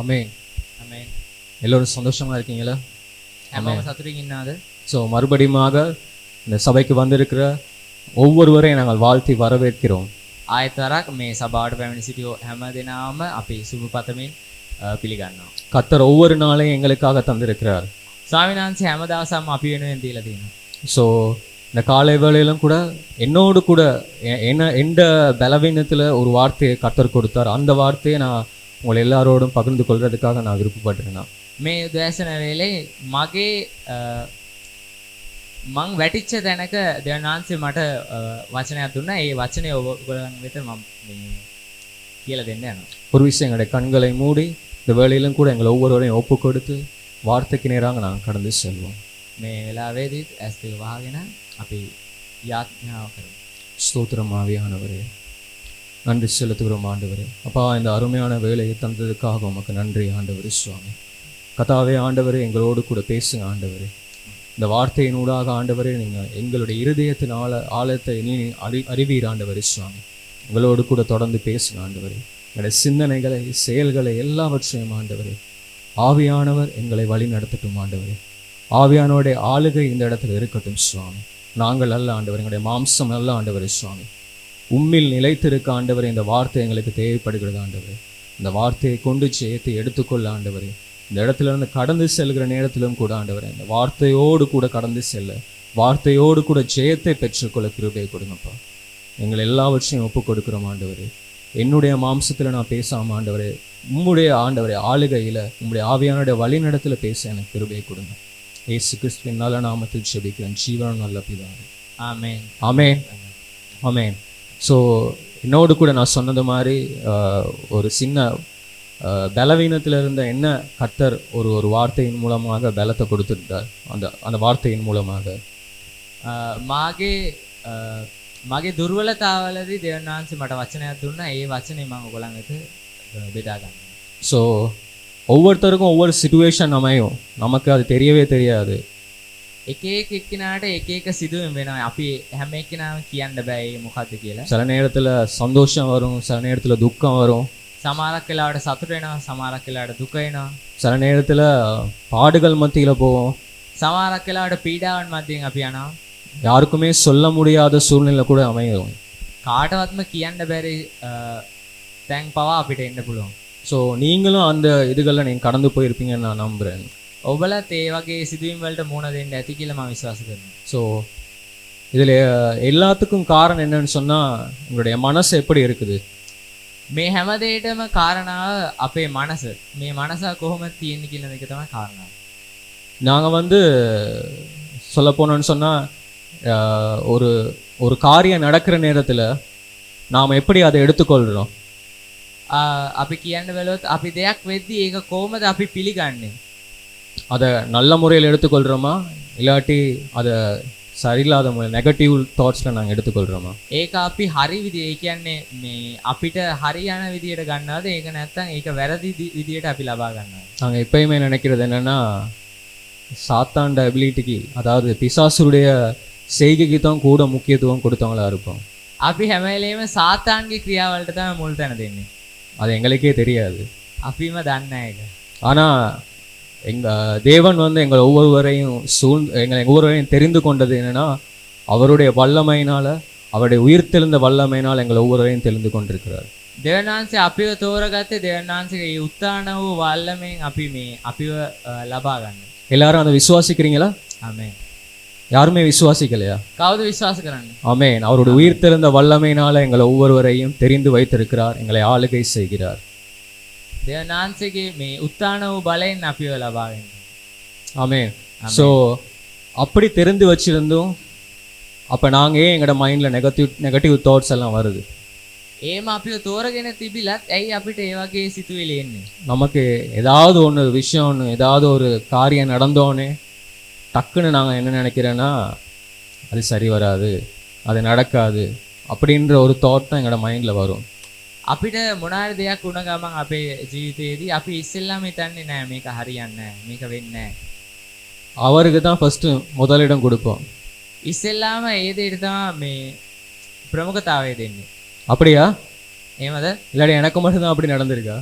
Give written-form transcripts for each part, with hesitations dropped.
ஆமென். ஆமென். எல்லோரும் சந்தோஷமா இருக்கீங்களா? හැමෝම සතුටින් ඉන්නවද? ஸோ மறுபடியுமாக இந்த சபைக்கு வந்திருக்கிற ஒவ்வொருவரையும் நாங்கள் வாழ்த்தி வரவேற்கிறோம். ආයතරක් මේ සභාවට පැමිණ සිටියෝ හැම දෙනාම අපි සුබ පතමින් පිළිගන්නවා. கர்த்தர் ஒவ்வொரு நாளையும் எங்களுக்காக தந்திருக்கிறார். ස්වාමීන් වහන්සේ හැම දවසක්ම අපි වෙනුවෙන් දීලා තියෙනවා. ஸோ இந்த காலை வேளையிலும் கூட என்னோடு கூட எந்த பலவீனத்தில் ஒரு வார்த்தையை கர்த்தர் கொடுத்தார். அந்த வார்த்தையை நான் உங்களை எல்லாரோடும் பகிர்ந்து கொள்றதுக்காக நான் விருப்பப்பட்டிருந்தேன். මේ උදෑසන වේලේ මගේ මං වැටිච්ච තැනක දෙවියන් වහන්සේ මට වචනයක් දුන්නා. ඒ වචනේ ඔයගොල්ලන් වෙත මම කියලා දෙන්න යනවා. ஒரு விஷயம், எங்களுடைய கண்களை மூடி இந்த வேளையிலும் கூட எங்களை ஒவ்வொருவரையும் ஒப்பு கொடுத்து வார்த்தைக்கு நேராக நாங்கள் கடந்து செல்வோம். මේ වෙලාවේදීත් ඇස් දෙක වහගෙන අපි යාඥාව කරමු. ஸ்தோத்திரம் ஆவியானவரே, நன்றி செலுத்துகிறோம் ஆண்டவரே. அப்பா, இந்த அருமையான வேலையை தந்ததுக்காக உமக்கு நன்றி ஆண்டவரே. சுவாமி கத்தாவே ஆண்டவரே, எங்களோடு கூட பேசுங்க ஆண்டவரே. இந்த வார்த்தையினூடாக ஆண்டவரே நீங்கள் எங்களுடைய இருதயத்தின் ஆழத்தை நீ அறிவீர் ஆண்டவரே. சுவாமி எங்களோடு கூட தொடர்ந்து பேசுங்க ஆண்டவரே. எங்களுடைய சிந்தனைகளை, செயல்களை எல்லாவற்றையும் ஆண்டவரே ஆவியானவர் எங்களை வழி நடத்தட்டும் ஆண்டவரே. ஆவியானவருடைய ஆளுகை இந்த இடத்துல இருக்கட்டும் சுவாமி. நாங்கள் அல்ல ஆண்டவர், எங்களுடைய மாம்சம் அல்ல ஆண்டவரே. சுவாமி உம்மில் நிலைத்திருக்க ஆண்டவரே, இந்த வார்த்தை எங்களுக்கு தேவைப்படுகிறது ஆண்டவரே. இந்த வார்த்தையை கொண்டு சேர்த்து எடுத்துக்கொள்ள ஆண்டவரே. இந்த இடத்துல இருந்து கடந்து செல்கிற நேரத்திலும் கூட ஆண்டவரே, இந்த வார்த்தையோடு கூட கடந்து செல்ல, வார்த்தையோடு கூட ஜெயத்தை பெற்றுக்கொள்ள கிருபையை கொடுங்கப்பா. எங்களை எல்லாவற்றையும் ஒப்பு கொடுக்குறோம் ஆண்டவரே. என்னுடைய மாம்சத்தில் நான் பேசாம ஆண்டவரே, உம்முடைய ஆண்டவரே ஆளுகையில் உம்முடைய ஆவியானுடைய வழிநடத்தில் பேச எனக்கு கிருபையை கொடுங்க. இயேசு கிறிஸ்துவின் நல்ல நாமத்தில் ஜெபிக்கிறேன் ஜீவன நல்ல பிதாவே. ஆமென். ஆமென். ஆமென். ஸோ என்னோடு கூட நான் சொன்னது மாதிரி ஒரு சின்ன பலவீனத்தில் இருந்த என்ன கர்த்தர் ஒரு வார்த்தையின் மூலமாக பலத்தை கொடுத்துருந்தார். அந்த வார்த்தையின் மூலமாக මගේ දුර්වලතාවලදී දෙවියන් වහන්සේ මට වචනයක් දුන්නා. ඒ වචනේ මම ඔයගොල්ලන් වෙත බෙදා ගන්නවා. ஸோ ஒவ்வொருத்தருக்கும் ஒவ்வொரு சிச்சுவேஷன் அமையும், நமக்கு அது தெரியவே தெரியாது. එක එක එක්කිනාට එක එක සිදුවීම් වෙනවා. අපි හැම එක්කිනාම කියන්න බෑ ඒ මොකද්ද කියලා. சில நேரத்தில் சந்தோஷம் வரும், சில நேரத்தில் துக்கம் வரும், සමහරක් වෙලාවට සතුට වෙනවා, සමහරක් වෙලාවට දුක වෙනවා, சில நேரத்தில் பாடுகள் மத்தியில் போவோம், සමහරක් වෙලාවට පීඩාවන් මැදින් අපි යනවා. யாருக்குமே சொல்ல முடியாத சூழ்நிலை கூட அமையும். කාටවත්ම කියන්න බැරි තැන් පවා අපිට එන්න පුළුවන්. ஸோ நீங்களும் அந்த இதுகளில் நீங்கள் கடந்து போயிருப்பீங்கன்னு நான் நம்புகிறேன். ඔබලත් ඒ වගේ සිදුවීම් වලට මුහුණ දෙන්න ඇති කියලා මම විශ්වාස කරනවා. ஸோ இதில் எல்லாத்துக்கும் காரணம் என்னன்னு சொன்னால், உங்களுடைய மனசு எப்படி இருக்குது. මේ හැම දෙයකටම කාරණාව අපේ මනස. මේ මනස කොහොමද තියෙන්නේ කියන එක තමයි කාරණාව. நாங்கள் சொல்ல போனோன்னு சொன்னால், ஒரு காரியம் நடக்கிற நேரத்தில் நாம் எப்படி அதை எடுத்துக்கொள்கிறோம். අපි කියන්න බැලුවොත් අපි දෙයක් වෙද්දී ඒක කොහොමද අපි පිළිගන්නේ? அதை நல்ல முறையில் எடுத்துக்கொள்கிறோமா, இல்லாட்டி அதை சரியில்லாத முறையில் நெகட்டிவ் தாட்ஸில் நாங்கள் எடுத்துக்கொள்கிறோமா? ඒක අපි හරි විදිය, ඒ කියන්නේ මේ අපිට හරියන විදියට ගන්නවද? ඒක නැත්නම් ඒක වැරදි විදියට අපි ලබා ගන්නවද? நாங்கள் எப்பயுமே நினைக்கிறது என்னென்னா, சாத்தாண்ட அபிலிட்டிக்கு, அதாவது பிசாசுடைய செய்கைக்கு தான் கூட முக்கியத்துவம் கொடுத்தவங்களா இருப்போம். අපි හැම වෙලේම සාතාන්ගේ ක්‍රියාවලට තමයි මුල් තැන දෙන්නේ. அது எங்களுக்கே தெரியாது. අපිම දන්නේ නැහැ ඒක. ஆனால் தேவன் எங்களை ஒவ்வொருவரையும் தெரிந்து கொண்டது என்னன்னா, அவருடைய வல்லமையினால, அவருடைய உயிர்த்தெழுந்த வல்லமையினால் எங்களை ஒவ்வொருவரையும் தெரிந்து கொண்டிருக்கிறார். දෙවියන් වහන්සේ අපිව තෝරගත්තේ දෙවියන් වහන්සේගේ උත්තාන වූ වල්ලමෙන් අපිව ලබා ගන්න. எல்லாரும் அதை விசுவாசிக்கிறீங்களா? ஆமென். யாருமே விசுவாசிக்கலையா? කවුද විශ්වාස කරන්නේ? ஆமென். அவருடைய உயிர்த்தெழுந்த வல்லமையினால எங்களை ஒவ்வொருவரையும் தெரிந்து வைத்திருக்கிறார், எங்களை ஆளுகை செய்கிறார். දෙවියන් වහන්සේගේ මේ උත්තාන වූ බලයෙන් අපිව ලබා ගන්න. ஆமென். ஸோ அப்படி தெரிந்து வச்சிருந்தோம், அப்போ நாங்கள் ஏன் எங்களோட மைண்டில் நெகட்டிவ் தாட்ஸ் எல்லாம் வருது? එහෙම අපිව තෝරගෙන තිබිලත් ඇයි අපිට ඒ වගේ සිතුවිලි එන්නේ? நமக்கு ஏதாவது ஏதாவது ஒரு காரியம் நடந்தோன்னே டக்குன்னு நாங்கள் என்ன நினைக்கிறேன்னா, அது சரி வராது, அது நடக்காது அப்படின்ற ஒரு தாட் தான் எங்களோட மைண்டில் வரும். අපිට මොනාරි දෙයක් වුණ ගමන් අපේ ජීවිතයේදී අපි ඉස්සෙල්ලාම හිතන්නේ නෑ මේක හරියන්නේ නෑ, මේක වෙන්නේ නෑ. அவருக்கு தான் ஃபர்ஸ்ட் முதலிடம் கொடுப்போம். ඉස්සෙල්ලාම ඒ දෙයට තමයි මේ ප්‍රමුඛතාවය දෙන්නේ. அப்படியா? එහෙමද? இல்லாட்டி எனக்கு மட்டும்தான் அப்படி நடந்திருக்கா?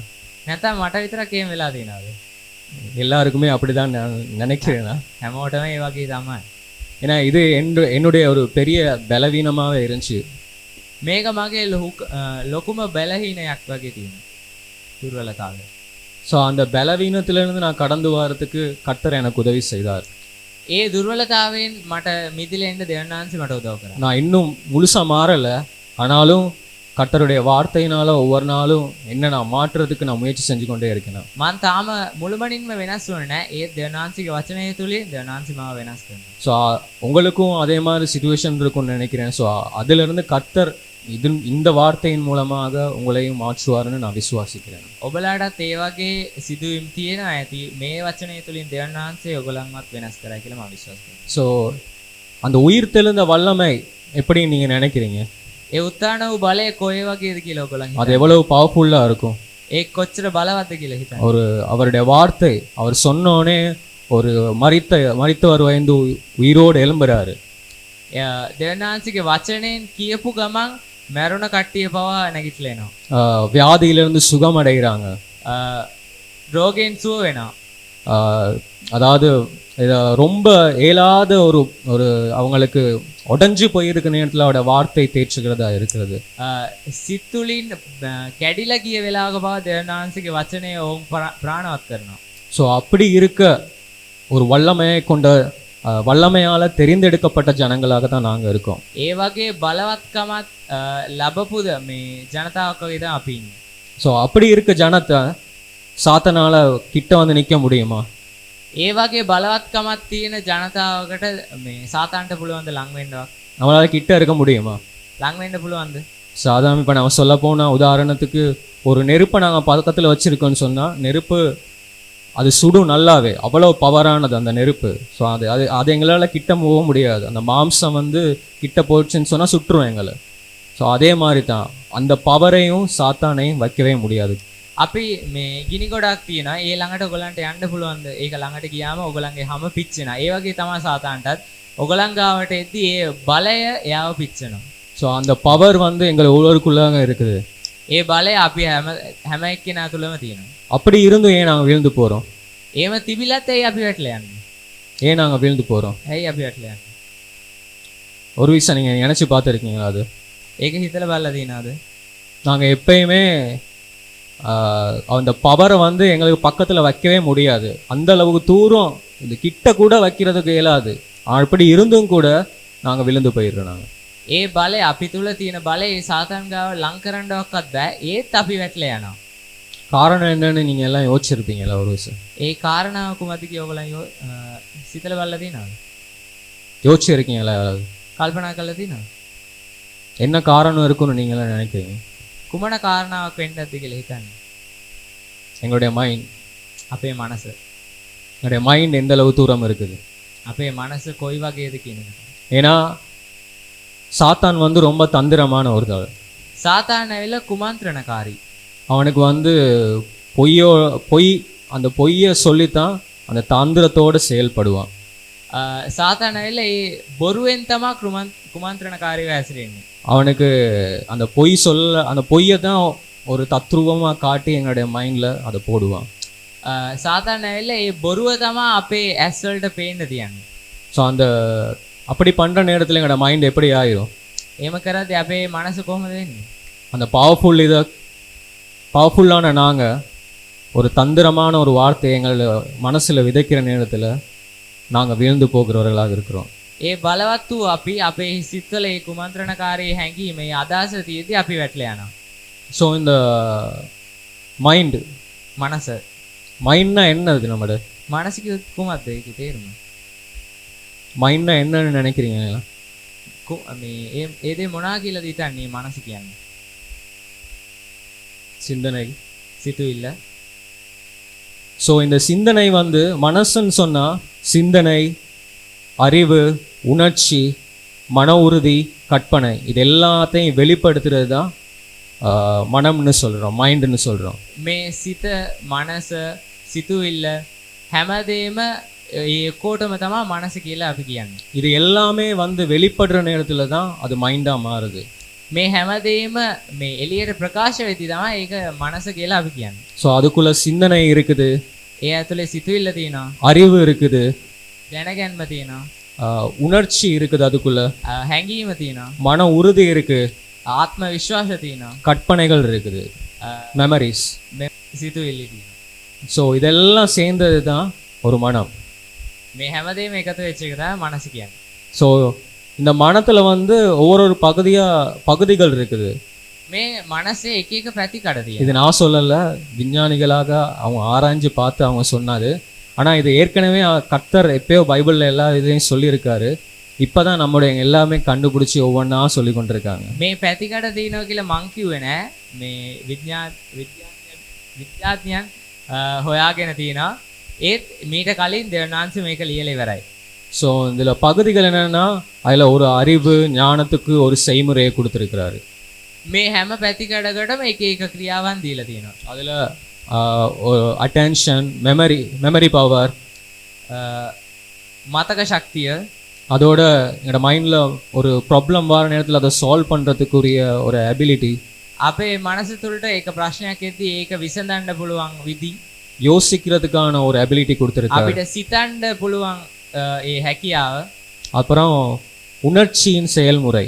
නැත්නම් මට විතරක් එහෙම වෙලා තියෙනවද? எல்லாருக்குமே அப்படிதான் நான் நினைக்கிறேன் நான். හැමෝටම ඒ වගේ තමයි. ஏன்னா இது என்னுடைய ஒரு பெரிய பலவீனமாவே இருந்துச்சு. මේක මගේ ලොකුම බැලහීනයක් වගේ තියෙනවා. දුර්වලතාවය. ஸோ அந்த பலவீனத்திலிருந்து நான் கடந்து வரதுக்கு கர்த்தர் எனக்கு உதவி செய்தார். ඒ දුර්වලතාවයෙන් මට මිදිලා එන්න දෙවියන් වහන්සේ මට උදව් කරා. நான் இன்னும் முழுசா மாறல, ஆனாலும் கர்த்தருடைய வார்த்தையினால ஒவ்வொரு நாளும் என்ன நான் மாற்றுறதுக்கு நான் முயற்சி செஞ்சு கொண்டே இருக்கேன். මම තාම මුළුමනින්ම වෙනස් වුණේ නැහැ. ඒ දෙවියන් වහන්සේගේ වචනය තුලින් දෙවියන් වහන්සේ මාව වෙනස් කරනවා. ஸோ உங்களுக்கும் அதே மாதிரி சுச்சுவேஷன் இருக்கும்னு நினைக்கிறேன். ஸோ அதிலிருந்து கர்த்தர் இந்த வார்த்தையின் மூலமாக உங்களையும் மாற்றுவார்னு நான் விசுவாசிக்கிறேன். ඔබලාටත් ඒ වගේ සිදුවීම් තියෙනවා ඇති. මේ වචනය තුලින් දෙවියන් වහන්සේ ඔයගොල්ලන්වත් වෙනස් කරයි කියලා මම විශ්වාස කරනවා. ஸோ அந்த உயிர் தெழுந்த வல்லமை எப்படி நீங்க நினைக்கிறீங்க? ඒ උත්තාන වූ බලය කොයි වගේද කියලා ඔයගොල්ලන් அது எவ்வளவு பவர்ஃபுல்லா இருக்கும்? ඒ කොච්චර බලවත්ද කියලා හිතන්න. ஒரு அவருடைய வார்த்தை அவர் சொன்னோனே ஒரு மரித்தவர் வந்து உயிரோடு எழும்புறாரு. දෙවියන් වහන්සේගේ වචනයෙන් කියපු ගමන් මැරුණ කට්ටිය පවා නැගිටලා එනවා. வியாதியிலிருந்து சுகம் அடைகிறாங்க. රෝගයෙන් සුව වෙනවා. அதாவது ரொம்ப இயலாத ஒரு அவங்களுக்கு உடைஞ்சு போயிருக்க நேரத்தில் அவருடைய வார்த்தை தேற்றுகிறதா இருக்கிறது. සිතුලින් කැඩිලා ගිය වෙලාවක පවා දෙවියන් වහන්සේගේ වචනය ඔවුන් ප්‍රාණවත් කරනවා. ஸோ அப்படி இருக்க ஒரு வல்லமையை கொண்ட வல்லமையால தெரிந்தெடுக்கப்பட்ட ஜனங்களாக தான் நாங்க இருக்கோம். ඒ වගේ බලවත්කමත් ලැබපුද මේ ජනතාවක් වගේ தான் අපි ඉන්නේ. ஸோ அப்படி இருக்க ஜனத்தை சாத்தனால கிட்ட வந்து நிற்க முடியுமா? ඒ වගේ බලවත්කමක් තියෙන ජනතාවකට මේ සාතාන්ට පුළුවන් ද ලං වෙන්නවත්? நம்மளால கிட்ட இருக்க முடியுமா? ලං වෙන්න පුළුවන්ද? சாதாரண இப்போ நம்ம சொல்ல போனா உதாரணத்துக்கு ஒரு நெருப்பை நாங்கள் பக்கத்தில் வச்சிருக்கோம்னு சொன்னா நெருப்பு அது சுடும் நல்லாவே, அவ்வளோ பவரானது அந்த நெருப்பு. ஸோ அது எங்களால் கிட்ட போக முடியாது. அந்த மாம்சம் வந்து கிட்ட போச்சுன்னு சொன்னால் சுட்டுரும் எங்களை. ஸோ அதே மாதிரி தான் அந்த பவரையும் சாத்தானையும் வைக்கவே முடியாது. අපි මේ ගිනි ගොඩක් තියෙනවා. ඒ ළඟට ඔයගලන්ට යන්න පුළුවන්ද? ඒක ළඟට ගියාම ඔයගලන්ගේ හැම පිච්චෙනවා. ඒ වගේ තමයි සාතාන්ටත් ඔයගලන් ගාවට එද්දි ඒ බලය එයාව පිච්චෙනවා. ஸோ அந்த பவர் வந்து எங்கள் ஒவ்வொருக்குள்ளாக இருக்குது. ඒ බලය අපි හැම එක්කෙනා තුළම තියෙනවා. அப்படி இருந்தும் ஏன் நாங்கள் வீழ்ந்து போகிறோம்? එහෙම තිබිලත් ඇයි අපි වැටලා යන්නේ? ஏன் நாங்கள் வீழ்ந்து போகிறோம்? ඇයි අපි වැටලා යන්නේ? ஒரு விஷயம் நீங்கள் நினச்சி பார்த்துருக்கீங்களா? அது ඒක හිතලා බලලා තියෙනවද? நாங்கள் எப்பயுமே அந்த பவரை வந்து எங்களுக்கு பக்கத்தில் வைக்கவே முடியாது. அந்த அளவுக்கு தூரம் இது கிட்ட கூட வைக்கிறதுக்கு இயலாது. அப்படி இருந்தும் கூட நாங்கள் விழுந்து போயிடுறோம். நாங்கள் ඒ බලය අපි තුල තියෙන බලය ඒ සාතන් ගාව ලං කරන්නවක්වත් බෑ. ඒත් අපි වැටලා යනවා. காரணம் என்னன்னு நீங்கள் எல்லாம் யோசிச்சிருப்பீங்களா ஒரு விஷயம்? ඒ කාරණාව කුමක්ද කියලා ඔයගොල්ලෝ සිතලා බලලා තියෙනවද? யோசிச்சிருக்கீங்களா யாராவது? කල්පනා කරලා තියෙනවද? என்ன காரணம் இருக்குன்னு நீங்களாம் நினைக்கிறீங்க? කුමන කාරණාවක් වෙන්නද කියලා හිතන්නේ? எங்களுடைய மைண்ட். අපේ මනස. எங்களுடைய மைண்ட் எந்த அளவு தூரம் இருக்குது? අපේ මනස කොයි වගේද කියන එක. ஏன்னா சாத்தான் வந்து ரொம்ப தந்திரமான ஒருத்தர். සාතාන් ඇවිල්ලා කුමන්ත්‍රණකාරී. அவனுக்கு வந்து அந்த பொய்யை சொல்லித்தான் அந்த தந்திரத்தோடு செயல்படுவான். සාතාන් ඇවිල්ලා ඒ බොරුවෙන් තමයි කුමන්ත්‍රණකාරීව ඇසිරෙන්නේ. அவனுக்கு அந்த பொய்யை தான் ஒரு தத்ரூபமாக காட்டி எங்களுடைய மைண்டில் அதை போடுவான். සාතාන් ඇවිල්ලා ඒ බොරුව තමයි අපේ ඇස් වලට පේන්න තියන්නේ. ஸோ அப்படி பண்ணுற நேரத்தில் எங்களோட மைண்ட் எப்படி ஆயிரும்? එහෙම කරද්දී අපේ මනස කොහොමද වෙන්නේ? அந்த பவர்ஃபுல்லான நாங்கள் ஒரு தந்திரமான ஒரு வார்த்தையை எங்கள் மனசில் விதைக்கிற நேரத்தில் நாங்கள் வீழ்ந்து போகிறவர்களாக இருக்கிறோம். ඒ බලවත් වූ අපි අපේ සිත්වල ඒ කුමන්ත්‍රණකාරී හැඟීම මේ අදහස තියෙද්දි අපි වැටලා යනවා. ஸோ இந்த මනස மைண்ட்னா என்னது? நம்மளோட මනස කිව්වොත් කොහොමද ඒකේ තේරුම? மைண்ட்னா என்னன்னு நினைக்கிறீங்க? මේ ඒ දේ මොනවා කියලාද හිතන්නේ මනස කියන්නේ? சிந்தனை, සිතුවිල්ල. ஸோ இந்த சிந்தனை வந்து மனசுன்னு சொன்னால் சிந்தனை, அறிவு, உணர்ச்சி, மன உறுதி, கற்பனை இது எல்லாத்தையும் வெளிப்படுத்துறது தான் மனம்னு சொல்கிறோம், மைண்டுன்னு சொல்கிறோம். මේ සිත, මනස, සිතුවිල්ල හැමදේම එක්කෝටම තමයි මනස කියලා අපි කියන්නේ. இது எல்லாமே வந்து வெளிப்படுற நேரத்தில் தான் அது மைண்டாக மாறுது. මේ හැමදේම මේ එළියට ප්‍රකාශ වෙති තමයි ඒක මනස කියලා අපි කියන්නේ. ஸோ அதுக்குள்ள சிந்தனை இருக்குது, ඒ ඇතුලේ සිතුවිල්ල තියෙනවා, அறிவு இருக்குது, දැනගැන්ම තියෙනවා, உணர்ச்சி இருக்குது, அதுக்குள்ள හැඟීම තියෙනවා, மன உறுதி இருக்கு, ආත්ම විශ්වාසය තියෙනවා, கற்பனைகள் இருக்குது, மெமரிஸ். සිතුවිලි තියෙනවා. ஸோ இதெல்லாம் சேர்ந்தது தான் ஒரு மனம். මේ හැමදේම එකතු වෙච්ච එක තමයි මනස කියන්නේ. ஸோ இந்த மனத்துல வந்து ஒவ்வொரு பகுதிகள் இருக்குது. මේ මනසේ එක එක පැතිකඩ තියෙනවා. இது நான் சொல்லல, விஞ்ஞானிகளாக அவங்க ஆராய்ஞ்சு பார்த்து அவங்க சொன்னாரு. ஆனா இது ஏற்கனவே கர்த்தர் எப்பயோ பைபிள்ல எல்லா இதையும் சொல்லியிருக்காரு. இப்பதான் நம்முடைய எல்லாமே கண்டுபிடிச்சி ஒவ்வொன்றா சொல்லி கொண்டிருக்காங்க. මේ පැතිකඩ තියෙනවා කියලා මං කිව්වේ නෑ. මේ විද්‍යාඥයන් හොයාගෙන තියෙනවා. ඒත් මීට කලින් දෙවනාංශ මේක ලියලා ඉවරයි. ஸோ இதில் பகுதிகள் என்னன்னா, அதில் ஒரு அறிவு ஞானத்துக்கு ஒரு செய்முறையை கொடுத்துருக்கிறாரு. මේ හැම පැතිකඩකටම එක එක ක්‍රියාවන් දීලා තියෙනවා. அதில் அட்டென்ஷன், மெமரி பவர், මතක ශක්තිය, அதோட எங்களோட மைண்டில் ஒரு ப்ராப்ளம் வர நேரத்தில் அதை சால்வ் பண்ணுறதுக்குரிய ஒரு அபிலிட்டி, අපේ මනස තුළට ඒක ප්‍රශ්නයක් එද්දී ඒක විසඳන්න පුළුවන් විදි, யோசிக்கிறதுக்கான ஒரு அபிலிட்டி கொடுத்துருக்காரு. අපිට සිතන්න පුළුවන් ඒ හැකියාව, அப்புறம் உணர்ச்சியின் செயல்முறை,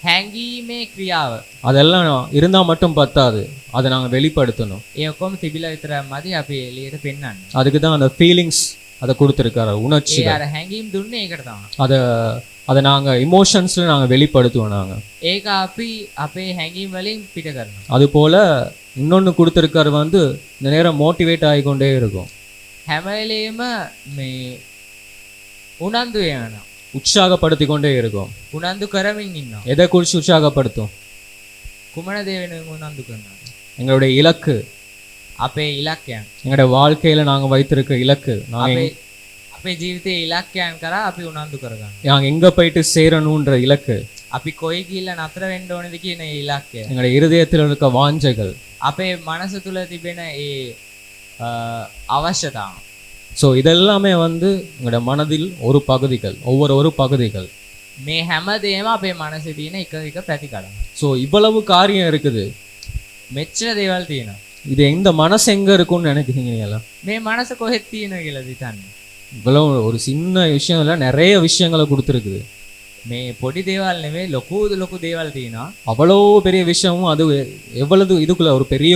හැඟීමේ ක්‍රියාව, அதெல்லாம் இருந்தால் மட்டும் பத்தாது, அதை நாங்கள் வெளிப்படுத்தணும். ඒ ඔක්කොම තිබිලා විතරක් මදි අපි එළියට පෙන්වන්න. அதுக்கு தான் அந்த ஃபீலிங்ஸ் அதை கொடுத்துருக்காரு, உணர்ச்சி. ඒ අර හැඟීම් දුන්නේ ඒකට තමයි. அதை நாங்கள் இமோஷன்ஸில் நாங்கள் வெளிப்படுத்துவோம். நாங்கள் ඒක අපි අපේ හැඟීම් වලින් පිට කරනවා. அது போல் இன்னொன்று கொடுத்துருக்காரு வந்து இந்த நேரம் மோட்டிவேட் ஆகிக்கொண்டே இருக்கும். හැම වෙලේම මේ උනන්දු වෙනවා. உற்சாகப்படுத்தி கொண்டே இருக்கும். උනන්දු කරමින් ඉන්නවා. எதை குறித்து உற்சாகப்படுத்தும்? කුමන දේ වෙනුවෙන් උනන්දු කරනවා? எங்களுடைய இலக்கு, අපේ ඉලක්කයන්. எங்களுடைய வாழ்க்கையில் நாங்கள் வைத்திருக்க இலக்கு, අපේ ජීවිතයේ ඉලක්කයන් කරා අපි උනන්දු කරගන්න. நாங்கள் எங்கே போயிட்டு சேரணுன்ற இலக்கு, අපි කොයි ගිහිල්ලා නතර වෙන්න ඕනේද කියන ඒ ඉලක්කය. எங்களுடைய இருதயத்தில் இருக்க வாஞ்சைகள், අපේ මනස තුල තිබෙන ඒ අවශ්‍යතාව. ஸோ இதெல்லாமே வந்து எங்களுடைய மனதில் ஒரு பகுதிகள், ஒவ்வொரு பகுதிகள். මේ හැමදේම අපේ මනසේ තියෙන එක එක පැතිකඩ. ஸோ இவ்வளவு காரியம் இருக்குது. මෙච්චර දේවල් තියෙනවා. இது இந்த மனசு எங்கே இருக்கும்னு நினைக்கிறீங்க நீங்களா? මේ මනස කොහෙද තියෙනවා කියලා හිතන්නේ. இவ்வளவு ஒரு சின்ன விஷயம் இல்லை, நிறைய விஷயங்களை கொடுத்துருக்குது. මේ පොඩි දේවල් නෙවෙයි, ලොකු දේවල් තියෙනවා. அவ்வளோ பெரிய விஷயமும் அது எவ்வளவு இதுக்குள்ள ஒரு பெரிய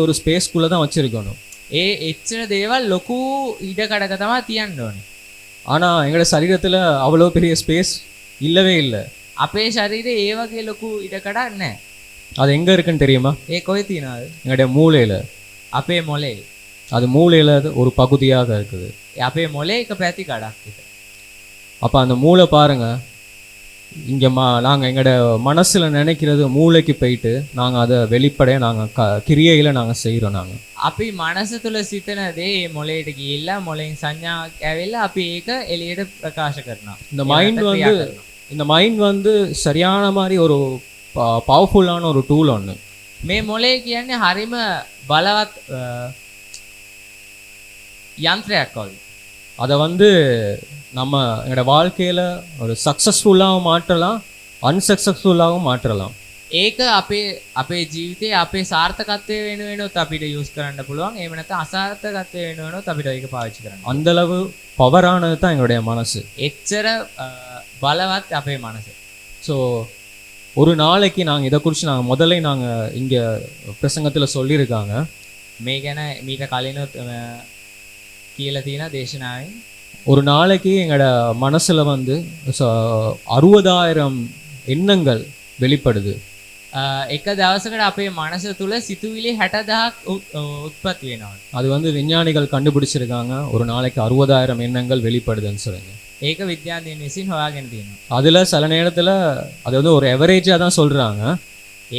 ஒரு ஸ்பேஸ்க்குள்ளே தான் வச்சிருக்கணும். ඒ එච්චර දේවල් ලොකු ඉඩකඩක තමයි තියන්න ඕනේ. ஆனால் எங்களோட சரீரத்தில் அவ்வளோ பெரிய ஸ்பேஸ் இல்லவே இல்லை. අපේ ශරීරේ ඒ වගේ ලොකු ඉඩකඩක් නැහැ. அது எங்கே இருக்குன்னு தெரியுமா? ඒ කොහෙ තියෙනවද? எங்களுடைய மூளையில். අපේ මොලේ. அது மூளையில் ஒரு பகுதியாக இருக்குது. අපේ මොලේ එක පැතිකඩක් විතර. அப்போ அந்த மூளை பாருங்க, இங்கே நாங்கள் எங்களோட மனசில் நினைக்கிறது மூளைக்கு போயிட்டு நாங்கள் அதை வெளிப்படைய நாங்கள் கிரியையில் நாங்கள் செய்கிறோம். நாங்கள் අපි මනස තුල සිතන දේ මොලේට ගිහිල්ලා මොලෙන් සංඥාවක් ඇවිල්ලා අපි ඒක එළියට ප්‍රකාශ කරනවා. இந்த மைண்ட் வந்து சரியான மாதிரி ஒரு பவர்ஃபுல்லான ஒரு டூல் ஒன்று. මේ මොලේ කියන්නේ හරිම බලවත් යන්ත්‍රයක් වගේ. அதை வந்து நம்ம எங்களோட வாழ்க்கையில் ஒரு சக்ஸஸ்ஃபுல்லாகவும் மாற்றலாம், அன்சக்ஸஸ்ஃபுல்லாகவும் மாற்றலாம். ඒක අපේ ජීවිතයේ අපේ සාර්ථකත්වය වෙනුවෙන්වත් අපිට යූස් කරන්න පුළුවන්. එහෙම නැත්නම් අසාර්ථකත්වය වෙනුවෙන්වත් අපිට ඒක පාවිච්චි කරන්න. அந்த அளவு பவரானது தான் எங்களுடைய மனசு. එච්චර බලවත් අපේ මනස. ஸோ ஒரு நாளைக்கு நாங்கள் இதை குறித்து முதல்ல நாங்கள் இங்கே பிரசங்கத்தில் சொல்லியிருக்காங்க. මේ ගැන මීට කලිනුත් කියලා තියෙන දේශනාවෙන් ஒரு நாளைக்கு எங்களோட மனசில் வந்து 60,000 எண்ணங்கள் வெளிப்படுது. එක දවසකට අපේ මනස තුල සිතුවිලි 60,000ක් උත්පත්ති වෙනවා. அது வந்து விஞ்ஞானிகள் கண்டுபிடிச்சிருக்காங்க, ஒரு நாளைக்கு 60,000 எண்ணங்கள் வெளிப்படுதுன்னு சொல்லுங்க. ඒක විද්‍යාඥයන් විසින් හොයාගෙන තියෙනවා. அதில் சில நேரத்தில் அது வந்து ஒரு எவரேஜாக தான் சொல்கிறாங்க.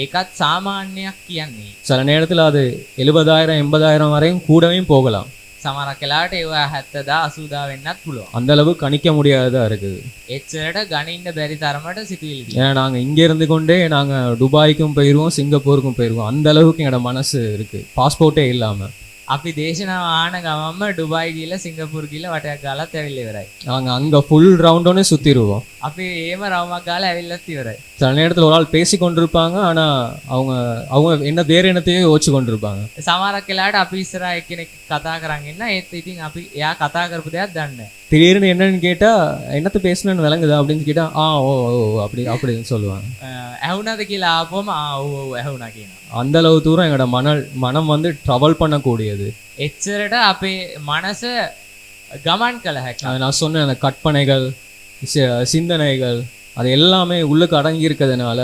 ඒකත් සාමාන්‍යයක් කියන්නේ. சில நேரத்தில் அது 70,000 80,000 வரையும் கூடவே போகலாம். සමහරක් වෙලාවට ඒවා 70,000 80,000 වෙන්නත් පුළුවන්. அந்த அளவு கணிக்க முடியாததாக இருக்குது. එච්චරට ගණින්න බැරි තරමට සිතුවිලி තියෙනවා. ஏன்னா நாங்கள் இங்கே இருந்து கொண்டே நாங்கள் துபாய்க்கும் போயிடுவோம், சிங்கப்பூருக்கும் போயிடுவோம். அந்த அளவுக்கு எங்களோட மனசு இருக்குது, பாஸ்போர்ட்டே இல்லாமல். අපි දේශනාව ආන ගමන්ම ඩුබායි ගිහලා සිංගප්පූරු ගිහලා වටයක් ගාලාත් ඇවිල්ලා ඉවරයි. நாங்கள் அங்கே ஃபுல் ரவுண்டோனே சுற்றிடுவோம். අපි ඒම රවුමක් ගාලා ඇවිල්ලත් ඉවරයි. சில நேரத்தில் ஒரு ஆள் பேசி கொண்டிருப்பாங்க, ஆனால் அவங்க அவங்க என்ன வேறு என்னத்தையே யோசிச்சு கொண்டிருப்பாங்க. සමහරක් වෙලාවට අපි ඉස්සරහා එක්කෙනෙක් කතා කරන් ඉන්න ඒත් ඉතින් අපි එයා කතා කරපු දෙයක් දන්නේ නැහැ. திடீர்னு என்னன்னு கேட்டால் என்னத்தை பேசணுன்னு விளங்குதா அப்படின்னு கேட்டால் ஓ ஓ அப்படி அப்படின்னு சொல்லுவாங்க. ඇහුණාද කියලා ආපුවම ඔව් ඔව් ඇහුණා කියනවා. அந்த அளவு தூரம் எங்களோட மனம் வந்து ட்ராவல் பண்ணக்கூடியது. එච්චරට අපේ මනස ගමන් කළ හැකියි. அது நான் சொன்ன அந்த கற்பனைகள் சிந்தனைகள் அது எல்லாமே உள்ளுக்கு அடங்கி இருக்கிறதுனால,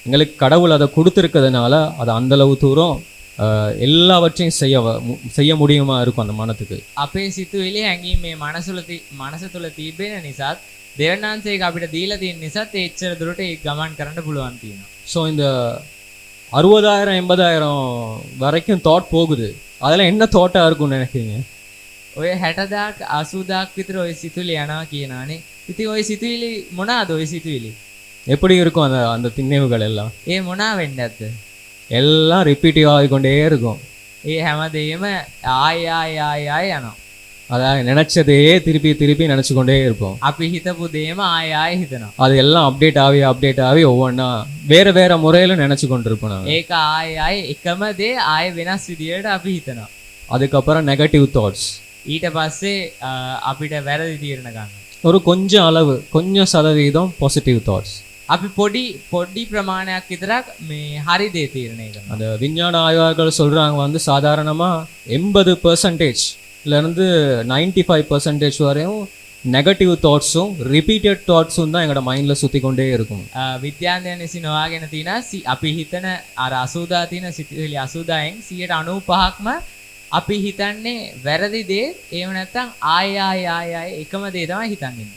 எங்களுக்கு கடவுள் அதை கொடுத்துருக்கிறதுனால அது அந்தளவு தூரம் எல்லாவற்றையும் செய்ய முடியுமா இருக்கும் அந்த மனத்துக்கு. අපේ සිතුවිලි හැඟීම් මේ මනස තුළ තිබෙන නිසාත් දෙවියන් වහන්සේ ඒක අපිට දීලා තියෙන නිසාත් එච්චර දුරට ඒ ගමන් කරන්න පුළුවන් තියෙනවා. ஸோ இந்த 60,000 80,000 வரைக்கும் தாட் போகுது. அதெல்லாம் என்ன தாட்டாக இருக்கும்னு நினைக்கிறீங்க? ඔය 60,000ක් 80,000ක් විතර ඔය සිතුවිලි යනවා කියනවානේ. ඉතින් ඔය සිතුවිලි මොනවාද ඔය සිතුවිලි? எப்படி இருக்கும் அந்த அந்த நினைவுகள் எல்லாம்? ඒ මොනවා වෙන්නේ නැද්ද? எல்லாம் ரிப்பீட்டிவ் ஆகிக்கொண்டே இருக்கும். ඒ හැමදේම ආය යනවා. அதாவது நினைச்சதே திருப்பி திருப்பி நினைச்சு கொண்டே இருப்போம். අපි හිතපු දේම ආය හිතනවා. அது எல்லாம் அப்டேட் ஆகி ஒவ்வொன்றா வேற வேற முறையில நினைச்சு கொண்டிருப்போம் நாங்கள். ඒක ආය එකම දේ ආය වෙනස් විදියට අපි හිතනවා. அதுக்கப்புறம் நெகட்டிவ் தாட்ஸ். ඊට පස්සේ අපිට වැරදි තීරණ ගන්න. ஒரு கொஞ்சம் சதவீதம் பாசிட்டிவ் தாட்ஸ். අපි පොඩි ප්‍රමාණයක් විතරක් මේ හරි දේ තීරණය කරනවා. அந்த விஞ்ஞான ஆய்வாளர்கள் சொல்றாங்க வந்து சாதாரணமா 80% இருந்து 95% வரையும் நெகட்டிவ் தாட்ஸும் ரிப்பீட்டட் தாட்ஸும் தான் எங்களோட மைண்டில் சுற்றி கொண்டே இருக்கும். විද්‍යාඥයන් විසින් හොයාගෙන තියෙනවා අපි හිතන අර 80 තියෙන සිතුවිලි 80න් 95%ක්ම අපි හිතන්නේ වැරදි දේ. එහෙම නැත්නම් ආය එකම දේ තමයි හිතන්නේ.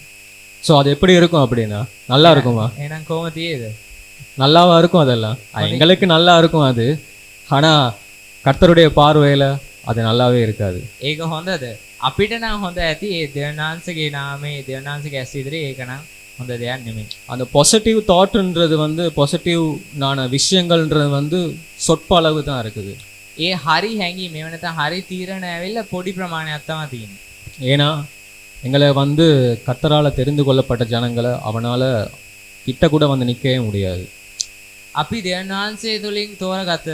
ஸோ அது எப்படி இருக்கும் அப்படின்னா நல்லா இருக்குமா? එහෙනම් කොහොම තියෙද? நல்லாவா இருக்கும்? அதெல்லாம் எங்களுக்கு நல்லா இருக்கும் அது, ஆனால் கர்த்தருடைய பார்வையில் அது நல்லாவே இருக்காது. ඒක හොඳද? අපිට නම් හොඳ ඇති. ඒ දෙවනාංශගේ නාමයේ දෙවනාංශගේ ඇස් ඉදිරියේ ඒක නම් හොඳ දෙයක් නෙමෙයි. அந்த பாசிட்டிவ் தாட்ன்றது வந்து பாசிட்டிவ்னான விஷயங்கள்ன்றது வந்து சொற்ப அளவு தான் இருக்குது. ඒ හරි හැඟීම එහෙම නැත්නම් හරි තීරණ ඇවිල්ලා පොඩි ප්‍රමාණයක් තමයි තියෙන්නේ. ஏன்னா எங்களை வந்து கர்த்தரால் தெரிந்து கொள்ளப்பட்ட ஜனங்களை அவனால் கிட்ட கூட வந்து நிற்கவே முடியாது. අපි දෙවියන් වහන්සේ තුලින් තෝරගත්ත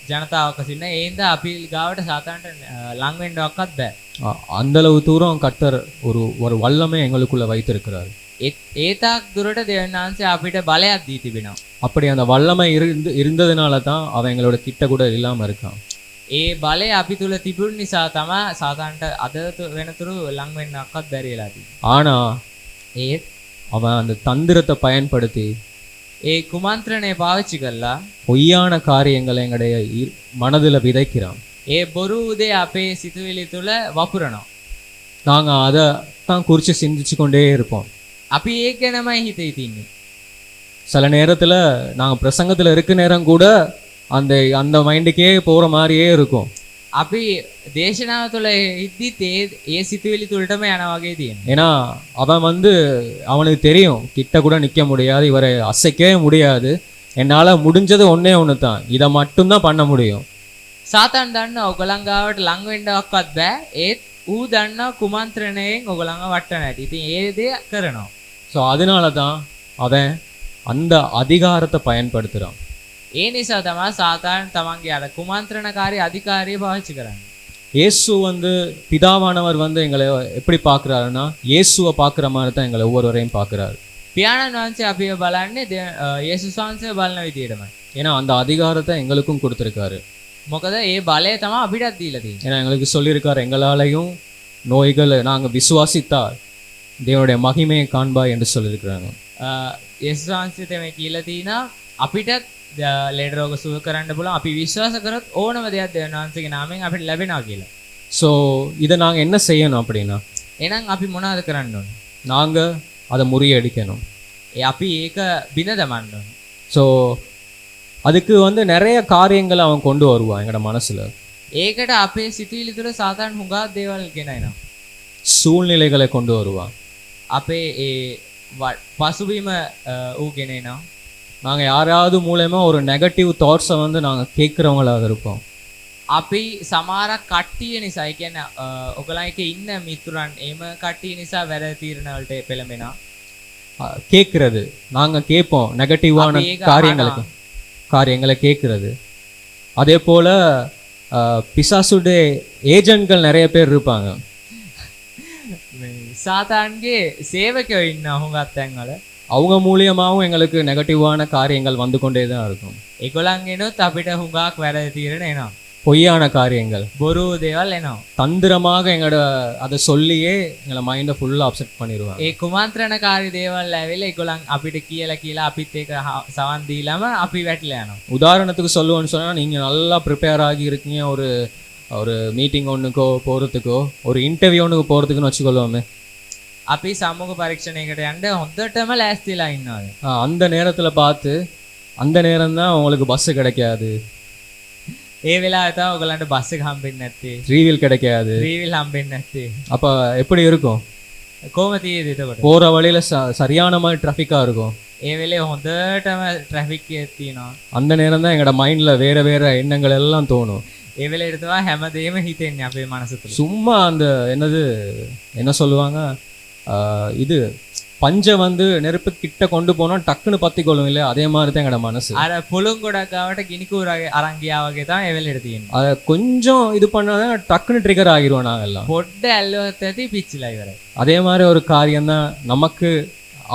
ජනතාවක සින්න ඒඳ අපි ගාවට සාතාන්ට ලං වෙන්නවක්වත් බෑ. அந்த அளவு தூரம் கர்த்தர் ஒரு வல்லமை எங்களுக்குள்ள வைத்திருக்கிறார். ඒ තාක් දුරට දෙවියන් වහන්සේ අපිට බලයක් දී තිබෙනවා. அப்படி அந்த வல்லமை இருந்ததுனால தான் அவன் எங்களோட கிட்ட கூட இல்லாமல் இருக்கான். ඒ බලය අපි තුල තිබුණ නිසා තමයි සාතාන්ට අද වෙනතුරු ලං වෙන්නවක්වත් බැරි වෙලා තියෙන්නේ. ஆனா ඒත් அவன் அந்த தந்திரத்தை பயன்படுத்தி ඒ කුමන්ත්‍රණය පාවිච්චි කළා பொய்யான காரியங்களை எங்களுடைய மனதில் விதைக்கிறான். ඒ බොරු උදේ අපේ සිතුවිලි තුල වපුරනවා. நாங்கள் அதை தான் குறித்து சிந்திச்சு கொண்டே இருப்போம். අපි ඒක ගැනමයි හිතේ තින්නේ. சில நேரத்தில் நாங்கள் பிரசங்கத்தில் இருக்க நேரம் கூட அந்த அந்த மைண்டுக்கே போகிற மாதிரியே இருக்கும். අපි දේශනාව තුළ ඉද්දිත් ඒ සිතුවිලි තුළටම යනවා වගේ තියෙනවා. ஏன்னா அவன் வந்து அவனுக்கு தெரியும் கிட்ட கூட நிற்க முடியாது, இவரை அசைக்கவே முடியாது, என்னால் முடிஞ்சது ஒன்று தான், இதை மட்டும்தான் பண்ண முடியும். සාතාන් දන්නා ඔයගලන් ගාවට ලං වෙන්නවක්වත් බෑ. ඒත් ඌ දන්නා කුමන්ත්‍රණයෙන් ඔයගලන්ව වට්ටන හැටි. ඉතින් ඒ දේ කරනවා. ஸோ அதனால தான் அவன் அந்த அதிகாரத்தை பயன்படுத்துகிறான். ඒ නිසා තමයි සාතාන් තමන්ගේ අර කුමන්ත්‍රණකාරී අධිකාරිය පාවිච්චි කරන්නේ. இயேசு வந்து பிதாவானவர் வந்து எங்களை எப்படி பார்க்குறாருன்னா இயேசுவை பார்க்குற மாதிரி தான் எங்களை ஒவ்வொருவரையும் பார்க்குறாரு. පියාණන් වහන්සේ අපිව බලන්නේ යේසුස් වහන්සේව බලන විදිහටමයි. ஏன்னா அந்த அதிகாரத்தை எங்களுக்கும் கொடுத்துருக்காரு. මොකද ඒ බලය තමයි අපිටත් දීලා තියෙන්නේ. ஏன்னா எங்களுக்கு சொல்லியிருக்காரு, எங்களாலையும் நோய்கள் நாங்கள் விசுவாசித்தால் தேவனுடைய மகிமையை காண்பாய் என்று சொல்லியிருக்கிறாங்க. යේසුස් වහන්සේ තමයි කියලා තියෙනවා අපිටත් ලෙඩ රෝග සුව කරන්න පුළුවන්. අපි විශ්වාස කරොත් ඕනම දෙයක් දෙවියන් වහන්සේගේ නාමයෙන් අපිට ලැබෙනවා කියලා. ஸோ இதை நாங்கள் என்ன செய்யணும் அப்படின்னா එහෙනම් අපි මොනවද කරන්න ඕනේ? நாங்கள் அதை முறியடிக்கணும். අපි ඒක බිඳ දමන්න ඕනේ. ஸோ அதுக்கு வந்து நிறைய காரியங்களை அவன் கொண்டு வருவான் எங்களோட மனசில். ඒකට අපේ සිතුවිලි තුළ සාතාන් හුඟක් දේවල් ගෙනයනවා. சூழ்நிலைகளை கொண்டு வருவான். අපේ ඒ පසුබිම ඌ ගෙනයනවා. நாங்கள் யாராவது மூலயமா ஒரு நெகட்டிவ் தாட்ஸை வந்து நாங்கள் கேட்குறவங்களாக இருப்போம். අපි සමහරක් කට්ටිය නිසා ඒ කියන්නේ ඔයගොල්ලන් එක ඉන්න මිතුරන් එහෙම කට්ටිය නිසා වැරදි තීරණ වලට පෙළඹෙනවා. கேட்கறது நாங்க கேட்போம் நெகட்டிவான அப்ப ஏக காரியங்களை கேட்கறது. அதே போல பிசாசுடைய ஏஜென்ட்கள் நிறைய பேர் இருப்பாங்க. සාතාන්ගේ සේවකයෝ ඉන්නවා හුඟක් තැන්වල. அவங்க மூலியமாவும் எங்களுக்கு நெகட்டிவான காரியங்கள் வந்து கொண்டே தான் இருக்கும். ඒගොල්ලන් එනොත් අපිට හුඟක් වැරදි තීරණ එනවා. பொய்யான காரியங்கள் බොරු දේවල් එනවා. தந்திரமாக எங்களோட அதை சொல்லியே எங்களை மைண்டை ஃபுல்லாக அப்செட் பண்ணிடுவாங்க. ඒ කුමන්ත්‍රණකාරී දේවල් ඇවිල්ලා ඒගොල්ලන් අපිට කියලා අපිත් ඒක සවන් දීලාම අපි වැටිලා යනවා. உதாரணத்துக்கு சொல்லுவோன்னு சொன்னால் நீங்கள் நல்லா ப்ரிப்பேர் ஆகி இருக்கீங்க ஒரு ஒரு மீட்டிங் ஒன்றுக்கோ போகிறதுக்கோ ஒரு இன்டர்வியூ ஒன்றுக்கு போகிறதுக்குன்னு வச்சுக்கொள்வோமே. අපි සම්මුඛ පරීක්ෂණයකට යන්න හොඳටම ලෑස්තිලා ඉන්නවා. அந்த நேரத்தில் பார்த்து அந்த நேரம் தான் உங்களுக்கு பஸ்ஸு கிடைக்காது, ඒ වෙලාවේ තමයි ඔයගලන්ට බස් එක හම්බෙන්නේ නැත්තේ, ரீவில் கிடைக்காது. රීවිල් හම්බෙන්නේ නැත්තේ. அப்போ எப்படி இருக்கும்? කොහොම තියෙද එතකොට? போகிற வழியில் சரியான மாதிரி ட்ராஃபிக்காக இருக்கும். ඒ වෙලේ හොඳටම ට්‍රැෆික් එකක් තියෙනවා. அந்த நேரம் தான் எங்களோட மைண்டில் வேறு வேறு எண்ணங்கள் எல்லாம் தோணும். ඒ වෙලේට තමයි හැමදේම හිතෙන්නේ අපේ මනස තුළ. சும்மா அந்த என்ன சொல்லுவாங்க, இது பஞ்சை வந்து நெருப்பு கிட்ட கொண்டு போனால் டக்குன்னு பற்றி கொள்ளும் இல்லையா, அதே மாதிரி தான் எங்களோட மனசு. අර පුළුන් ගොඩක් ආවට ගිනි කූරගේ අරන් ගියා වගේ තමයි ඒ වෙලේට තියෙන්නේ. அதை கொஞ்சம் இது பண்ணாதான் டக்குன்னு ட்ரிகர் ஆகிருவோம் நாங்கள் எல்லாம். පොඩ්ඩ ඇල්ලුවත් ඇති පිච්චිලා ඉවරයි. அதே மாதிரி ஒரு காரியம்தான் நமக்கு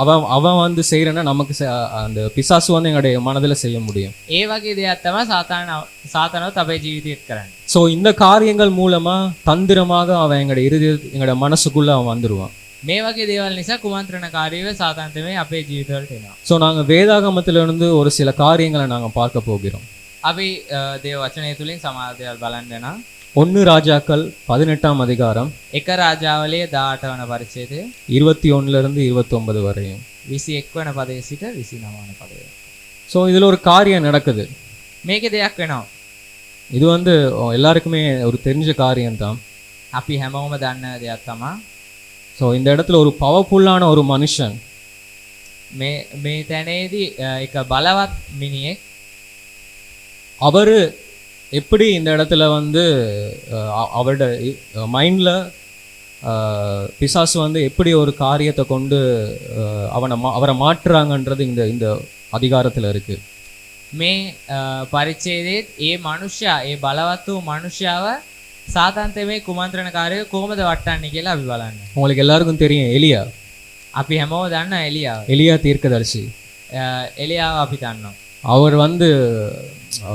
அவன் வந்து செய்யறேன்னா நமக்கு அந்த பிசாசு வந்து எங்களுடைய மனதில் செய்ய முடியும். ඒ වගේ දෙයක් තමයි සාතානවත් අපේ ජීවිතේත් කරන්නේ. ஸோ இந்த காரியங்கள் மூலமா தந்திரமாக அவன் எங்களோட மனசுக்குள்ள அவன் வந்துடுவான். මේ වගේ දේවල් නිසා කුමන්ත්‍රණකාරීව සාතාන් තමයි අපේ ජීවිතවලට එනවා. ஸோ நாங்கள் வேதாகமத்திலிருந்து ஒரு சில காரியங்களை நாங்கள் பார்க்க போகிறோம். අපි දේව වචනය තුලින් සමහර දේවල් බලන්න යනවා. 1 ராஜாக்கள் 18ஆம் அதிகாரம் එක රාජාවලිය 18 වන පරිච්ඡේදය 21 29 வரையும். 21 වන පදයේ සිට 29 වන පදය. ஸோ இதில் ஒரு காரியம் நடக்குது. මේකේ දෙයක් වෙනවා. இது வந்து எல்லாருக்குமே ஒரு தெரிஞ்ச காரியம்தான். අපි හැමෝම දන්න දෙයක් තමයි. ஸோ இந்த இடத்துல ஒரு பவர்ஃபுல்லான ஒரு மனுஷன், මේ තැනේදී එක බලවත් මිනිහෙක්, அவர் எப்படி இந்த இடத்துல வந்து அவரோட மைண்டில் பிசாசு வந்து எப்படி ஒரு காரியத்தை கொண்டு அவரை மாற்றுறாங்கன்றது இந்த அதிகாரத்தில் இருக்குது. මේ පරිච්ඡේදයේත් ඒ මනුෂ්‍යයා ඒ බලවත් වූ මනුෂ්‍යව සාතාන් තමයි කුමන්ත්‍රණකාරයෝ කොහොමද වටන්නේ කියලා අපි බලන්න. உங்களுக்கு எல்லாருக்கும் தெரியும் எலியா. අපි හැමෝම දන්න எலியா தீர்க்கதரிசி. එලියාව අපි දන්නවා. அவர் வந்து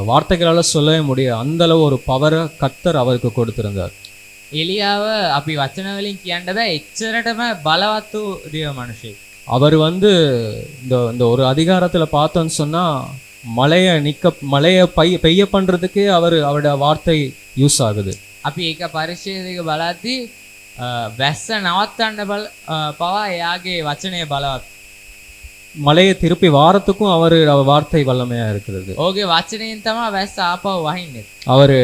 வார்த்தைகளால் சொல்லவே முடியாது, அந்த அளவு ஒரு பவரை கர்த்தர் அவருக்கு கொடுத்திருந்தார். එලියාව අපි වචන වලින් කියන්න බෑ, එච්චරටම බලවත් වූ දේව මනුෂ්‍යෙක්. அவர் வந்து இந்த ஒரு அதிகாரத்தில் பார்த்தோன்னு சொன்னா மழையை பெய்ய பண்றதுக்கே அவரோட வார்த்தை யூஸ் ஆகுது. අපි ඒක පරිච්ඡේදයක බලද්දී වැස්ස නවත්තන්න පවා එයාගේ වචනය බලවත්. மழையை திருப்பி வாரத்துக்கும் அவர் வார்த்தை வல்லமையா இருக்கிறது. ඔහුගේ වචනයෙන් තමයි වැස්ස ආපහු වහින්නේ. அவர்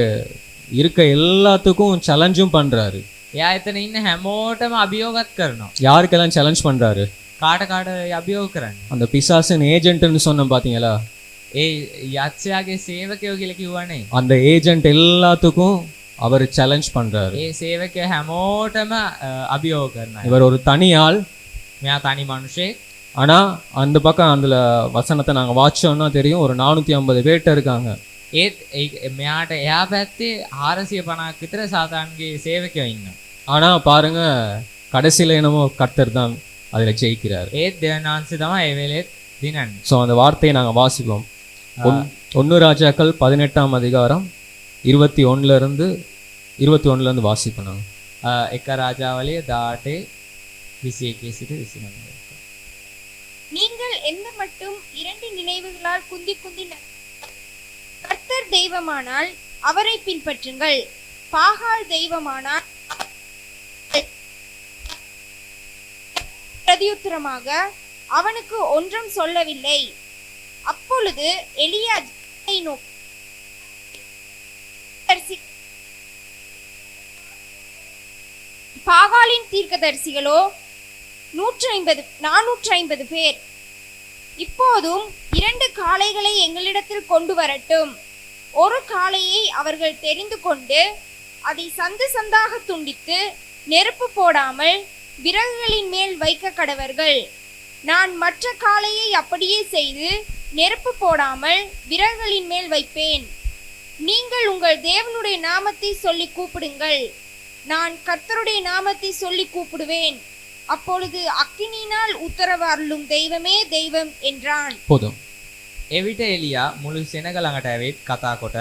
இருக்க எல்லாத்துக்கும் சேலஞ்சும் பண்றாரு. එයා එතන ඉන්න හැමෝටම අභියෝගත් කරනවා. யாருக்கெல்லாம் சேலஞ்ச் பண்றாரு? කාට අභියෝග කරන්නේ? அந்த பிசாசின் ஏஜென்ட்னு சொன்னோம் பாத்தீங்களா, ඒ යක්ෂයාගේ සේවකයෝ කියලා කිව්වනේ. அந்த ஏஜென்ட் எல்லாத்துக்கும் அவர் சேலஞ்ச் பண்றாரு. ඒ සේවකයා හැමෝටම අභියෝග කරනවා. இவர் ஒரு தனி ஆள், මෙයා තනි මිනිහෙක්. ஆனா அந்த பக்கம் அந்த வசனத்தை நாங்க வாட்சோம்னா தெரியும், ஒரு 450 பேர்ட்ட இருக்காங்க. ඒත් මෙයාට එහා පැත්තේ 450ක් විතර සාතාන්ගේ සේවකයෝ ඉන්නවා. ஆனா பாருங்க, கடைசியில என்னமோ கர்த்தர் தான் அதுல ஜெயிக்கிறார். ඒත් දෙවියන් වහන්සේ තමයි ඒ වෙලෙත් දිනන්නේ. ஸோ அந்த வார்த்தையை நாங்க வாசிப்போம். 1 ராஜாக்கள் 18ஆம் அதிகாரம் 21 வாசிப்போம். එක රාජාවලිය 18 21 සිට 29. நீங்கள் எந்த மட்டும் 2 நினைவுகளால் குந்தி கர்த்தர் தெய்வமானால் அவரை பின்பற்றுங்கள், பாகால் தெய்வமானால் பிரதியுத்தரமாக அவனுக்கு ஒன்றும் சொல்லவில்லை. அப்பொழுது எலியா பாகாலின் தீர்க்கதரிசிகளோ 450 பேர். இப்போதும் 2 காளைகளை எங்களிடத்தில் கொண்டு வரட்டும், ஒரு காளையை அவர்கள் தெரிந்து கொண்டு அதை சந்து சந்தாக துண்டித்து நெருப்பு போடாமல் விறகுகளின் மேல் வைக்க கடவர்கள். நான் மற்ற காளையை அப்படியே செய்து நெருப்பு போடாமல் விறகுகளின் மேல் வைப்பேன். நீங்கள் உங்கள் தேவனுடைய நாமத்தை சொல்லி கூப்பிடுங்கள். நான் கர்த்தருடைய நாமத்தை சொல்லி கூப்பிடுவேன். அப்பொழுது அக்கினியினால் உத்தரவு அருளும் தெய்வமே தெய்வம் என்றான். போதும். එවිට එලියා මුළු සෙනග ළඟට ඇවිත් කතා කොට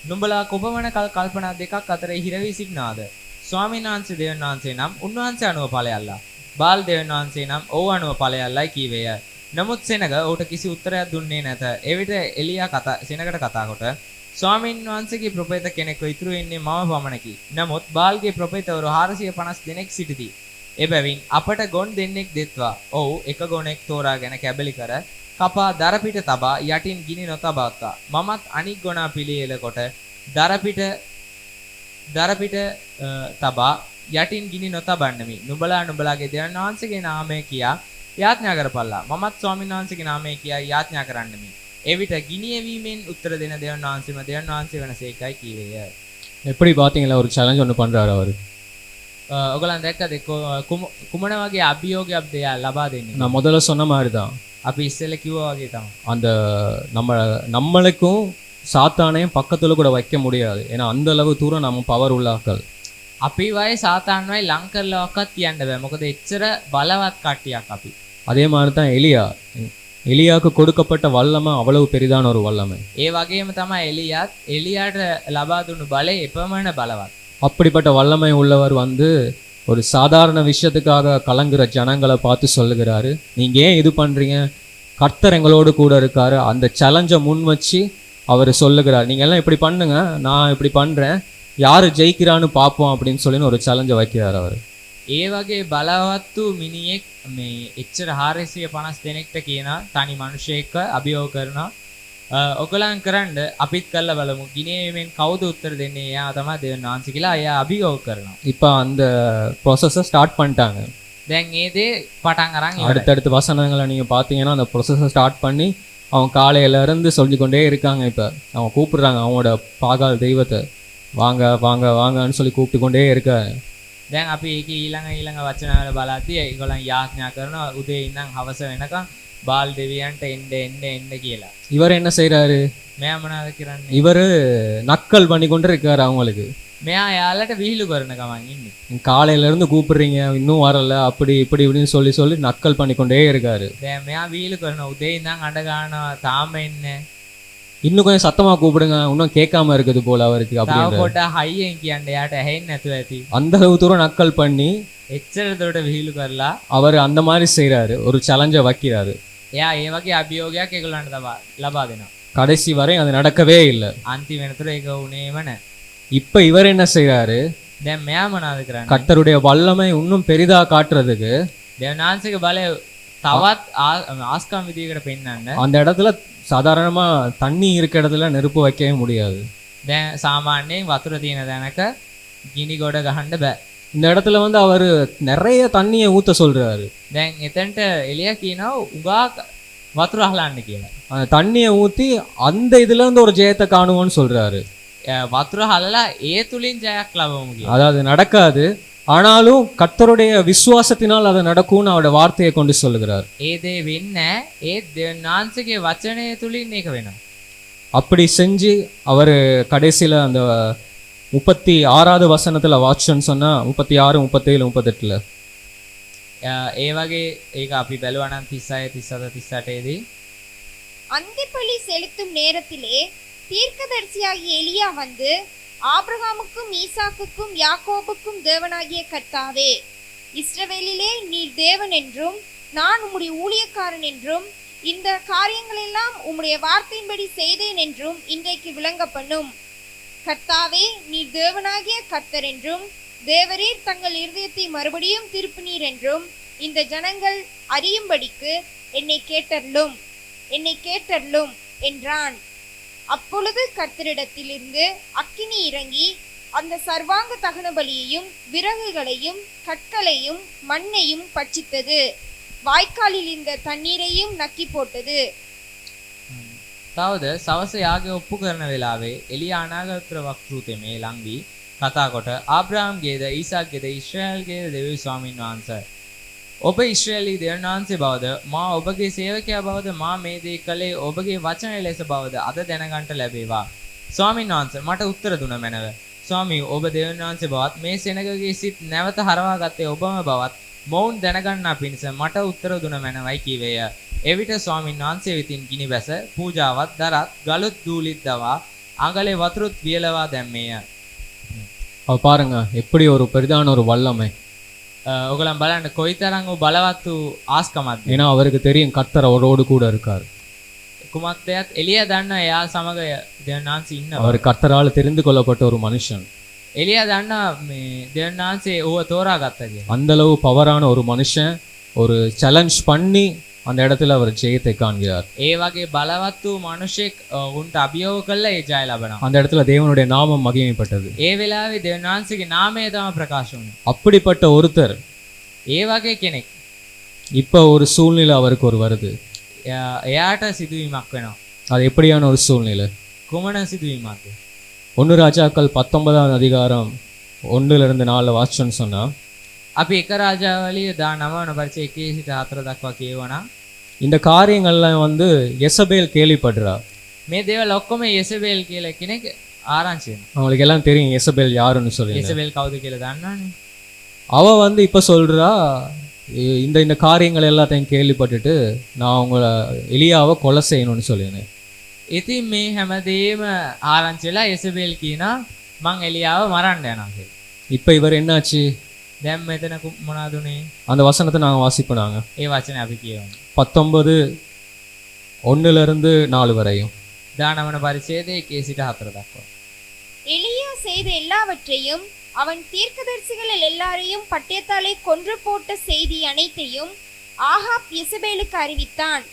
නුඹලා කොපමණ කල් කල්පනා දෙකක් අතර හිරවි සිටිනාද? ස්වාමීන් වහන්සේ දෙවියන් වහන්සේ නම් උන්වහන්සේ අනුව ඵලයල්ලා. බාල් දෙවියන් වහන්සේ නම් ඔව් අනුව ඵලයල්ලායි කීවේය. නමුත් සෙනග ඌට කිසි උත්තරයක් දුන්නේ නැත. එවිට එලියා සෙනගට කතා කොට ස්වාමීන් වහන්සේගේ ප්‍රොපේත කෙනෙක්ව ඉතුරු වෙන්නේ මම පමණකි. නමුත් බාල්ගේ ප්‍රොපේතවරු 450 දෙනෙක් සිටිති. එබැවින් අපට ගොන් දෙන්නෙක් දෙත්වා. ඔව් එක ගොනෙක් තෝරාගෙන කැබලි කර කපා දරපිට තබා යටින් ගිනි නොතබත්තා. මමත් අනික් ගොනා පිළියෙල කොට දරපිට තබා යටින් ගිනි නොතබන්නමි. නුඹලා නුඹලාගේ දෙවියන් වහන්සේගේ නාමය කියා යාඥා කරපල්ලා. මමත් ස්වාමීන් වහන්සේගේ නාමය කියා යාඥා කරන්නමි. එවිට ගිනි එවීමෙන් උත්තර දෙන දෙවියන් වහන්සේම දෙවියන් වහන්සේ වෙනසේකයි කීවේය. எப்படி பார்த்தீங்களா, ஒரு சேலஞ்ச் ஒன்று பண்ணுறாரு அவர். ඔයගලන් දැක්කද කුමන වගේ අභියෝගයක් දෙයා ලබා දෙන්නේ? நான் முதல்ல சொன்ன மாதிரி தான், අපි ඉස්සෙල්ල කිව්වා වගේ තමයි. அந்த நம்மளுக்கும் சாத்தானையும் பக்கத்துல கூட வைக்க முடியாது. ஏன்னா அந்த அளவு தூரம் நம்ம பவர் உள்ளாக்கள். අපි වයි සාතාන් වයි ලං කරලාවක්වත් තියන්න බෑ. මොකද එච්චර බලවත් කට්ටියක් අපි. அதே மாதிரி தான் எலியாவுக்கு கொடுக்கப்பட்ட வல்லமை அவ்வளவு பெரிதான ஒரு வல்லமை. ඒ වගේම තමයි එලියාට ලබා දුන්නු බලය එපමණ බලවත්. அப்படிப்பட்ட வல்லமை உள்ளவர் ஒரு சாதாரண விஷயத்துக்காக கலங்குற ஜனங்களை பார்த்து சொல்லுகிறாரு, நீங்க ஏன் இது பண்றீங்க, கர்த்தர் எங்களோடு கூட இருக்காரு. அந்த சேலஞ்சை முன் வச்சு அவர் சொல்லுகிறார், நீங்க எல்லாம் இப்படி பண்ணுங்க, நான் இப்படி பண்றேன், யாரு ஜெயிக்கிறான்னு பார்ப்போம் அப்படின்னு சொல்லி ஒரு சேலஞ்சை வைக்கிறார் அவர். ඒ වගේ බලවත්තු මිනිහෙක් මේ එච්චර 450 දෙනෙක්ට කියන තනි මිනිහෙක්ව අභියෝග කරනවා. ඔයගලන් කරන්න අපිත් කළා බලමු. ගිනේමෙන් කවුද උත්තර දෙන්නේ? එයා තමයි දෙවියන් වහන්සේ කියලා එයා අභියෝග කරනවා. இப்போ அந்த ப்ராசஸை ஸ்டார்ட் பண்ணிட்டாங்க. දැන් ඒ දේ පටන් අරන් ඉවරයි. அடுத்தடுத்த வசனங்களை நீங்க பார்த்தீங்கன்னா அந்த ப்ராசஸை ஸ்டார்ட் பண்ணி அவன் காலையில இருந்து சொல்லி கொண்டே இருக்காங்க. இப்போ அவன் கூப்பிடுறாங்க அவனோட பாகால் தெய்வத்தை, வாங்க வாங்க வாங்கன்னு சொல்லி கூப்பிட்டு கொண்டே இருக்காரு. දැන් අපි ඒකේ ඊළඟ වචනවල බලද්දී ඒගොල්ලන් යාඥා කරනවා උදේ ඉඳන් හවස වෙනකන් බාල් දෙවියන්ට එන්න කියලා. இவர் என்ன செய்யறாரு? මෙයා මොනවද කරන්නේ? இவர் நக்கல் பண்ணி கொண்டு இருக்காரு அவங்களுக்கு. මෙයා යාලට විහිළු කරන ගමන් ඉන්නේ. காலையில இருந்து கூப்பிடுறீங்க இன்னும் வரல, அப்படி இப்படி இப்படின்னு சொல்லி நக்கல் பண்ணி கொண்டே இருக்காரு. දැන් මෙයා විහිළු කරන උදේ ඉඳන් අඬ ගන්නවා තාම එන්නේ. இன்னும் கொஞ்சம் சத்தமா கூப்பிடுங்க, இன்னும் கேட்காம இருக்குது போல அவருக்கு. තව පොඩ්ඩක් හයියෙන් කියන්න එයාට ඇහෙන්නේ නැතුව ඇති. அந்த அளவு தூரம் நக்கல் பண்ணி එච්චර දුරට විහිළු කරලා அவர் அந்த மாதிரி செய்யறாரு, ஒரு சேலஞ்சை வைக்கிறாரு. එයා ඒ වගේ අභියෝගයක් ඒගොල්ලන්ට ලබා දෙනවා. கடைசி வரை அது நடக்கவே இல்லை. අන්තිම වෙනතුරු ඒක උනේම නැහැ. இப்ப இவர் என்ன செய்யறாரு? දැන් මෙයා මොනවද කරන්නේ? கர்த்தருடைய வல்லமை இன்னும் பெரிதா காட்டுறதுக்கு දෙවියන්වහන්සේගේ බලය තවත් ආස්කම් විදියකට පෙන්වන්න அந்த இடத்துல சாதாரணமா தண்ணி இருக்க இடத்துல நெருப்பு வைக்கவே முடியாது. දැන් සාමාන්‍යයෙන් වතුර තියෙන තැනක ගිනි ගොඩ ගහන්න බෑ. இந்த இடத்துல அவர் நிறைய தண்ணியை ஊத்த சொல்றாரு. දැන් එතනට එළිය කියනවා උගා වතුර අහලන්න කියලා. அந்த தண்ணியை ஊத்தி அந்த இதுல இருந்து ஒரு ஜெயத்தை காணுவோன்னு சொல்றாரு. වතුර හලලා ඒ තුලින් ජයක් ලබමු කියලා. அதாவது நடக்காது, ஆனாலும் கர்த்தருடைய விசுவாசத்தினால் அது நடக்கும்னு அவருடைய வார்த்தையை கொண்டு சொல்லுகிறார். ඒ දේ වෙන්නේ ඒ දෙවියන්වහන්සේගේ වචනය තුලින් ඒක වෙනවා. அப்படி செஞ்சு அவர் கடைசியில அந்த 36வது வசனத்துல வாட்சன்னு சொன்னா 36, 37, 38ல ඒ වගේ ඒක අපි බැලුවා නම් 36, 37, 38 දී அந்திப்பலி செலுத்தும் நேரத்திலே தீர்க்கதரிசியாகிய எலியா வந்து, ஆபிரகாமுக்கும் ஈசாக்குக்கும் யாக்கோபுக்கும் தேவனாகிய கர்த்தாவே, இஸ்ரவேலிலே நீர் தேவன் என்றும் நான் உம்முடைய ஊழியக்காரன் என்றும் இந்த காரியங்களெல்லாம் உம்முடைய வார்த்தையின்படி செய்தேன் என்றும் இன்றைக்கு விளங்க பண்ணும். கர்த்தாவே, நீர் தேவனாகிய கர்த்தர் என்றும் தேவரீர் தங்கள் இருதயத்தை மறுபடியும் திருப்பினீர் என்றும் இந்த ஜனங்கள் அறியும்படிக்கு என்னை கேட்டருளும் என்றான். அப்பொழுது கர்த்தரிடத்திலிருந்து அக்கினி இறங்கி அந்த சர்வாங்க தகன பலியையும் விறகுகளையும் கற்களையும் மண்ணையும் பட்சித்தது, வாய்க்காலில் இந்த தண்ணீரையும் நக்கி போட்டது. තවද සවස යාගය ඔප්පු කරන වෙලාවේ එලියා අනාගත වක්තෘතේ ලං වී කතා කොට ආබ්‍රහම්ගේද ඊසාක්ගේද ඊශ්‍රායල්ගේද දෙවි ස්වාමීන් වහන්සේ ඔබ ඊශ්‍රායලී දෙවියන් වහන්සේ බවද මා ඔබගේ සේවකයා බවද මා මේ දේ කළේ ඔබගේ වචනය ලෙස බවද අද දැනගන්නට ලැබේවා. ස්වාමීන් වහන්සේ මට උත්තර දුන මැනව. ස්වාමී ඔබ දෙවියන් වහන්සේ බවත් මේ සෙනගගේ සිත් නැවත හරවා ගත්තේ ඔබම බවත් මොවුන් දැනගන්නා පිණිස මට උත්තර දුන මැනවයි කීවේය. එවිට ස්වාමීන් වහන්සේ වෙතින් ගිනි බැස පූජාවත් දරත් ගලුත් දූලිත් දවා අඟලේ වතුරුත් වියලවා දැම්මේය. அவ பாருங்க எப்படி ஒரு பெரிதான ஒரு வல்லமை. ඔගලන් බලන්න කොයිතරම් වූ බලවත් වූ ආස්කමක්ද. ஏன்னா அவருக்கு தெரியும் கர்த்தர் அவரோடு கூட இருக்கார். කුමක්දයත් එලියා දන්න එයා සමග දෙවියන් වහන්සේ ඉන්නවා. அவர் கர்த்தரால் தெரிந்து கொள்ளப்பட்ட ஒரு மனுஷன். එලියා දන්න මේ දෙවියන් වහන්සේ ඌව තෝරාගත්තා කියලා. அந்த அளவு பவரான ஒரு மனுஷன் ஒரு சேலஞ்ச் பண்ணி அந்த இடத்துல அவர் ஜெயத்தை காண்கிறார். ඒ වගේ බලවත් වූ මිනිසෙක් උන්ට අභියෝග කළා ඒ ජය ලබනවා. அந்த இடத்துல தேவனுடைய நாமம் மகிமைப்பட்டது. ඒ වෙලාවේ දෙවියන් වහන්සේගේ නාමය තමයි ප්‍රකාශ වුනේ. அப்படிப்பட்ட ஒருத்தர் ඒ වගේ කෙනෙක් இப்ப ஒரு சூழ்நிலை அவருக்கு ஒரு வருது. එයාට සිදුවීමක් වෙනවා. அது எப்படியான ஒரு சூழ்நிலை? කුමන සිදුවීමක්ද? 1 ராஜாக்கள் 19ஆம் அதிகாரம் 1-4 வாசிச்சோன்னு சொன்னா අපි එක රාජාවලිය 19 වන පරිච්ඡේදයේ 1 සිට 4 දක්වා කියවනා இந்த காரியங்கள்லாம் வந்து எசபேல் கேள்விப்படுறா. මේ දේවල් ඔක්කොම යෙසබෙල් කියලා කෙනෙක් ආරංචි වෙනවා. அவங்களுக்கு எல்லாம் தெரியும் எசபேல் யாருன்னு சொல்லி. යෙසබෙල් කවුද කියලා දන්නවනේ. அவ வந்து இப்ப சொல்றா இந்த இந்த காரியங்கள் எல்லாத்தையும் கேள்விப்பட்டுட்டு நான் உங்களை எலியாவை கொலை செய்யணும்னு சொல்லினேன். ඉතින් මේ හැමදේම ආරංචි වෙලා යෙසබෙල් කියනවා මං එලියාව මරන්න යනවා කියලා. இப்ப இவர் என்னாச்சு? දැන් මෙතන මොනවද උනේ? அந்த வசனத்தை நாங்க வாசிப்போம். நாங்க ඒ වචනේ අපි කියවමු. 19:1-4 வரையும் 19 වන පරිච්ඡේදයේ 1 සිට 4 දක්වා. எலியா செய்த எல்லாவற்றையும் அவன் தீர்க்கதரிசிகள் எல்லாரையும் பட்டயத்தாலே கொன்று போட்ட செய்தி அனைத்தையும் ஆகாப் யெசபேலுக்கு அறிவித்தான்.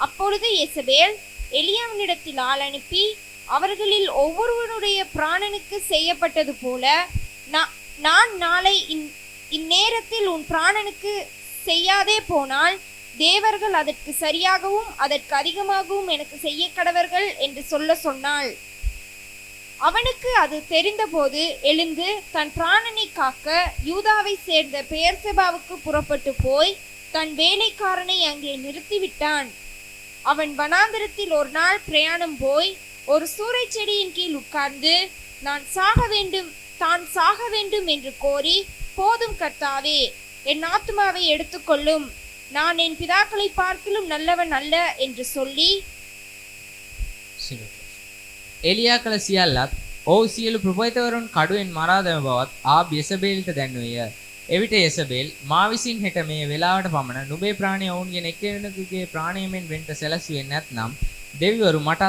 அப்பொழுது யெசபேல் எலியாவினிடத்தில் ஆள் அனுப்பி அவர்களில் ஒவ்வொருவனுடைய பிராணனுக்கு செய்யப்பட்டது போல நான் நாளை இந்நேரத்தில் உன் பிராணனுக்கு செய்யாதே போனால் தேவர்கள் அதற்கு சரியாகவும் அதற்கு அதிகமாகவும் எனக்கு செய்ய கடவர்கள் என்று சொல்ல சொன்னாள். அவனுக்கு அது தெரிந்தபோது எழுந்து தன் பிராணனை காக்க யூதாவை சேர்ந்த பெயர்செபாவுக்கு புறப்பட்டு போய் தன் வேலைக்காரனை அங்கே நிறுத்திவிட்டான். அவன் வனாந்தரத்தில் ஒரு நாள் பிரயாணம் போய் ஒரு சூரை செடியின் கீழ் உட்கார்ந்து தான் சாக வேண்டும் என்று கோரி, போதும் கர்த்தாவே, என் ஆத்துமாவை எடுத்துக்கொள்ளும், நான் என் பிதாக்களை பார்க்கிலும் நல்லவன் அல்ல என்று சொல்லி එලියා කළ සියල්ලත් ඔව් සියලු ප්‍රභූතවරුන් කඩුවෙන් මරා දැම බවත් ආබ් යෙසබෙල්ට දැන්වේය. එවිට යෙසබෙල් මා විසින් හෙට මේ වෙලාවට පමණ නුඹේ ප්‍රාණය ඔවුන්ගෙන් එක්කෙනෙකුගේ ප්‍රාණයමෙන් වෙන්ට සැලසුවේ නැත්නම් දෙවිවරු මට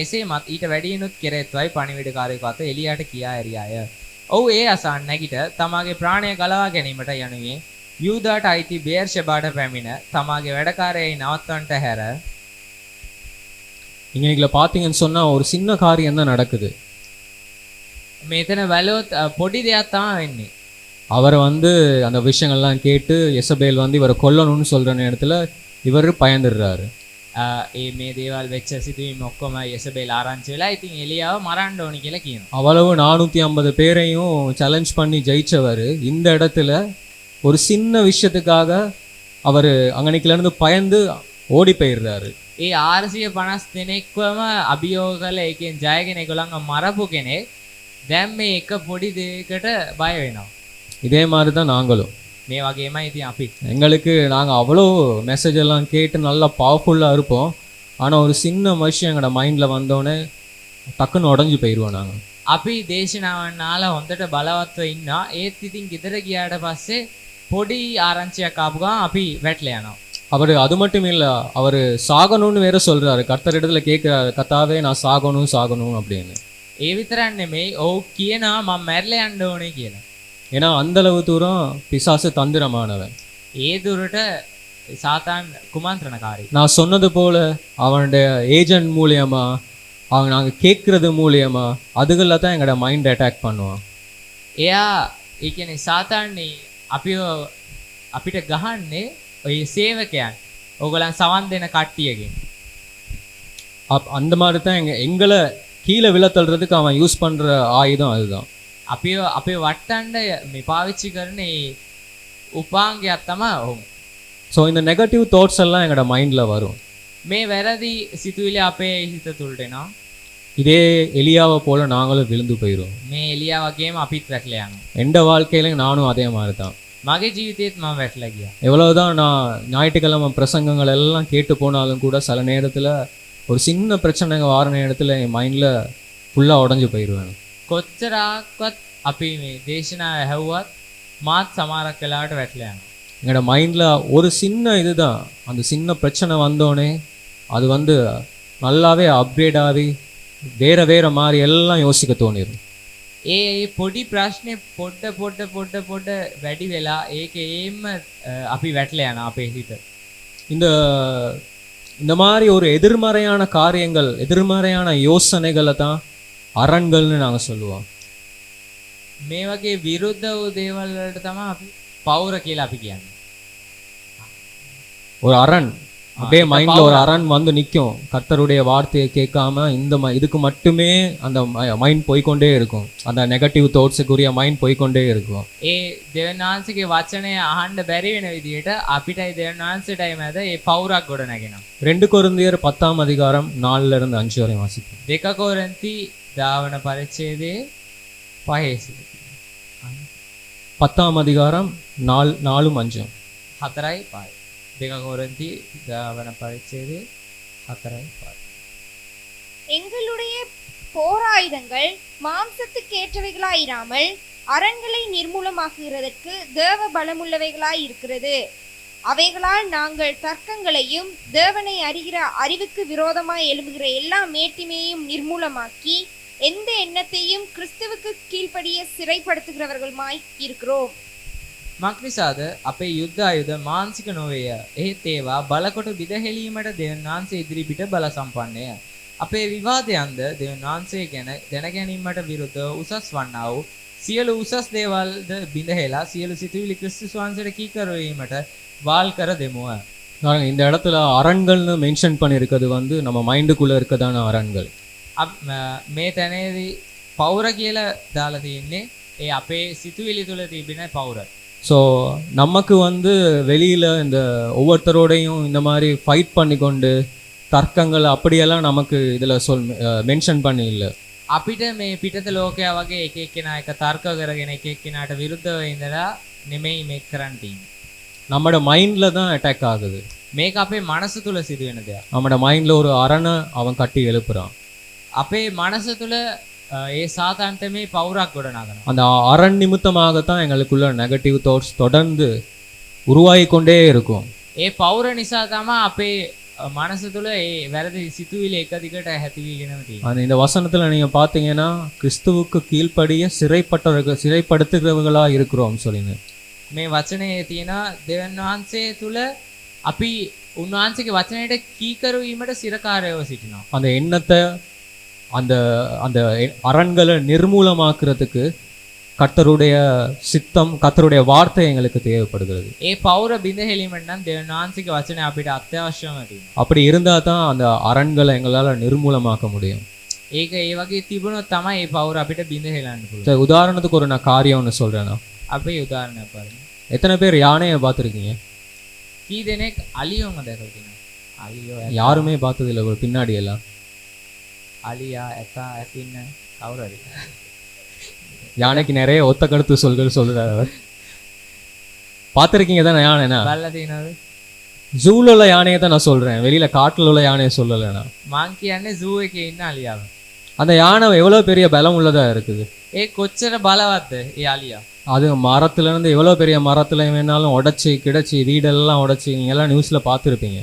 එසේමත් ඊට වැඩියනුත් කෙරෙත්වයි පණිවිඩකාරයෙකු අත එලියාට කියා ඇරියාය. ඔව් ඒ අසන් නැගිට තමාගේ ප්‍රාණය ගලවා ගැනීමට යනුවේ යූදාට අයිති බෙයර්ෂෙබාට පැමිණ තමාගේ වැඩකාරයයි නවත්වන්නට හැර. இன்னைக்குல பாத்தீங்கன்னு சொன்னா ஒரு சின்ன காரியம் தான் நடக்குது. මෙතන බැලුවොත් පොඩි දෙයක් තමයි වෙන්නේ. அவர் வந்து அந்த விஷயங்கள்லாம் கேட்டு எசபேல் வந்து இவரை கொல்லணும்னு சொல்ற நேரத்துல இவர் பயந்துடுறாரு. ඒ මේ දේවල් වෙච්ච සිදුවීම් ඔක්කොම යෙසබෙල් ආරංචි වෙලා ඉතින් එලියාව මරන්න ඕනි කියලා කියනවා. அவ்வளவு 450 பேரையும் சேலஞ்ச் பண்ணி ஜெயிச்சவர் இந்த இடத்துல ஒரு சின்ன விஷயத்துக்காக அவர் அங்கனைக்குல இருந்து பயந்து ஓடி போயிடுறாரு. ඒ 450 දෙනෙක්වම අභියෝග කළ එකෙන් ජයගෙන ඒගොල්ලන්ව මරපු කෙනෙක් දැන් මේ එක පොඩි දෙයකට බය වෙනවා. இதே மாதிரி தான் நாங்களும். මේ වගේමයි ඉතින් අපි. எங்களுக்கு நாங்கள் அவ்வளோ மெசேஜ் எல்லாம் கேட்டு நல்லா பவர்ஃபுல்லாக இருப்போம். ஆனால் ஒரு சின்ன விஷயம் எங்களோட மைண்டில் வந்தோடனே டக்குன்னு உடஞ்சி போயிடுவோம் நாங்கள். අපි දේශනාවන් නාලා හොඳට බලවත්ව ඉන්නවා. ඒත් ඉතින් ගෙදර ගියාට පස්සේ පොඩි ආරංචියක් ආපු ගමන් අපි වැටලා යනවා. அவர் அது மட்டும் இல்லை, அவர் சாகணும்னு வேற சொல்றாரு. கர்த்தர் இடத்துல கேட்குறாரு, கர்த்தாவே நான் சாகணும் அப்படின்னு. ඒ විතරක් නෙමෙයි ඔව් කියනවා මම මැරිලා යන්න ඕනේ කියලා. ஏன்னா அந்த அளவு தூரம் பிசாசு தந்திரமானவன். ඒ දුරට சாத்தான் குமாந்திரණකාරී. நான் சொன்னது போல அவனுடைய ஏஜென்ட் மூலியமா அவங்க நாங்கள் கேட்கறது மூலியமா அதுகளில் தான் எங்களோட மைண்ட் அட்டாக் பண்ணுவான். එයා ඒ කියන්නේ සාතාන්නේ අපිට ගහන්නේ ඔය සේවකයන් ඕගලන් සවන් දෙන කට්ටියගෙන්. 1 Samuel 17 11 12 வாசிங்க. 1 සාමුවෙල් 17 11 12 . 1 Samuel 17 11 12 வாசிங்க. 1 සාමුවෙල් 17 11 12 . 1 அந்த மாதிரி தான் எங்களை கீழே விழத்தள்ளுறதுக்கு அவன் யூஸ் பண்ணுற ஆயுதம் அதுதான். අපේ වට්ටන්ඩ මේ පාවිච්චි කරන ඒ උපාංගයක් තමයි ඔහු. ஸோ இந்த நெகட்டிவ் தாட்ஸ் எல்லாம் எங்களோட மைண்டில் வரும். මේ වැරදි සිතුවිලි අපේ හිත තුළට එනවා. இதே எலியாவை போல நாங்களும் விழுந்து போயிடும். මේ එලියා වගේම අපිත් වැටලා යනවා. எந்த வாழ்க்கையிலையும் நானும் அதே மாதிரி தான். මගේ ජීවිතේත් මම වැටලා ගියා. எவ்வளவுதான் நான் ஞாயிற்றுக்கிழமை பிரசங்கங்கள் எல்லாம் கேட்டு போனாலும் கூட சில நேரத்தில் ஒரு சின்ன பிரச்சனைங்க வார நேரத்தில் என் மைண்டில் ஃபுல்லாக உடஞ்சி போயிடுவேன். කොච්චරක්වත් අපි මේ දේශනාව ඇහුවත් මාත් සමහරක් වෙලාවට වැටලා යනවා. எங்களோட மைண்டில் ஒரு சின்ன இதுதான், அந்த சின்ன பிரச்சனை வந்தோடனே அது வந்து நல்லாவே அப்கிரேட் ஆகி வேற வேற மாதிரி எல்லாம் யோசிக்க தோணிடும். ඒ පොඩි ප්‍රශ්නේ පොඩ වැඩි වෙලා ඒක ඒම අපි වැටලා යනවා අපේ හිත. இந்த மாதிரி ஒரு எதிர்மறையான காரியங்கள், எதிர்மறையான யோசனைகளை தான் அரண்கள்னு நாங்கள் சொல்லுவோம். මේ වගේ විරුද්ධ වූ දේවල් වලට තමයි අපි පෞර කියලා අපි කියන්නේ. ஒரு அரண் அப்படியே மைண்ட்ல ஒரு அரண் வந்து நிற்கும். கர்த்தருடைய வார்த்தையை கேட்காம இதுக்கு மட்டுமே அந்த மைண்ட் போய்கொண்டே இருக்கும். அந்த நெகட்டிவ் தாட்ஸுக்குரிய மைண்ட் போய்கொண்டே இருக்கும். ඒ දෙවියන් වහන්සේගේ වචනය අහන්න බැරි වෙන විදිහට අපිටයි දෙවියන් වහන්සේටයි මැද ඒ පෞරක් ගොඩ නැගෙනවා. 2 கொரிந்தியர் 10ஆம் அதிகாரம் 4ல இருந்து 5 வரை வாசிப்போம். 2 කොරින්ති දාවන පරිච්ඡේදයේ 5 10ஆம் அதிகாரம் 4ம் 5ம் 4යි 5. 2 කොරින්ති දාවන පරිච්ඡේදයේ 4යි 5. எங்களுடைய போராயுதங்கள் மாம்சத்துக்கேற்றவைகளாயிராமல் அரண்களை நிர்மூலமாக்குகிறதற்கு தேவ பலமுள்ளவைகளாய் இருக்கிறது. அவைகளால் நாங்கள் தர்க்கங்களையும் தேவனை அறிகிற அறிவுக்கு விரோதமாய் எழும்புகிற எல்லா மேட்டிமையையும் நிர்மூலமாக்கி எந்த எண்ணத்தையும் கிறிஸ்துவுக்கு கீழ்ப்படிய சிறைப்படுத்துகிறவர்களுமாய் இருக்கிறோம். මක්නිසාද අපේ යුද්ධ ආයුධ මානසික නොවේය. එහෙත් ඒවා බලකොට බිදහෙලීමට දෙවියන් වහන්සේ ඉදිරිපිට බල සම්පන්නය. අපේ විවාදයන්ද දෙවියන් වහන්සේ ගැන දැනගැනීමට විරුද්ධව උසස් වන්නා වූ සියලු උසස් දේවල්ද බිඳහෙලා සියලු සිතුවිලි ක්‍රිස්තුස් වහන්සේට කීකර වීමට வால் කර දෙමුව. இந்த இடத்துல அரண்கள்னு மென்ஷன் பண்ணியிருக்கிறது வந்து நம்ம மைண்டுக்குள்ள இருக்கதான அரண்கள். මේ තැනේදී පෞර කියලා දාලා තියෙන්නේ ඒ අපේ සිතුවිලි තුළ තිබෙන පෞර. ஸோ நமக்கு வந்து வெளியில் இந்த ஒவ்வொருத்தரோடையும் இந்த மாதிரி ஃபைட் பண்ணி கொண்டு தர்க்கங்கள் அப்படியெல்லாம் நமக்கு இதில் மென்ஷன் பண்ணி இல்லை. අපිට මේ පිටත ලෝකයා වගේ එක එක්කෙනා එක තර්ක කරගෙන එක එක්කෙනාට විරුද්ධව ඉඳලා නෙමෙයි මේක කරන්න තියෙන්නේ. நம்மளோட மைண்டில் தான் அட்டாக் ஆகுது. මේක අපේ මනස තුළ සිදුවෙන දෙයක්. நம்மளோட மைண்டில் ஒரு அரணை அவன் கட்டி எழுப்புறான். අපේ මනස තුළ ඒ සාතාන්ට මේ පෞරක් ගොඩනගනවා. அந்த அரண் நிமித்தமாகத்தான் எங்களுக்குள்ள நெகட்டிவ் தாட்ஸ் தொடர்ந்து உருவாகி கொண்டே இருக்கும். ඒ පෞර නිසා තමයි අපේ මනස තුළ ඒ වැරදි සිතුවිලි එක දිගට හැතිවිගෙනම තියෙන්නේ. இந்த வசனத்துல நீங்க பாத்தீங்கன்னா கிறிஸ்துவுக்கு கீழ்ப்படிய சிறைப்படுத்துகிறவர்களா இருக்கிறோம் சொல்லிங்க. මේ වචනේ තියෙනවා දෙවියන් වහන්සේ තුළ අපි උන්වහන්සේගේ වචනයට කීකරු වීමට සිරකාරයව සිටිනවා. அந்த எண்ணத்தை அந்த அந்த அரண்களை நிர்மூலமாக்குறதுக்கு கர்த்தருடைய சித்தம், கர்த்தருடைய வார்த்தை எங்களுக்கு தேவைப்படுகிறது. ඒ පෞර බිඳහෙලීමට නම් දෙවියන් වහන්සේගේ වචනය අපිට අත්‍යවශ්‍යම තියෙනවා. அப்படி இருந்தா தான் அந்த அரண்களை எங்களால நிர்மூலமாக்க முடியும். ඒක ඒ වගේ තිබුණොත් තමයි ඒ පෞර අපිට බිඳහෙලන්න පුළුවන්. உதாரணத்துக்கு ஒரு நான் காரியம் ஒன்று சொல்றேன்னா, අපේ උදාහරණයක් පාරමු. எத்தனை பேர் யானையை பார்த்துருக்கீங்க? කී දෙනෙක් අලියෝම දැකලා තියෙනවද? අලියෝ யாருமே பார்த்ததில்லை. ஒரு பின்னாடி எல்லாம் අලියා ඇතා ඇතින්න කවුරු හරි. யானைக்கு நிறைய ஒத்த கருத்து சொல்றாரு அவர். பார்த்துருக்கீங்க தானே யானைனா? බලලා තියෙනවද? ஜூல உள்ள யானையை தான் நான் சொல்றேன், வெளியில காட்டுல உள்ள யானையை சொல்லலைண்ணா. මං කියන්නේ zoo එකේ ඉන්න අලියාව. அந்த யானை எவ்வளவு பெரிய பலம் உள்ளதா இருக்குது. ඒ කොච්චර බලවත්ද ඒ අලියා. அது மரத்துல இருந்து எவ்வளவு பெரிய மரத்துல வேணாலும் உடைச்சி கிடச்சி வீடெல்லாம் உடைச்சி நீங்க எல்லாம் நியூஸ்ல பார்த்துருப்பீங்க.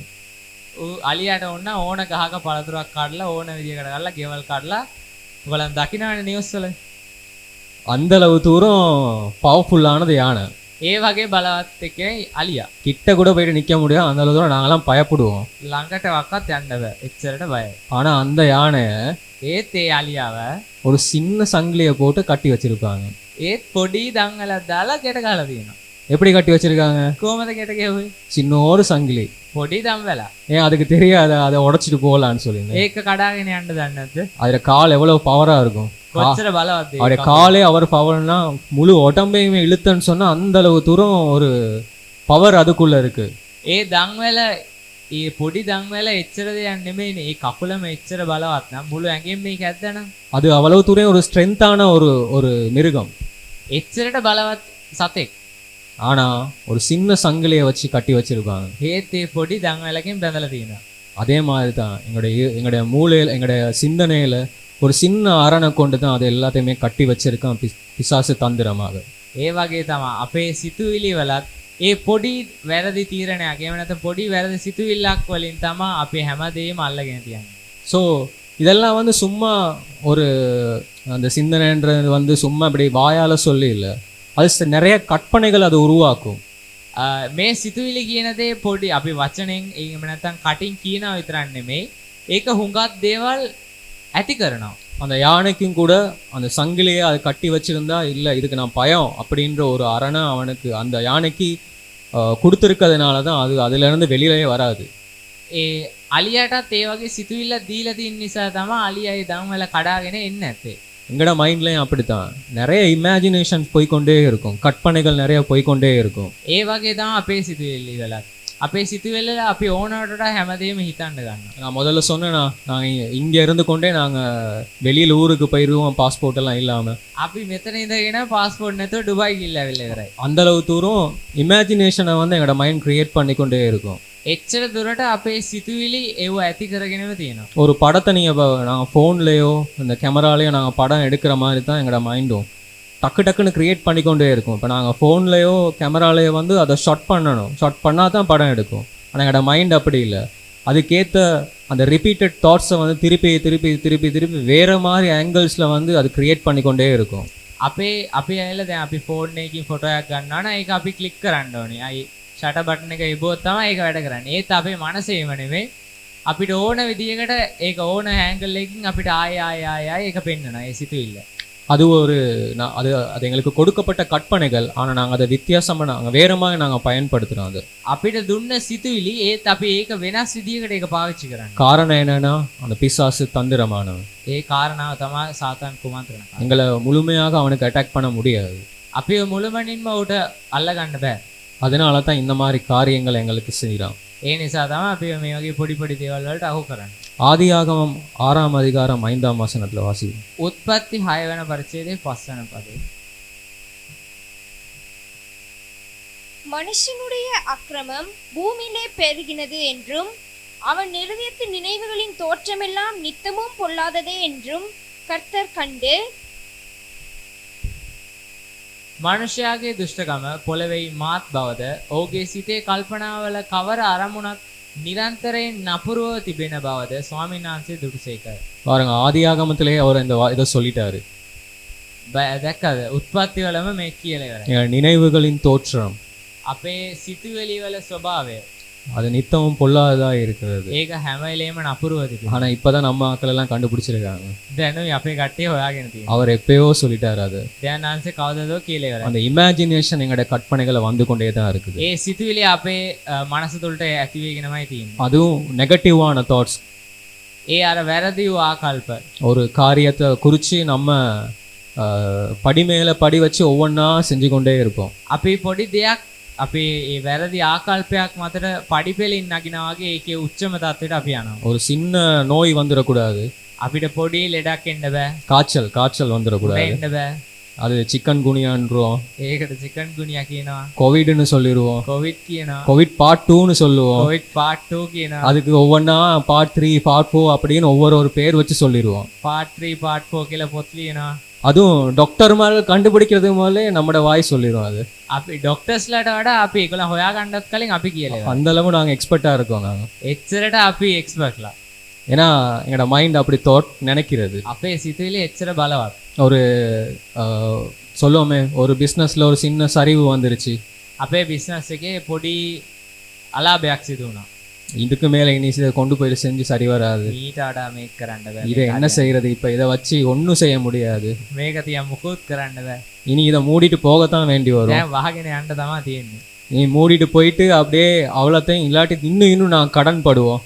අලියාට ඕන ඕන ගහක පළතුරක් කඩලා ඕන විදියකට ගහලා ගෙවල් කඩලා ඔයගලන් දකින්නනේ නිවුස් වල. அந்த அளவு தூரம் பவர்ஃபுல்லானது யானை. ඒ වගේ බලවත් එකේ අලියා. கிட்ட கூட போயிட்டு நிக்க முடியும், அந்த அளவு தூரம் நாங்கெல்லாம் பயப்படுவோம். ළඟට වක්වත් යන්න බෑ. එච්චරට බයයි. ஆனா அந்த யானை ඒත් ඒ අලියාව ஒரு சின்ன சங்கிலியை போட்டு கட்டி வச்சிருப்பாங்க. ඒත් පොඩි දංගලක් දාලා ගැට ගහලා තියෙනවා. எப்படி கட்டி வச்சிருக்காங்க? කොහොමද ගෙට ගෙව්වේ? சின்னோரு சங்கிலி. පොඩි දම්වැලා. ஏன் அதுக்கு தெரியாத அதை உடைச்சிட்டு போகலான்னு சொல்லி? ඒක කඩාගෙන යන්න දන්නේ නැද්ද? அதுல கால் எவ்வளவு பவரா இருக்கும். කොච්චර බලවත්ද அவருடைய காலே அவர் பவர்னா முழு உடம்பையுமே இழுத்தன்னு சொன்னா அந்த அளவு தூரம் ஒரு பவர் அதுக்குள்ள இருக்கு. ඒ දම්වැල ඒ පොඩි දම්වැල එච්චර දෙයක් නෙමෙයිනේ. ඒ කකුලම එච්චර බලවත් නම් මුළු ඇඟෙම මේක ඇද්දනම් அது அவ்வளவு தூரம் ஒரு ஸ்ட்ரென்த்தான ஒரு ஒரு மிருகம். එච්චරට බලවත් සතෙක්. ஆனா ஒரு சின்ன சங்கிலியை வச்சு கட்டி வச்சிருக்காங்க. ඒත් ඒ පොඩි දම්වැලකින් බැඳලා තියෙනවා. அதே மாதிரி தான் எங்களுடைய மூளையில எங்களுடைய சிந்தனையில ஒரு சின்ன அரணை கொண்டு தான் அது எல்லாத்தையுமே கட்டி வச்சிருக்கான் பிசாசு தந்திரமாக. ඒ වගේ තමයි අපේ සිතුවිලි වලත් ඒ පොඩි වැරදි තීරණයක් එහෙම නැත්නම් පොඩි වැරදි සිතුවිල්ලක් වලින් තමයි අපි හැමදේම අල්ලගෙන තියන්නේ. ஸோ இதெல்லாம் வந்து சும்மா ஒரு அந்த சிந்தனைன்றது வந்து சும்மா இப்படி வாயால சொல்லி இல்லை, அது நிறைய கற்பனைகள் அது உருவாக்கும். මේ සිතුවිලි කියන දේ පොඩි අපි වචනෙන් එහෙම නැත්නම් කටින් කියනවා විතරක් නෙමෙයි, ඒක හුඟක් දේවල් ඇති කරනවා. அந்த யானைக்கும் கூட அந்த சங்கிலியை அது கட்டி வச்சிருந்தா இல்லை இதுக்கு நான் பயம் அப்படின்ற ஒரு அரணை அவனுக்கு அந்த யானைக்கு கொடுத்துருக்கிறதுனால தான் அது அதுலேருந்து வெளியிலே வராது. ඒ අලියටත් ඒ වගේ සිතුවිල්ල දීලා තියෙන නිසා තමයි අලියා ඒ දම්වැල කඩාගෙන එන්නේ නැත්තේ. எங்கட மைண்ட்லேயும் அப்படித்தான் நிறைய இமேஜினேஷன் போய்கொண்டே இருக்கும், கற்பனைகள் நிறைய போய்கொண்டே இருக்கும். ඒ වගේ තමයි අපේ සිතුවිලි වලත්. අපේ සිතුවිල්ල අපි ඕනකට වඩා හැමදේම හිතන්න ගන්නවා. நான் முதல்ல சொன்னேன்னா நாங்கள் இங்கே இருந்து கொண்டே நாங்கள் வெளியில் ஊருக்கு போயிடுவோம் பாஸ்போர்ட் எல்லாம் இல்லாமல். අපි මෙතන ඉඳගෙන පාස්පෝර්ට් නැතුව ඩුබයි ගිහිල්ලා ආවිල්ලා ඉවරයි. அந்த அளவு தூரம் இமேஜினேஷனை வந்து எங்களோட மைண்ட் கிரியேட் பண்ணிக்கொண்டே இருக்கும். එච්චර දුරට අපේ සිතුවිලි ඒව ඇති කරගෙනම තියෙනවා. ஒரு படத்தை நீங்கள் நாங்கள் ஃபோன்லேயோ இந்த கேமராலேயோ நாங்கள் படம் எடுக்கிற மாதிரி தான் எங்களோட மைண்டும் டக்கு டக்குன்னு க்ரியேட் பண்ணிக்கொண்டே இருக்கும். இப்போ நாங்கள் ஃபோன்லேயோ கேமராலேயோ வந்து அதை ஷார்ட் பண்ணணும், ஷார்ட் பண்ணால் தான் படம் எடுக்கும். ஆனால் எங்களோட மைண்ட் அப்படி இல்லை, அதுக்கேற்ற அந்த ரிப்பீட்டட் தாட்ஸை வந்து திருப்பி திருப்பி திருப்பி திருப்பி வேறு மாதிரி ஆங்கிள்ஸில் வந்து அது க்ரியேட் பண்ணிக்கொண்டே இருக்கும். අපි ඇවිල්ලා දැන් අපි ෆෝන් එකකින් ෆොටෝ එකක් ගන්නවා නම් ඒක අපි ක්ලික් කරන්න ඕනේ. අයි ෂටර් බටන් එක ඉබුවොත් තමයි ඒක වැඩ කරන්නේ. ඒත් අපේ මනසේම නෙමෙයි. අපිට ඕන විදියකට ඒක ඕන ඇන්ගල් එකකින් අපිට ආය ඒක පෙන්වනවා ඒ සිතුවිල්ල. அது ஒரு அது அது எங்களுக்கு கொடுக்கப்பட்ட கற்பனைகள், ஆனால் நாங்கள் அதை வித்தியாசமாக நாங்கள் வேறு மாதிரி நாங்கள் பயன்படுத்துகிறோம். அது අපිට දුන්න සිතුවිලි ඒත් අපි ඒක වෙනස් විදියකට ඒක පාවිච්චි කරන්නේ. காரணம் என்னன்னா அந்த பிசாசு தந்திரமானவன். ඒ කාරණාව තමයි සාතන් කුමන්ත්‍රණ. எங்களை முழுமையாக அவனுக்கு அட்டாக் பண்ண முடியாது. අපි මුළුමනින්ම උට අල්ල ගන්න බෑ. அதனால தான் இந்த மாதிரி காரியங்கள் எங்களுக்கு செய்கிறான். ඒ නිසා තමයි අපි මේ වගේ පොඩි පොඩි දේවල් වලට අහු කරන්නේ. ஆதியாகமம் 6ஆம் அதிகாரம் 5ஆம் வசனத்துல வாசி. උත්පත්ති 6 වෙනි පරිච්ඡේදයේ 5 වෙනි පදේ. மனுஷனுடைய அக்கிரமம் பூமியிலே பெருகினது என்றும் அவன் இருதயத்து நினைவுகளின் தோற்றமெல்லாம் நித்தமும் பொல்லாததே என்றும் கர்த்தர் கண்டு මනුෂ්‍යයාගේ දුෂ්ටකම පොළවෙයි මාත් බවද ඔහුගේ සිතේ කල්පනාවල කවර අරමුණක් නිරන්තරයෙන් නපුරව තිබෙන බවද ස්වාමීන් වහන්සේ දුටුසේක. பாருங்க, ஆதியாகமத்திலே அவர் இந்த இதை சொல்லிட்டாரு. දැක්කද? උත්පත්ති වලම මේ කියලා ඉවරයි. எங்கள் நினைவுகளின் தோற்றம் අපේ සිතුවිලි වල ස්වභාවය அது நித்தமும் பொல்லாததா இருக்கிறது. ඒක හැම වෙලේම නපුරව තිබෙනවා. ஆனா இப்பதான் நம்ம ஆட்கள் எல்லாம் கண்டுபிடிச்சிருக்காங்க. දැනුයි අපේ කට්ටිය හොයාගෙන තියෙනවා. அவர் எப்பயோ சொல்லிட்டாரு. அது දැන් ආන්සේ කවදදෝ කියලා ඉවරයි. அந்த இமேஜினேஷன் எங்களோட கற்பனைகளை வந்து கொண்டே தான் இருக்குது. ඒ සිතුවිලි අපේ මනස තුළට ඇති වෙගෙනමයි තියෙන්නේ. அதுவும் நெகட்டிவான தாட்ஸ். ඒ අර වැරදි වූ ආකල්ප. ஒரு காரியத்தை குறித்து நம்ம படி மேல படி வச்சு ஒவ்வொன்றா செஞ்சு கொண்டே இருப்போம். අපි පොඩි දෙයක් අපි ඒ වැරදි ආකල්පයක් මතට පඩිපෙලින් නගිනා වගේ ඒකේ උච්චම තත්ත්වයට අපි යනවා. ஒரு சின்ன நோய் வந்துடக்கூடாது. අපිට පොඩි ලෙඩක් එන්න බෑ. காய்ச்சல் வந்துடக்கூடாது. එන්න බෑ. அது சிக்கன் குனியான்றோம், ඒකට චිකන් ගුනියා කියනවා, கோவிட்னு சொல்லிடுவோம், කොවිඩ් කියනවා, கோவிட் பார்ட் 2ன்னு சொல்லுவோம், කොවිඩ් පාර්ට් 2 කියනවා, அதுக்கு ஒவ்வொன்றா பார்ட் 3 பார்ட் 4 அப்படின்னு ஒவ்வொரு பேர் வச்சு சொல்லிடுவோம். පාර්ට් 3 පාර්ට් 4 කියලා පොත් ලියනවා. அதுவும் டாக்டர் மாதிரி கண்டுபிடிக்கிறது முதல்ல நம்மட வாய் சொல்லிடும். அது අපි ඩොක්ටර්ස්ලාට වඩා අපි ඒගොල්ලන් හොයාගන්නත් කලින් අපි කියලා ඉවරයි. அந்த அளவு நாங்கள் எக்ஸ்பர்ட்டாக இருக்கோம். நாங்கள் එච්චරට අපි එක්ස්පර්ට්ලා. ஏன்னா எங்களோட மைண்ட் அப்படி நினைக்கிறது. අපේ සිතුවිලි එච්චර බලවත්. ஒரு சொல்லுவோமே, ஒரு பிஸ்னஸில் ஒரு சின்ன சரிவு வந்துருச்சு. අපේ බිස්නස් එකේ පොඩි අලාභයක් සිදු වුණා. இதுக்கு மேல இனி இதை கொண்டு போய் செஞ்சு சரி வராது. ඊට වඩා මේක කරන්න බෑ. இதை என்ன செய்யறது? இப்ப இதை வச்சு ஒன்றும் செய்ய முடியாது. මේක තියා මුකුත් කරන්න බෑ. இனி இதை மூடிட்டு போகத்தான் வேண்டி வரும். දැන් වහගෙන යන්න තමයි තියෙන්නේ. நீ மூடிட்டு போயிட்டு அப்படியே அவ்வளோத்தையும் இல்லாட்டி இன்னும் நான் கடன் படுவோம்.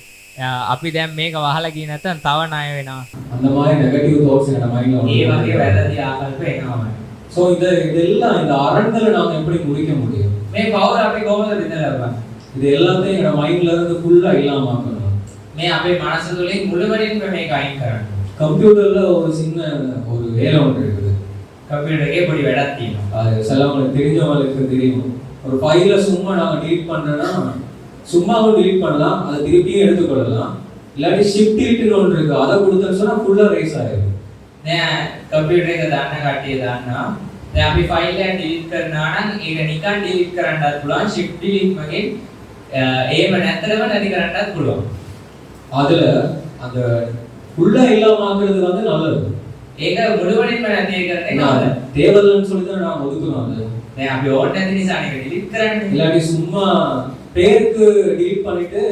අපි දැන් මේක වහලා ගියේ නැත්නම් තව ණය වෙනවා. அந்த மாதிரி நெகட்டிவ் தாட்ஸ் நம்ம மைண்ட்ல ඒ වගේ වැරදි ආකල්ප එනවා. ஸோ இதெல்லாம் இந்த அரண்களை நாம எப்படி முடிக்க முடியும்? මේ පවර අපි කොහොමද විඳලා බලන්න? இது எல்லாத்தையும் நம்ம மைண்ட்ல இருந்து ஃபுல்லா இல்லாம ஆக்கணும். මේ අපේ මනස තුළින් මුළුමනින්ම මේක අයින් කරන්න. கம்ப்யூட்டர்ல ஒரு சின்ன ஒரு வேலை ஒன்று இருக்குது. කම්පියුටර් එකේ පොඩි වැඩක් තියෙනවා. அது சிலவங்களுக்கு தெரிஞ்சவங்களுக்கு தெரியும். ஒரு ஃபைலை சும்மா நாங்க டெலீட் பண்றோம்னா சும்மாவும் டெலீட் பண்ணலாம், அதை திருப்பியும் எடுத்துக்கொள்ளலாம். இல்லாட்டி ஷிஃப்ட் டிலீட்னு ஒன்று இருக்கு, அதை கொடுத்தோம்னு சொன்னா ஃபுல்லா ரேஸ் ஆயிடும். දැන් කම්පියුටර් එක දාන්න කට්ටිය දාන්නවා. දැන් අපි ෆයිල් එක ඩිලීට් කරනවා නම් ඒක නිකන් ඩිලීට් කරන්නත් පුළුවන්. shift delete මගින් ඒව නැතරම නැති කරන්නත් පුළුවන්. அதுல அந்த ஃபுல்லா இல்லாம ஆக்குறது வந்து நல்லது. ඒක මුළුමනින්ම නැති කරන එක நல்லது. தேவையில்லைன்னு சொல்லி தான் நான் ஒதுக்கணும். அது දැන් අපි ඕන නැති නිසා ඒක ඩිලීට් කරන්නේ. இல்லாட்டி சும்மா பேருக்கு delete பண்ணிட்டு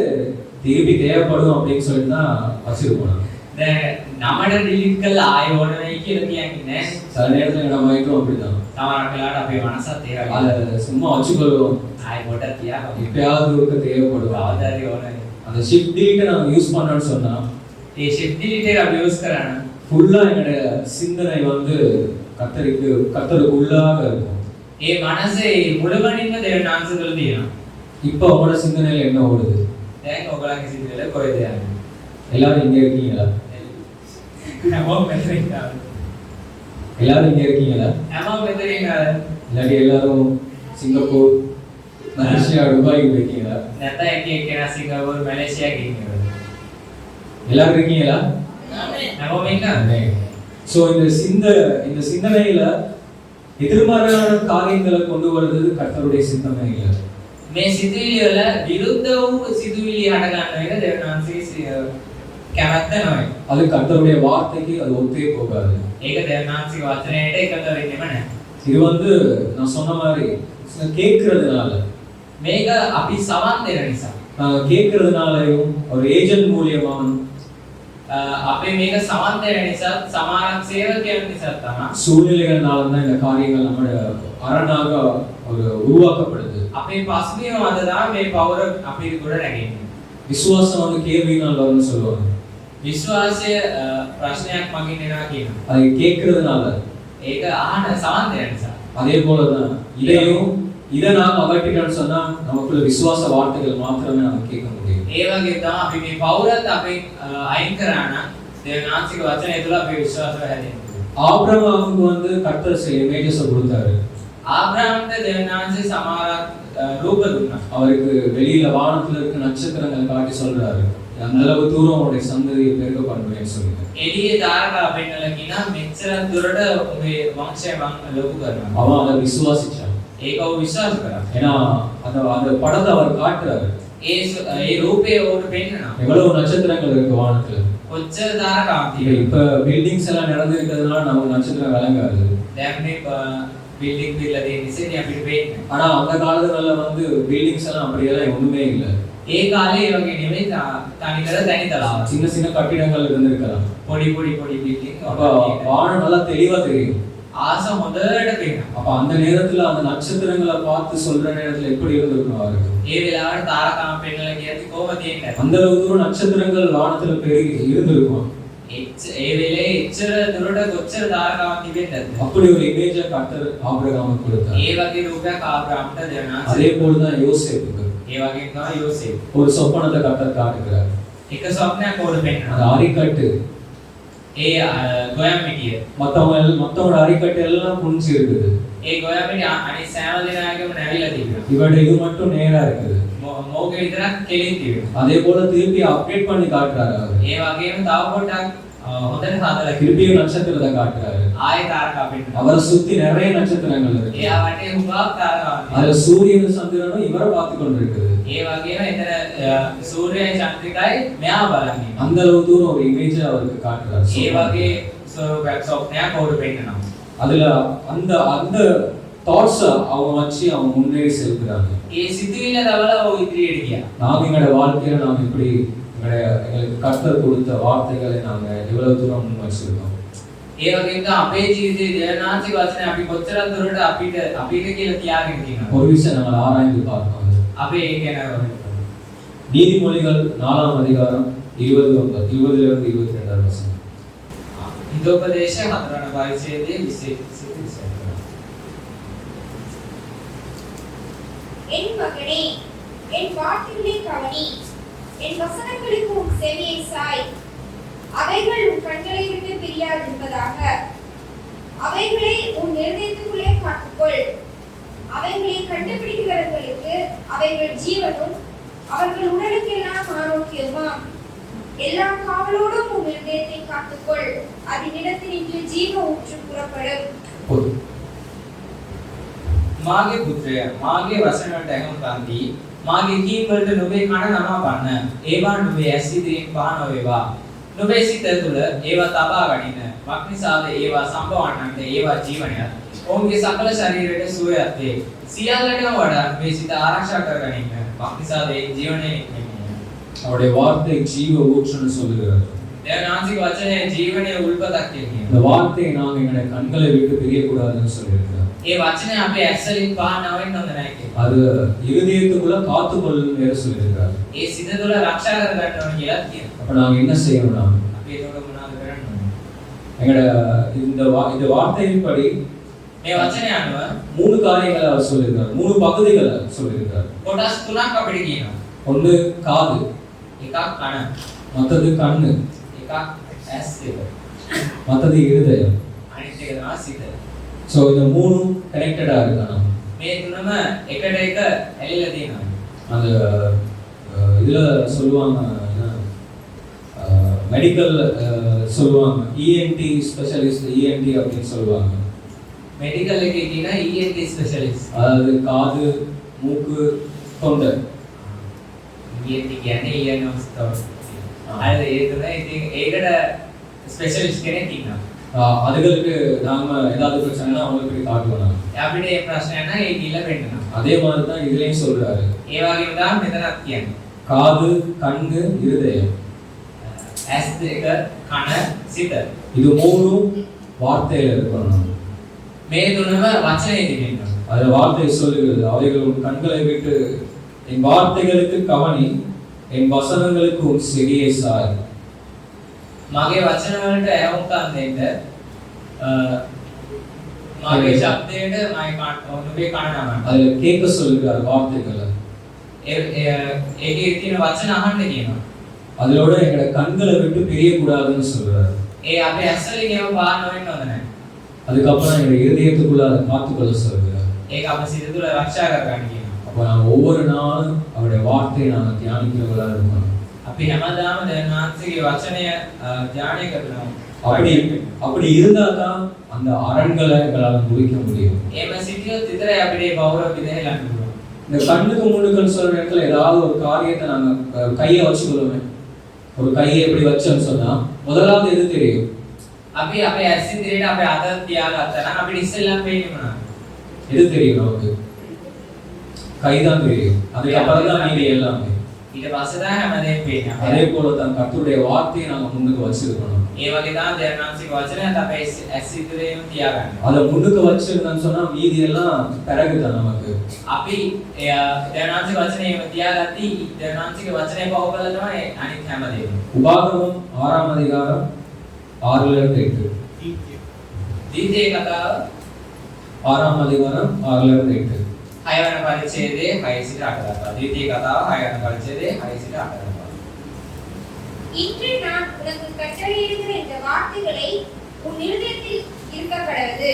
திருப்பி தேவைப்படும் அப்படின்னு சொல்லி தான் வச்சிருப்போம். දැන් නමට ඩිලීට් කළා ආයෙ ඕන වෙයි කියලා කියන්නේ නැහැ. சில நேரத்துல நம்ம மைண்டும் அப்படிதான். සමහරක් වෙලාවට අපේ මනසත් ඒ වගේ. அதை சும்மா வச்சுக்கொள்வோம். ආයෙ කොට තියා எப்பயாவது ஒருக்க தேவைப்படும். ආදාරි ඕනයි. அந்த ஷிஃப்ட் delete நம்ம யூஸ் பண்ணோம்னு சொன்னா ඒ shift delete එක අපි யூஸ் කරා නම් ஃபுல்லா என்னோட சிந்தனை வந்து கர்த்தருக்குள்ளாக இருக்கும். ඒ මනසේ මුළුමනින්ම දෙවියන් වහන්සේ තුළ තියෙනවා. இப்போ உங்களோட சிந்தனையில என்ன ஓடுது? දැන් ඔයගලගේ සිතුවිල්ල කොහෙද යන්නේ? எல்லாரும் இங்க இருக்கீங்களா? හැමෝම මෙතන ඉන්නවා. எல்லாரும் இங்க இருக்கீங்களா? හැමෝම මෙතන ඉන්නවා. இல்லாட்டி எல்லாரும் சிங்கப்பூர், மலேசியா, துபாய்க்கு போயிருக்கீங்களா? නැත්නම් එක එක්කෙනා සිංගප්පූරු, මැලේසියා ගිහින් எல்லாரும் இருக்கீங்களா? හැමෝම ඉන්නවා. சோ இந்த சிந்தனையில எதிர்மறையான காரியங்களை கொண்டு வருவது கர்த்தருடைய சிந்தனை இல்லை. මේ සිතුවිලි වල විරුද්ධ වූ සිතුවිලි හට ගන්න එක දෙවියන් වහන්සේ කැමැත්ත නෙවෙයි. அது கர்த்தருடைய வார்த்தைக்கு அது ஒத்தே போகாது. ඒක දෙවියන් වහන්සේගේ වචනයට එකතු වෙන්නේම නැහැ. இது வந்து நான் சொன்ன மாதிரி கேட்கறதுனால මේක අපි සවන් දෙන නිසා கேட்கறதுனாலயும் ஒரு ஏஜென்ட் மூலியமா අපේ මේක සවන් දෙන නිසා සමානක් සේවකයන් නිසා තමයි சூழ்நிலைகள்னால தான் இந்த காரியங்கள் நம்ம அரணாக ஒரு உருவாக்கப்படுது. අපේ පසුබිම මත තමයි මේ පවර අපි ගොඩ නැගෙන්නේ. விசுவாசம் வந்து கேள்வியினால் வரும்னு சொல்லுவாங்க. විශ්වාසය ප්‍රශ්නයක් මගින් එනවා කියනවා. அதை கேட்கறதுனால ඒක අහන සවන් දෙන නිසා. அதே போலதான் இதை நாம் அகற்றிட்டோம்னு சொன்னா நமக்குள்ள விசுவாச வார்த்தைகள் மாத்திரமே நம்ம கேட்க முடியும். ඒ වගේ තමයි අපි මේ පවරත් අපේ අයින් කරා නම් දෙවියන් වහන්සේගේ වචනය තුළ අපේ විශ්වාසය හැදෙනවා. ஆபிரகாமுக்கு வந்து கர்த்தர் சில இமேஜஸ் கொடுத்தாரு. ආබ්‍රහම්ට දෙවියන් වහන්සේ සමහරක් රූප දුන්නා. அவருக்கு வெளியில வானத்துல இருக்க நட்சத்திரங்களை காட்டி சொல்றாரு, அந்த அளவு தூரம் உங்களுடைய சந்ததியை பெருக பண்ணுவேன்னு சொல்லுங்க. එළියේ තාරකා පෙන්නලා කියනවා මෙච්චර දුරට ඔබේ වංශය මම ලොකු කරනවා. அவன் அதை விசுவாசிச்சான். ඒක ඔහු විශ්වාස කරා. ஏன்னா அந்த படத்தை அவர் காட்டுறாரு. ඒ රූපේ ඔහුට පෙන්නනවා. எவ்வளவு நட்சத்திரங்கள் இருக்கு வானத்துல. කොච්චර තාරකාවක් තියෙනවා. இப்ப பில்டிங்ஸ் எல்லாம் நடந்துருக்கிறதுனால நமக்கு நட்சத்திரம் விளங்காது. දැන් මේ බිල්ඩින් පිරලා තියෙන නිසා අපිට පේන්නේ. ஆனா அந்த காலத்துல வந்து பில்டிங்ஸ் எல்லாம் அப்படியெல்லாம் ஒண்ணுமே இல்லை. ඒ කාලේ ඒ වගේ නෙමෙයි තනිකර දැනිතලාව. சின்ன சின்ன கட்டிடங்கள் இருந்திருக்கலாம். පොඩි බිල්ඩින්. அப்ப வானம் நல்லா தெளிவா தெரியும். ආස හොඳට පේනවා. அப்ப அந்த நேரத்துல அந்த நட்சத்திரங்களை பார்த்து சொல்ற நேரத்துல எப்படி இருந்திருக்கும் அவருக்கு? ඒ වෙලාවට තාරකාම පෙන්නලා කියද්දි කොහොම තියෙන්නේ? அந்த அளவு தூரம் நட்சத்திரங்கள் வானத்துல பெருகி இருந்திருக்கும். ඒ වෙලේ එච්චර දුරට කොච්චර තාරකාවක් තිබෙන්නද? அப்படி ஒரு இமேஜை கர்த்தர் ஆபிரகாமுக்கு கொடுத்தார். ඒ වගේ රූපයක් ආබ්‍රහම්ට දෙනවා. அதே போலதான் யோசேப்புக்கு ඒ වගේ තමයි යෝසේප්. ஒரு சொப்பனத்தை கர்த்தர் காட்டுகிறார். එක ස්වප්නයක් උඩ அந்த පෙන්නනවා. அரிக்கட்டு ඒ ගොයම් මිටිය. மத்தவங்க அரிக்கட்டு எல்லாம் புடிச்சு இருக்குது. ඒ ගොයම් මිටිය අනිත් සෑම දිනයකම නැවිලා තිබෙනවා. இவட இது மட்டும் நேரா இருக்குது. මෝගේ විතරක් කෙලින් තිබෙනවා. அதே போல திருப்பி அப்டேட் பண்ணி காட்டுறாரு அவர். ඒ වගේම තව පොඩ්ඩක් හොඳට හදලා திருப்பியும் நட்சத்திரத்தை காட்டுறாரு. ආයෙ තාරකා පෙන්නනවා. அவரை சுத்தி நிறைய நட்சத்திரங்கள் இருக்கு. එයා වටේ හුඟක් තාරකාවක් அதுல சூரியனும் சந்திரனும் இவரை பார்த்து கொண்டிருக்குது. ඒ වගේම එතන සූර්යයයි චන්ද්‍රිකයි මෙයා බලන් ඉන්නවා. அந்த அளவு தூரம் ஒரு இமேஜ் அவருக்கு காட்டுறாரு. ඒ වගේ ස්වරූපයක් ස්වප්නයක් උඩ පෙන්නනවා. அதுல அந்த அந்த தாட்ஸ் அவங்க வச்சு அவங்க முன்னேறி செல்கிறாங்க. ඒ සිතුවිල්ල දවලා ඔව් ඉදිරියට ගියා. நாம் எங்களோட வாழ்க்கையில நாம் இப்படி எங்களுக்கு கர்த்தர் கொடுத்த வார்த்தைகளை நாங்க எவ்வளவு தூரம் முன் வச்சிருக்கோம். ඒ වගේම තමයි අපේ ජීවිතයේ දේවනාන්සේ වචනේ අපි කොච්චර දුරට අපිට කියලා තියාගෙන තියෙනවද? ஒரு விஷயம் நாங்கள் ஆராய்ந்து பார்க்கணும். අපි ඒක ගැන நீதிமொழிகள் 4ஆம் அதிகாரம் 20லிருந்து 22 வசனம். හිතෝපදේශ 4 වන පරිච්ඡේදයේ 20. என் மகனே, என் வார்த்தைகளை கவனி, என் வசனங்களுக்கு உன் செவியை சாய். அவைகள் உன் கண்களை விட்டு பிரியாதிருப்பதாக. அவைகளை உன் இருதயத்துக்குள்ளே காத்துக்கொள். அவைகளை கண்டுபிடிக்கிறவர்களுக்கு அவைகள் ஜீவனும் அவர்கள் உடலுக்கெல்லாம் ஆரோக்கியமாம். எல்லா காவலோடும் உன் இருதயத்தை காத்துக்கொள். அதனிடத்தினின்று ஜீவ ஊற்று புறப்படும். මාගේ පුත්‍රය මාගේ වචන වලට ඇහුම් කන්දී මාගේ කීම් වලට නුඹේ කන නමපන්න ඒවා නුඹේ ඇස් ඉදිරියෙන් පහන වේවා නුඹේ සිත තුළ ඒවා තබා ගනින්න මක්නිසාද ඒවා සම්පවන්නන්ට ඒවා ජීවනයක් ඔවුන්ගේ සකල ශරීරයට සුවයක් වේ සියල්ලටම වඩා නුඹේ සිත ආරක්ෂා කරගනින්න මක්නිසාද ඒ ජීවනයේ அவருடைய வார்த்தை ஜீவ ஊற்றுன்னு சொல்லுகிறது. தேவனான்சிක වචනේ ජීවනයේ උල්පතක් කියන්නේ. இந்த வார்த்தையை நாங்க எங்களுடைய கண்களை விட்டு பிரியக்கூடாதுன்னு சொல்லியிருக்கிறார். ඒ වචනේ අපේ ඇස්වලින් පහන වෙන්න හොඳ නැහැ කියන්නේ. அது இருதயத்துக்குள்ள காத்துக்கொள்ளுன்னு வேற சொல்லியிருக்கிறார். ඒ සිත තුළ ආරක්ෂා කරගන්න ඕන කියලා කියනවා. அப்ப நாங்க என்ன செய்யணும்னா අපි ඒක මොනවද කරන්න ඕනේ? எங்கட இந்த வார்த்தையின்படி මේ වචනේ අනුව 3 காரியங்களை அவர் சொல்லியிருக்கார். 3 பகுதிகளை சொல்லியிருக்கார். කොටස් තුනක් අපිට කියනවා. ஒன்று காது, එකක් කන, மற்றது கண்ணு, එකක් ඇස් දෙක, மற்றது இருதயம். අනිත් එක තමයි සිත. சோ இந்த மூணும் கனெக்டடா இருக்கணும். මේ තුනම එකට එක ඇලිලා තියෙනවා. அந்த இதுல சொல்லுவாங்க மெடிக்கல் சொல்லுவாங்க இஎன்டி ஸ்பெஷலிஸ்ட் இஎன்டி அப்படின்னு சொல்லுவாங்க. மெடிக்கல் එකේ කියන ENT ස්පෙෂලිස්ට්. அதாவது காது, மூக்கு, தொண்டை. ENT කියන්නේ ear nose throat. අර ඒ තුන ඉතින් ඒකට ස්පෙෂලිස්ට් කෙනෙක් ඉන්නවා. அதுகளுக்கு நாம ஏதாவது பிரச்சனைனா அவங்களுக்கு போய் காட்டுவோம். අපිට මේ ප්‍රශ්නය නම් ඒ කිල්ල වෙන්නවා. அதே மாதிரி தான் இதுலயும் சொல்றாரு. ඒ වගේම තමයි මෙතනත් කියන්නේ. காது, கண்ணு, இருதயம். ඇස් දෙක, කන, සිත. இது மூணும் வார்த்தையில இருக்கணும். මේ තුනම වචනේ තිබෙනවා. அது வார்த்தை சொல்லுகிறது. அவைகள் உன் கண்களை விட்டு என் வார்த்தைகளுக்கு கவனி, என் வசனங்களுக்கு உன் செவியை சாய். මගේ වචන වලට ඇහුම්කන් දෙන්න මගේ ශබ්දයට ඔබේ කන නමන්න. அதுல கேட்க சொல்லுகிறார் வார்த்தைகளை. ඒකේ තියෙන වචන අහන්න කියනවා. அதோட எங்கட கண்களை விட்டு பிரியக்கூடாதுன்னு சொல்றாரு. ඒ අපේ ඇස්වලින් ඒව පාන වෙන්න හොඳ නැහැ. அதுக்கப்புறம் எங்க இதயத்துக்குள்ள அதை காத்துக்கொள்ள சொல்கிறார். ඒක අපේ සිත තුළ ආරක්ෂා කරගන්න කියනවා. அப்ப நாம ஒவ்வொரு நாளும் அவருடைய வார்த்தையை நாம தியானிக்கிறவர்களா இருக்கணும். අපි හැමදාම දැනාන්සේගේ වචනය ධානය කරනවා. அப்படி இருந்தா தான் அந்த அரண்களை எங்களால முடிக்க முடியும். එහෙම සිටියොත් විතරයි අපිට මේ බෞරව විදහෙලන්න පුළුවන්. இந்த கண்ணுக்கு முன்னுக்குன்னு சொல்ற இடத்துல ஏதாவது ஒரு காரியத்தை நாங்க கையை வச்சுக்கொள்ளுமே. ஒரு கையை எப்படி வச்சோன்னு சொன்னா முதலாவது எது தெரியும்? අපි අපේ ඇස් ඉදිරියට අපේ අත තියාගත්තා නම් අපිට ඉස්සෙල්ලාම පේන්නේ මොනවද? எது தெரியும் நமக்கு? கைதான் தெரியும். அதுக்கப்புறம் தான் மீதி எல்லாமே. ඊට පස්සේ තමයි හැමදේම පේන්නේ. அதே போல தான் கர்த்தருடைய வார்த்தையை நாம முன்னுக்கு வச்சிருக்கணும். ඒ වගේ තමයි දැනාන්සේගේ වචනයත් අපේ ඇස් ඉදිරියේම තියාගන්න. அதை முன்னுக்கு வச்சிருந்தோம்னு சொன்னா மீதி எல்லாம் பிறகுதான் நமக்கு. අපි දැනාන්සේගේ වචනේම තියාගත්තී දැනාන්සේගේ වචනේ පහු කළා තමයි අනිත් හැමදේම. உபாகமம் 6ஆம் அதிகாரம் 6லிருந்து 8. දීතේ කතාව 6ஆம் அதிகாரம் 6லிருந்து 8. 6 වන පරිච්ඡේදයේ 6 සිට 8 දක්වා. දීතේ කතාව 6 වන පරිච්ඡේදයේ 6 සිට 8 දක්වා. இன்று நான் உனக்கு கட்டளையிடுகிற இந்த வார்த்தைகளை உன் இருதயத்தில் இருக்க கடவது.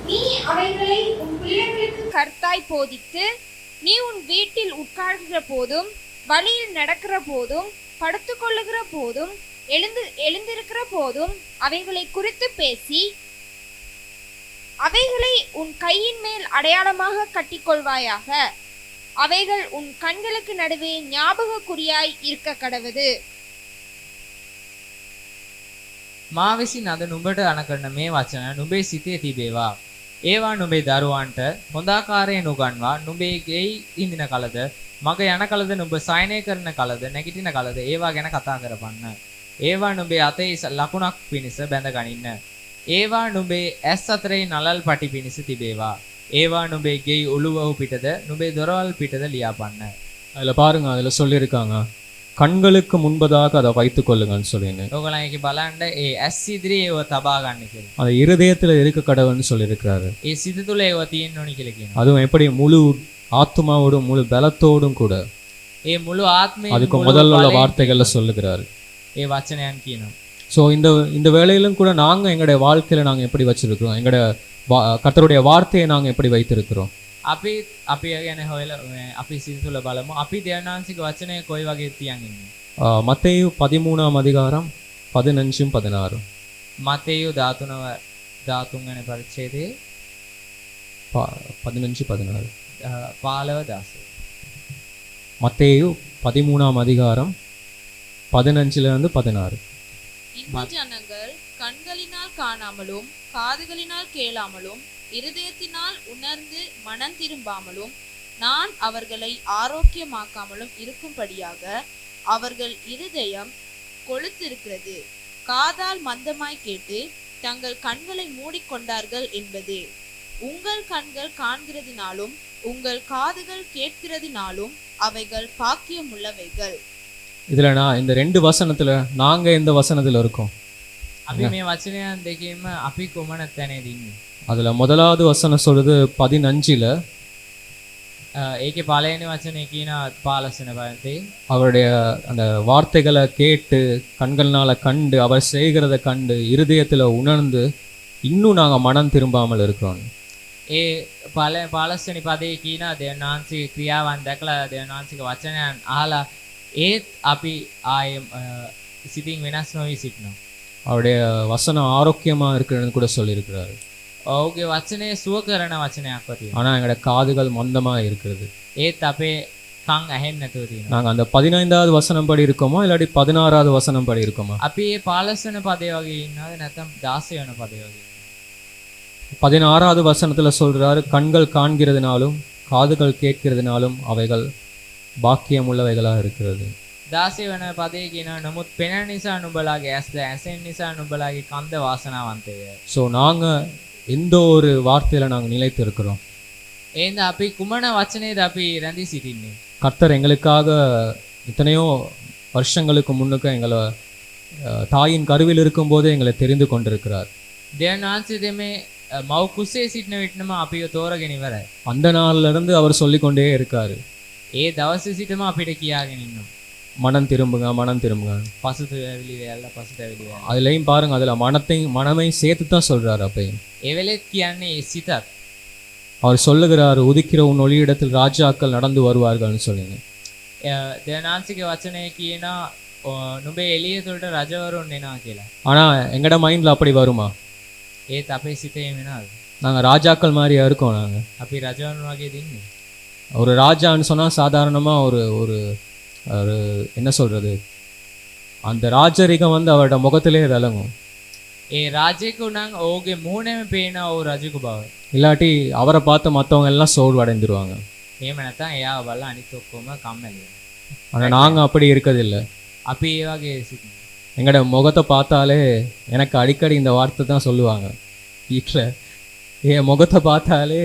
நீ அவைகளை உன் பிள்ளைகளுக்கு கர்த்தாய் போதித்து, நீ உன் வீட்டில் உட்கார்கிற போதும், வழியில் நடக்கிற போதும், படுத்துக்கொள்ளுகிற போதும், எழுந்திருக்கிற போதும் அவைகளை குறித்து பேசி, அவைகளை உன் கையின் மேல் அடையாளமாக கட்டிக்கொள்வாயாக. அவைகள் உன் கண்களுக்கு நடுவே ஞாபக குறியாய் இருக்க கடவது. මා විසින් අද නුඹට අණ කරන මේ වචන නුඹේ සිතේ තිබේවා. ඒවා නුඹේ දරුවන්ට හොඳාකාරයෙන් උගන්වා නුඹේ ගෙයි ඉඳින කලද මග යන කලද නුඹ සයනය කරන කලද නැගිටින කලද ඒවා ගැන කතා කරපන්න. ඒවා නුඹේ අතේ ලකුණක් පිණිස බැඳ ගනින්න. ඒවා නුඹේ ඇස් අතරේ නලල් පටි පිණිස තිබේවා. ඒවා නුඹේ ගෙයි උළුවහු පිටද නුඹේ දොරවල් පිටද ලියාපන්න. அதில் பாருங்க, அதில் சொல்லியிருக்காங்க கண்களுக்கு முன்பதாக அதை வைத்து கொள்ளுங்கன்னு சொல்லின்னு. ඕගොල්ලන් ඒකේ බලන්න ඒ ඇස් ඉදිරියේ ඒව තබා ගන්න කියලා. அது இருதயத்தில் இருக்க கடவுள்னு சொல்லியிருக்கிறாரு. ඒ සිත තුළ ඒව තියෙන්න ඕනි කියලා කියනවා. அதுவும் எப்படி முழு ஆத்மாவோடும் முழு பலத்தோடும் கூட. ඒ මුළු ආත්මයෙන් அதுக்கு මුළු முதல்ல உள்ள බලයෙන් வார்த்தைகள்ல சொல்லுகிறாரு. ඒ වචනයන් කියනවා. ஸோ இந்த வேளையிலும் கூட நாங்கள் எங்களுடைய வாழ்க்கையில நாங்கள் எப்படி வச்சிருக்கிறோம், எங்களுடைய கர்த்தருடைய வார்த்தையை நாங்கள் எப்படி வைத்திருக்கிறோம். අපි ගැන හොයලා අපි සිත තුළ බලමු. අපි දෙවියන්වහන්සේගේ වචනය කොයි වගේ තියන් ඉන්නේ. மத்தேயு 13ஆம் அதிகாரம் 15-16. මතේයු 13 වෙනි පරිච්ඡේදයේ 15-16. 15-16. மத்தேயு 13ஆம் அதிகாரம் 15-16. இந்த ஜனங்கள் கண்களினால் காணாமலும் காதுகளினால் கேளாமலும் இருதயத்தினால் உணர்ந்து மனம் திரும்பாமலும் நான் அவர்களை ஆரோக்கியமாக்காமலும் இருக்கும்படியாக அவர்கள் இருதயம் கொழுத்திருக்கிறது, காதால் மந்தமாய் கேட்டு தங்கள் கண்களை மூடிக்கொண்டார்கள் என்பதே. உங்கள் கண்கள் காண்கிறதினாலும் உங்கள் காதுகள் கேட்கிறதினாலும் அவைகள் பாக்கியமுள்ளவைகள். இதுல நான் இந்த 2 வசனத்துல நாங்க எந்த வசனத்துல இருக்கோம்? අපි මේ වචනයන් දෙකේම අපි කොමන තැනේද ඉන්නේ? அதுல முதலாவது வசனம் சொல்றது 15ல ඒකේ පළවෙනි වචනේ කියන 15 වෙනි පරිච්ඡේදයේ அவருடைய அந்த வார்த்தைகளை கேட்டு கண்கள்னால கண்டு அவர் செய்கிறத கண்டு இருதயத்துல உணர்ந்து இன்னும் நாங்க மனம் திரும்பாமல் இருக்கிறோம். ඒ 15 වෙනි පදයේ කියන දෙවියන්වහන්සේගේ ක්‍රියාවන් දැකලා දෙවියන්වහන්සේගේ වචනයන් අහලා ඒත් අපි ආයේ සිතින් වෙනස් නොවි සිටිනවා. அவருடைய வசனம் ஆரோக்கியமா இருக்கிறதுன்னு கூட சொல்லியிருக்கிறாரு. ඔහුගේ වචනේ සුව කරන වචනයක් වතියි. ஆனா எங்களோட காதுகள் மந்தமா இருக்கிறது. ඒත් අපේ කන් ඇහෙන්නේ නැතුව තියෙනවා. நாங்க அந்த 15வது வசனம் படி இருக்கோமா இல்லாட்டி 16வது வசனம் படி இருக்கோமா? අපි මේ 15 වෙනි පදේ වගේ ඉන්නවද නැත්නම් 16 වෙනි පදේ වගේ? 16வது வசனத்துல சொல்றாரு, கண்கள் காண்கிறதுனாலும் காதுகள் கேட்கிறதுனாலும் அவைகள் பாக்கியம் உள்ளவைகளா இருக்கிறது. 16 වෙනි පදේ කියනවා නමුත් පෙනෙන නිසා නුඹලාගේ ඇස්ද ඇසෙන නිසා නුඹලාගේ කන්ද වාසනාවන්තය. ஸோ நாங்க எந்த ஒரு வார்த்தையில நாங்க நிலைத்து இருக்கிறோம்? එහෙනම් අපි කුමන වචනේද අපි රැඳී සිටින්නේ? கர்த்தர் எங்களுக்காக எத்தனையோ வருஷங்களுக்கு முன்னுக்கு எங்களை தாயின் கருவில் இருக்கும்போது எங்களை தெரிந்து கொண்டிருக்கிறார். දෙවියන් වහන්සේ දෙමේ මව් කුසේ සිටින විටම අපිව තෝරගෙන ඉවරයි. அந்த நாள்ல இருந்து அவர் சொல்லிக்கொண்டே இருக்காரு, ඒ දවසේ සිටම අපිට කියාගෙන ඉන්නවා. மனம் திரும்புங்க மனம் திரும்புங்க. පසුතැවිලි වෙලා පසුතැවිලි වෙලා. அதுலயும் பாருங்க, அதுல மனமையும் சேர்த்து தான் சொல்றாரு. அப்பையும் ඒ වෙලෙත් කියන්නේ ඒ සිතත්. அவர் சொல்லுகிறார், உதிக்கிற உன் ஒளியிடத்தில் ராஜாக்கள் நடந்து வருவார்கள்னு சொல்லுங்க. දෙවියන් වහන්සේගේ වචනේ කියනවා නුඹේ එළිය තුළට රජවරුන් එනවා කියලා. ஆனா எங்கட மைண்ட்ல அப்படி வருமா? ඒත් අපේ සිතේ වෙනවද? நாங்க ராஜாக்கள் மாதிரியா இருக்கோம். நாங்க අපි රජවරුන් වගේ දින්නේ. ஒரு ராஜான்னு சொன்னா சாதாரணமா ஒரு ஒரு ஒரு என்ன சொல்றது, அந்த ராஜரிகம் வந்து அவரோட முகத்திலே விளங்கும். ඒ රාජ්‍යක උනන් ඔහුගේ මුහුණෙම පේන ඔහු රජුක බව. இல்லாட்டி அவரை பார்த்து மற்றவங்க எல்லாம் சோர்வு அடைந்துருவாங்க. එහෙම නැත්නම් එයාව බලලා අනිත් ඔක්කොම කම්මැලි වෙනවා. ஆனா நாங்க அப்படி இருக்கதில்லை. අපි ඒ වගේ සිටිනවා. எங்களோட முகத்தை பார்த்தாலே எனக்கு அடிக்கடி இந்த வார்த்தை தான் சொல்லுவாங்க வீட்டில். என் முகத்தை பார்த்தாலே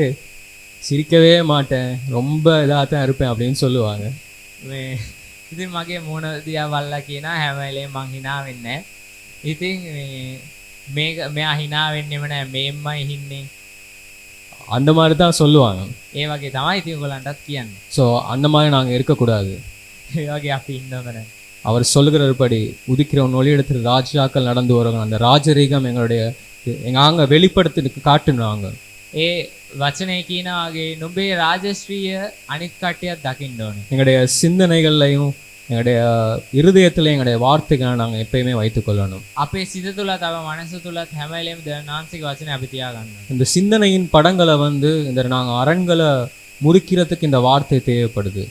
சிரிக்கவே மாட்டேன், ரொம்ப இதாக தான் இருப்பேன் அப்படின்னு சொல்லுவாங்க. මේ ඉතින් මගේ මුහුණ දිහා බලලා කියනවා හැම වෙලේම මං hina වෙන්නේ නැහැ. ඉතින් මේක මෙයා hina වෙන්නෙම නැහැ, මේම්මයි හින්නේ. அந்த மாதிரி தான் சொல்லுவாங்க. ඒ වගේ තමයි ඉතින් ඔයගලන්ටත් කියන්නේ. ஸோ அந்த மாதிரி நாங்கள் இருக்கக்கூடாது. ඒ වගේ අපි ඉන්නව නැහැ. அவர் சொல்லுகிறபடி உதிக்கிற ஒளியிடத்தில் ராஜாக்கள் நடந்து வருவாங்க. அந்த ராஜரீகம் எங்களுடைய நாங்கள் வெளிப்படுத்தி காட்டுனாங்க. ඒ වචනේ කියනවාගේ නුඹේ රාජශ්‍රීය අනිත් කට්ටියත් දකින්න ඕනේ. எங்களுடைய சிந்தனைகள்லையும் எங்களுடைய இருதயத்திலையும் எங்களுடைய வார்த்தைகளை நாங்கள் எப்பயுமே வைத்துக் கொள்ளணும். අපේ සිත තුල තව මනස තුලත් හැම වෙලේම නාන්සික වචනේ අපි තියාගන්න. இந்த சிந்தனையின் படங்களை வந்து இந்த நாங்கள் அரண்களை முறிக்கிறதுக்கு இந்த வார்த்தை தேவைப்படுது.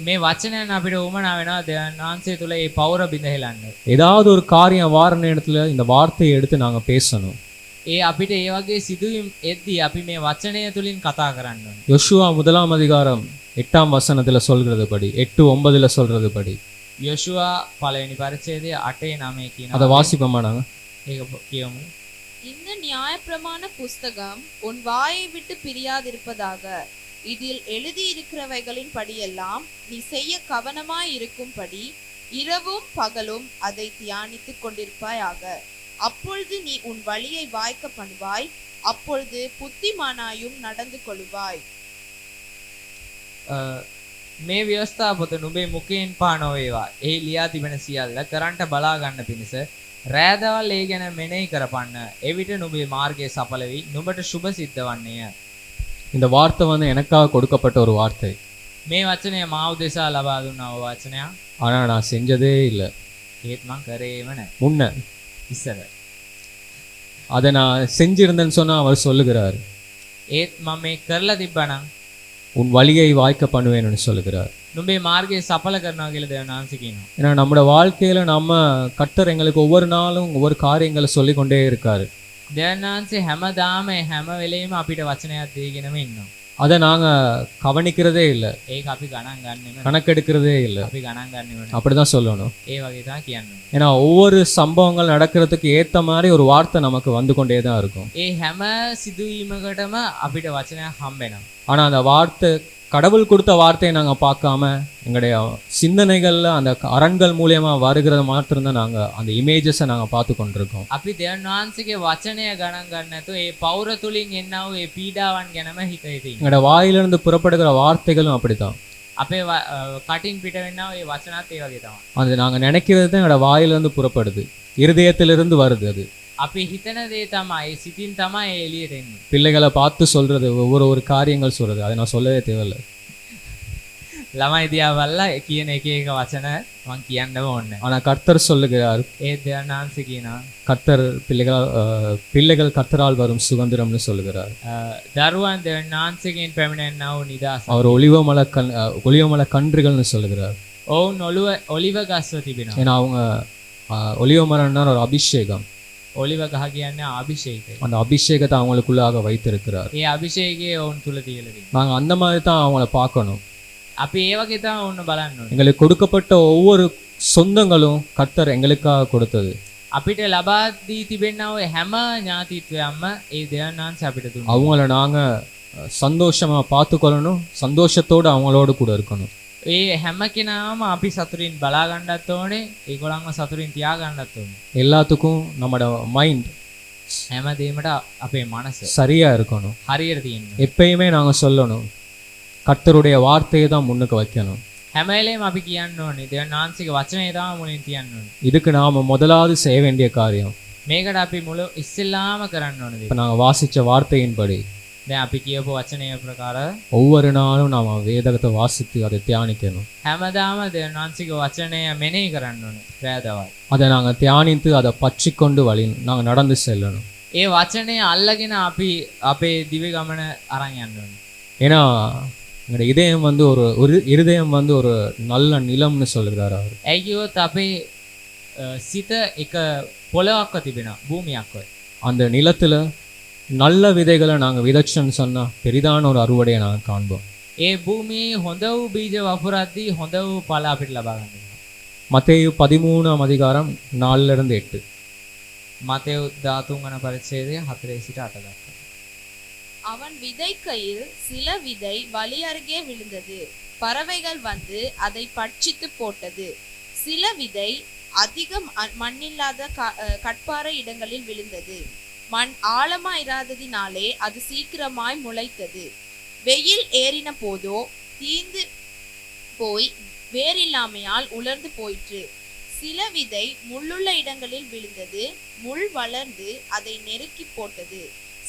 මේ වචනයන් අපිට උමනා වෙනවා නාන්සිය තුල ඒ පෞර බිඳ හෙලන්න. ஏதாவது ஒரு காரியம் வார நேரத்தில் இந்த வார்த்தையை எடுத்து நாங்கள் பேசணும். ඒ අපිට ඒ වගේ සිදුවීම් එද්දී අපි මේ වචනය තුලින් කතා කරන්න ඕනේ. யோசுவா 1 சொல்கிறதுபடி 8:9 சொல்றதுபடி යොෂුවා පළවෙනි පරිච්ඡේදය 8:9 කියන அதை வாசிப்போமா நாங்க? ඒක කියමු. இந்த நியாயப்பிரமாண புஸ்தகம் உன் வாயை விட்டு பிரியாதிருப்பதாக. இதில் எழுதியிருக்கிறவைகளின் படியெல்லாம் நீ செய்ய கவனமாய் இருக்கும்படி இரவும் பகலும் அதை தியானித்துக் கொண்டிருப்பாயாக. அப்பொழுது நீ உன் வழியை வாய்க்க பண்ணுவாய், அப்பொழுது புத்திமானாயும் நடந்து கொள்வாய். මේ ව්‍යවස්ථා පොත නුඹේ මුඛයෙන් පා නොවේවා. එහි ලියා තිබෙන සියල්ල කරන්ට බලා ගන්න පිණිස රෑදවල් ඒ ගැන මෙනෙහි කරපන්න. එවිට නුඹේ මාර්ගයේ සඵල වී නුඹට සුභ සිද්ධ වන්නේය. இந்த வார்த்தை வந்து எனக்காக கொடுக்கப்பட்ட ஒரு வார்த்தை. මේ වචනය මා උදෙසා ලබා දුන්නා වූ වචනයක්. ஆனா நான் செஞ்சதே இல்லை. ඒත් මං කරේම නැහැ. முன்ன ඉස්සර. அதை நான் செஞ்சிருந்தேன்னு சொன்னா அவர் சொல்லுகிறார், ඒත් මම මේ කරලා තිබ්බනම් உன் வழியை வாய்க்க பண்ணுவேன்னு சொல்லுகிறார். නුඹේ මාර්ගයේ සඵල කරනවා කියලා දෙවියන් වහන්සේ කියනවා. ஏன்னா நம்மளோட வாழ்க்கையில நம்ம கர்த்தர் எங்களுக்கு ஒவ்வொரு நாளும் ஒவ்வொரு காரியங்களை சொல்லிக் கொண்டே இருக்காரு. දෙවියන් වහන්සේ හැමදාම හැම වෙලෙම අපිට වචනයක් දීගෙනම ඉන්නවා. அதை நாங்க கவனிக்கிறதே இல்லை, ඒක අපි ගණන් ගන්නෙම கணக்கெடுக்கிறதே இல்லை. අපි ගණන් ගන්නෙම නැහැ. அப்படிதான் சொல்லணும். ඒ වගේ තමයි කියන්නේ. ஏன்னா ஒவ்வொரு சம்பவங்கள் நடக்கிறதுக்கு ஏத்த மாதிரி ஒரு வார்த்தை நமக்கு வந்து கொண்டே தான் இருக்கும். ඒ හැම සිදුවීමකටම අපිට වචනයක් හම්බ වෙනවා. ஆனா அந்த வார்த்தை, கடவுள் கொடுத்த வார்த்தையை நாங்க பார்க்காம எங்களுடைய சிந்தனைகள்ல அந்த அரண்கள் மூலியமா வருகிறத மாத்திரம்தான் நாங்க அந்த இமேஜஸை நாங்க பார்த்து கொண்டிருக்கோம். අපි දෙවියන් වහන්සේගේ වචනය ගණන් ගන්න නැතුව ඒ පෞර තුලින් එන්නා වූ ඒ පීඩාවන් ගැනම හිතේ තියෙනවා. எங்களோட வாயிலிருந்து புறப்படுகிற வார்த்தைகளும் அப்படித்தான். අපේ කටින් පිට වෙන්නා වූ ඒ වචනත් ඒ වගේ තමයි. அது நாங்க நினைக்கிறது தான் எங்களோட வாயிலிருந்து புறப்படுது, இருதயத்திலிருந்து வருது. அது අපි හිතන දේ තමයි, සිතින් තමයි එළියට එන්නේ. பிள்ளைகளை பார்த்து சொல்றது, ஒவ்வொரு காரியங்கள் சொல்றது, அதை நான் சொல்லவே தேவையில்லை. ළමයි දිහා බලලා කියන එක එක වචන මං කියන්නම ඕනේ. ஆனா கர்த்தர் சொல்லுகிறார், ඒ දෙවියන් වහන්සේ කියනවා கர்த்தர் பிள்ளைகள் கர்த்தரால் வரும் சுதந்திரம்னு சொல்லுகிறார். දරුවන් දෙවියන් වහන්සේගෙන් පැමිණෙනා වූ නිදහස. அவர் ஒலிவமல கன்றுகள்னு சொல்லுகிறார். ඔවුන් ඔලිව ගස්ව තිබෙනවා. ஏன்னா அவங்க ஒலிவமரம்னா ஒரு அபிஷேகம். ඔලිව ගහ කියන්නේ අභිෂේකය. அந்த அபிஷேகத்தை அவங்களுக்குள்ளாக வைத்திருக்கிறார். ඒ අභිෂේකය ඔවුන් තුල තියලා තියෙනවා. நாங்க அந்த மாதிரி தான் அவங்கள பார்க்கணும். අපි ඒ වගේ තමයි ඔවුන් බලන්න ඕනේ. எங்களுக்கு கொடுக்கப்பட்ட ஒவ்வொரு சொந்தங்களும் கர்த்தர் எங்களுக்காக கொடுத்தது. අපිට ලබා දී තිබෙනා ඔය හැම ඥාතිත්වයක්ම ඒ දෙවියන් වහන්සේ අපිට දුන්නා. அவங்கள நாங்க சந்தோஷமா பார்த்துக்கொள்ளணும், சந்தோஷத்தோடு அவங்களோடு கூட இருக்கணும். ඒ හැම කෙනාම අපි සතුටින් බලා ගන්නත් ඕනේ, ඒගොල්ලන්ව සතුටින් තියා ගන්නත් ඕනේ. எல்லாத்துக்கும் நம்மளோட மைண்ட் හැම දෙයකට අපේ මනස சரியா இருக்கணும். හරියට තියෙනවා. எப்பயுமே நாங்க சொல்லணும், கர்த்தருடைய வார்த்தையை தான் முன்னுக்கு வைக்கணும். හැම වෙලේම අපි කියන්න ඕනේ දෙවියන් වහන්සේගේ වචනය තමයි මුලින් තියන්න ඕනේ. இதுக்கு நாம முதலாவது செய்ய வேண்டிய காரியம், මේකට අපි මුල ඉස්සෙල්ලාම කරන්න ඕනේ දේ. இப்ப நாங்க வாசிச்ச வார்த்தையின்படி දැන් අපි කියපු වචනය ප්‍රකාර ஒவ்வொரு நாளும் நாம வேதத்தை வாசித்து அதை தியானிக்கணும். හැමදාම දෙවියන් වහන්සේගේ වචනය මෙනෙහි කරන්න ඕනේ රැදවල්. அதை நாங்க தியானித்து அதை பற்றிக்கொண்டு நாங்க நடந்து செல்லணும். ඒ වචනය අල්ලගෙන අපි අපේ දිවි ගමන අරන් යන්න ඕනේ. ஏன்னா எங்களுடைய இதயம் வந்து ஒரு இருதயம் வந்து ஒரு நல்ல நிலம்னு சொல்லுகிறார் அவர். ඇයි කිව්වොත් අපේ සිත එක පොළොවක්ව තිබෙනවා, භූමියක් වගේ. அந்த நிலத்துல நல்ல விதைகளை நாங்க விதைச்சோன்னு சொன்னா பெரிதான ஒரு அறுவடையை நாங்க காண்போம். ඒ භූමියේ හොඳ වූ බීජ වපුරද්දී හොඳ වූ ඵල අපිට ලබා ගන්න වෙනවා. மத்தேயு 13:4-8. මතෙව් 13 වන පරිච්ඡේදය 4 සිට 8 දක්වා. அவன் விதைக்கையில் சில விதை வழி அருகே விழுந்தது, பறவைகள் வந்து அதை பட்சித்து போட்டது. சில விதை அதிகம் மண்ணில்லாத கட்பாறை இடங்களில் விழுந்தது. மண் ஆழமாயிராததினாலே அது சீக்கிரமாய் முளைத்தது. வெயில் ஏறின போதோ தீந்து போய் வேறில்லாமையால் உலர்ந்து போயிற்று. சில விதை முள்ளுள்ள இடங்களில் விழுந்தது, முள் வளர்ந்து அதை நெருக்கி போட்டது.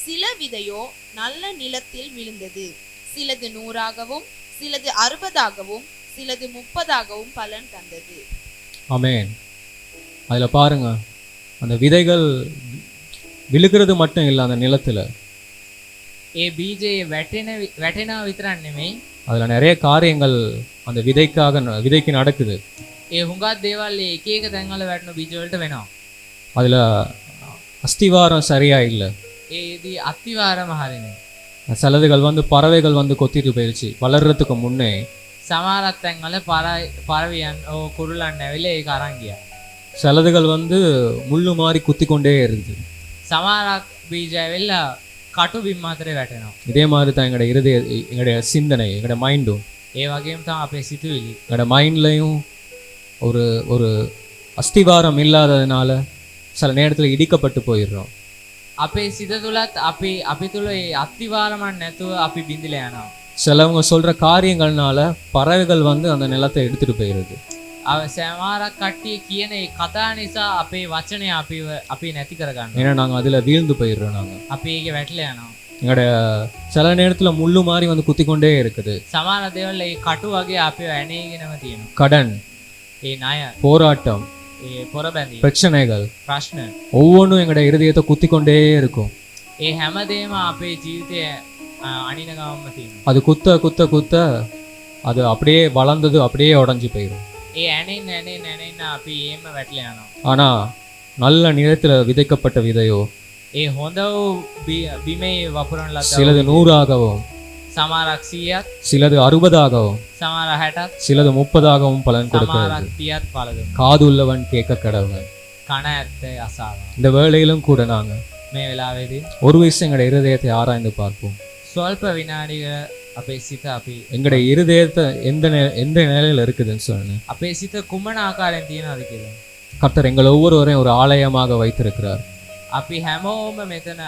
சில விதையோ நல்ல நிலத்தில் விழுந்தது. சிலது 100ஆகவும் சிலது 60ஆகவும் சிலது 30ஆகவும் பலன் தந்தது. ஆமென். அதுல பாருங்க, அந்த விதைகள் விழுகிறது மட்டும் இல்லை, அந்த நிலத்துல ඒ බීජයේ වැටෙනා විතරක් නෙමෙයි, அதுல நிறைய காரியங்கள் அந்த விதைக்கு நடக்குது. ඒ හුඟක් දේවල් එක එක තැන්වල වැටෙන බීජ වලට වෙනවා. அதுல அஸ்திவாரம் சரியா இல்லை. ඒදී අත්තිවාරම හරිනේ. சிலதுகள் வந்து பறவைகள் வந்து கொத்திட்டு போயிருச்சு வளர்றதுக்கு முன்னே. සමහරක් තැන්වල පරවියන් කුරුල්ලන් ඇවිල්ලා ඒක අරන් ගියා. சிலதுகள் வந்து முள்ளு மாதிரி குத்தி கொண்டே இருக்குது. සමහරක් බීජ ඇවිල්ලා කටු බිම් අතරේ වැටෙනවා. இதே மாதிரி தான் எங்களுடைய சிந்தனை, எங்களுடைய மைண்டும். ඒ වගේම තමයි අපේ සිතුවිලි. எங்களுடைய மைண்ட்லையும் ஒரு ஒரு அஸ்திவாரம் இல்லாததுனால சில நேரத்தில் இடிக்கப்பட்டு போயிடுறோம். අපේ සිත තුලත් අපි තුල ඒ අත්තිවාරමක් නැතුව අපි බිඳිලා යනවා. சிலவங்க சொல்ற காரியங்கள்னால பறவைகள் வந்து அந்த நிலத்தை எடுத்துட்டு போயிருது. සමහරක් කට්ටිය කියන ඒ කතා නිසා අපේ වචනය අපි නැති කරගන්නවා. ஏன்னா நாங்க அதுல வீழ்ந்து போயிடுறோம். நாங்க අපි ඒකේ වැටලා යනවා. எங்களுடைய சில நேரத்துல முள்ளு மாதிரி வந்து குத்தி கொண்டே இருக்குது. සමහර දේවල් ඒ කටු වගේ අපිව ඇනීගෙනම තියෙනවා. கடன், ඒ ණය, போராட்டம், ඒ පොරබැඳීම්, பிரச்சனைகள் ප්‍රශ්න, ஒவ்வொன்றும் எங்களுடைய இருதயத்தை குத்தி கொண்டே இருக்கும். ඒ හැමදේම අපේ ජීවිතය අනින ගමන්ම තියෙනවා. அது குத்த குத்த குத்த அது அப்படியே வளர்ந்தது அப்படியே உடஞ்சி போயிடும். ඒ ඇනෙන්න අපි ඒම වැටලා යනවා. ஆனா நல்ல நிலத்துல விதைக்கப்பட்ட விதையோ ඒ හොඳ වූ බිමේ වපුරන ලද சிலது 100ஆகவும், සමහරක් 100ක්, சிலது 60ஆகவும், සමහර 60ක්, சிலது 30ஆகவும் பலன் கொடுக்கிறது. සමහරක් 30ක් පළ දුන්නා. காது உள்ளவன் கேட்க கடவன். කන ඇත්තේ අසාව. இந்த வேளையிலும் கூட நாங்க මේ වෙලාවේදී ஒரு விஷயம் எங்களுடைய இருதயத்தை ஆராய்ந்து பார்ப்போம். ස්වල්ප විනාඩියක අපේ සිත අපි எங்களுடைய இருதயத்தை எந்த நிலையில இருக்குதுன்னு சொன்னேன். අපේ සිත කුමන ආකාරයෙන් තියෙනවද කියලා. கர்த்தர் எங்கள் ஒவ்வொருவரையும் ஒரு ஆலயமாக வைத்திருக்கிறார். අපි හැමෝම මෙතන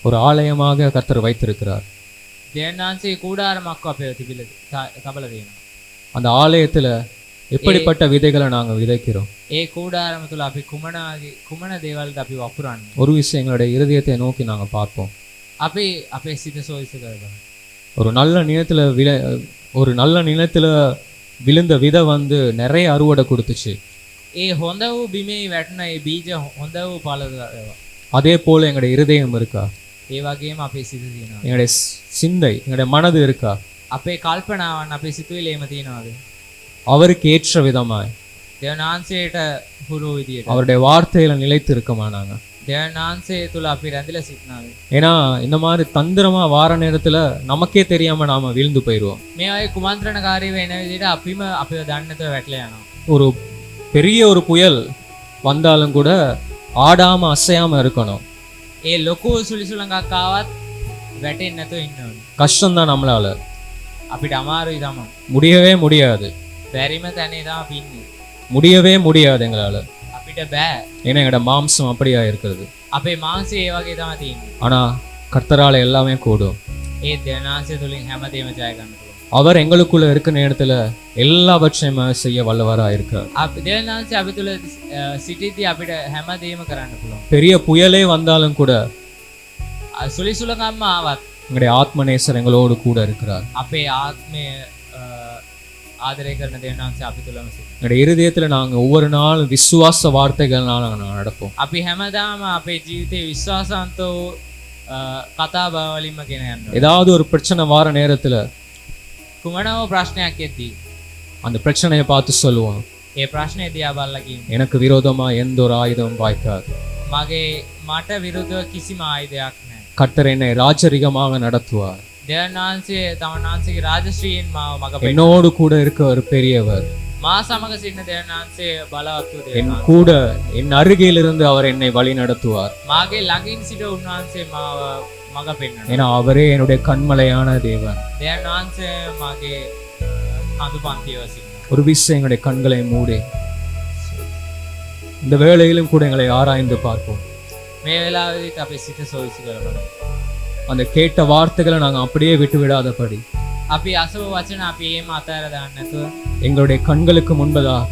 ஒரு ஆலயமாக கர்த்தர் வைத்திருக்கிறார். දෙවියන්වහන්සේ කූඩාරමක් අපේ තිබිලා තබලා තියෙනවා. அந்த ஆலயத்துல எப்படிப்பட்ட விதைகளை நாங்க விதைக்கிறோம். ඒ කූඩාරම තුල අපි කුමන දේවල්ද අපි වපුරන්නේ. ஒரு விஷயம் எங்களுடைய இருதயத்தை நோக்கி நாங்க பார்ப்போம். අපි අපේ සිත සෝයිස කරගන්න. ஒரு நல்ல நிலத்துல விழுந்த விதை வந்து நிறைய அறுவடை கொடுத்துச்சு. ඒ හොඳ වූ බිමේ වැටෙන ඒ බීජ හොඳ වූ ඵල දේවා. அதே போல எங்களுடைய இருதயம் இருக்கா? ඒ වගේම අපේ සිත තියෙනවා. எங்களுடைய சிந்தை, எங்களுடைய மனது இருக்கா? අපේ කල්පනාවන් අපේ සිතුවිලිම තියෙනවාද? அவருக்கு ஏற்ற விதமாய் දෙවියන්වහන්සේට හුරු විදියට. அவருடைய வார்த்தையில நிலைத்து இருக்கமா நாங்க? දෙවියන්වහන්සේ තුල අපි රැඳිලා සිටිනාද? ஏன்னா இந்த மாதிரி தந்திரமா வார நேரத்துல நமக்கே தெரியாம நாம வீழ்ந்து போயிடுவோம். මේ වගේ කුමන්ත්‍රණකාරී වෙන විදිහට අපිම අපිව දන්නේ නැතුව වැටලා යනවා. ஒரு பெரிய ஒரு புயல் வந்தாலும் கூட ஆடாம அசையாம இருக்கணும். ඒ ලොකු සුලිසුලඟක් ආවත් වැටෙන්නේ නැතුව ඉන්න ඕනේ. கஷ்டம்தான் நம்மளால, අපිට අමාරුයි තමයි. முடியவே முடியாது, බැරිම තැනේ තමයි අපි ඉන්නේ. முடியவே முடியாது எங்களால. අපිට බෑ. ஏன்னா எங்களோட மாம்சம் அப்படியா இருக்கிறது. අපේ මාංශය ඒ වගේ තමයි තියෙන්නේ. ஆனா கர்த்தரால எல்லாமே கூடும். ඒ දෙවියන්වහන්සේ තුලින් හැමදේම ජය ගන්න පුළුවන්. அவர் எங்களுக்குள்ள இருக்க நேரத்துல எல்லாவற்றையும் செய்ய வல்லவரா இருக்கார். අපි දෙවියන්වහන්සේ අපි තුල සිටිද්දී අපිට හැමදේම කරන්න පුළුවන්. பெரிய புயலே வந்தாலும் கூட සුලිසුලඟක්ම ආවත් எங்களுடைய ஆத்மநேசர் எங்களோடு கூட இருக்கிறார். අපේ ආත්මය ආදරය කරන දෙවියන්වහන්සේ අපි තුලම සිටිනවා. எங்களுடைய இருதயத்துல நாங்க ஒவ்வொரு நாளும் விசுவாச வார்த்தைகள்னால நாங்க நடப்போம். අපි හැමදාම අපේ ජීවිතේ විශ්වාසන්තෝ කතා බවලින්ම ගෙන යනවා. ஏதாவது ஒரு பிரச்சனை வார நேரத்துல කුමනෝ ප්‍රශ්නයක් එද්දී அந்த பிரச்சனையை பார்த்து சொல்லுவோம், ඒ ප්‍රශ්නේ දිහා බලලා කියමු. எனக்கு விரோதமா எந்த ஒரு ஆயுதமும் வாய்க்காது. මට විරුද්ධව කිසිම ආයුධයක් නැහැ. கர்த்தர் என்னை ராஜரிகமாக நடத்துவார். දෙවියන්වහන්සේ තමන්වහන්සේගේ රාජශ්‍රීයෙන් මාව මඟ පෙන්වනවා. என்னோடு கூட இருக்க ஒரு பெரியவர், මා සමග සිටින දෙවියන්වහන්සේ බලවත් වූ என் දෙවියන්. கூட என் அருகில் இருந்து அவர் என்னை வழி நடத்துவார். මාගේ ළඟින් සිට උන්වහන්සේ මාව මඟ පෙන්වනවා. ஏன்னா அவரே என்னுடைய கண்மலையான தேவன். දෙවියන්වහන්සේ මාගේ කඳු පන්තිය වසිනවා. ஒரு விஷயம் எங்களுடைய கண்களை மூடி இந்த வேளையிலும் கூட எங்களை ஆராய்ந்து பார்ப்போம். මේ වෙලාවේදීත් අපේ සිත සෝයිසි කරගන්න. அந்த கேட்ட வார்த்தைகளை நாங்க அப்படியே விட்டு விடாதபடி අපි අසව වචන අපි ඒම අතහැර දාන්න නැතුව எங்களுடைய கண்களுக்கு முன்பதாக,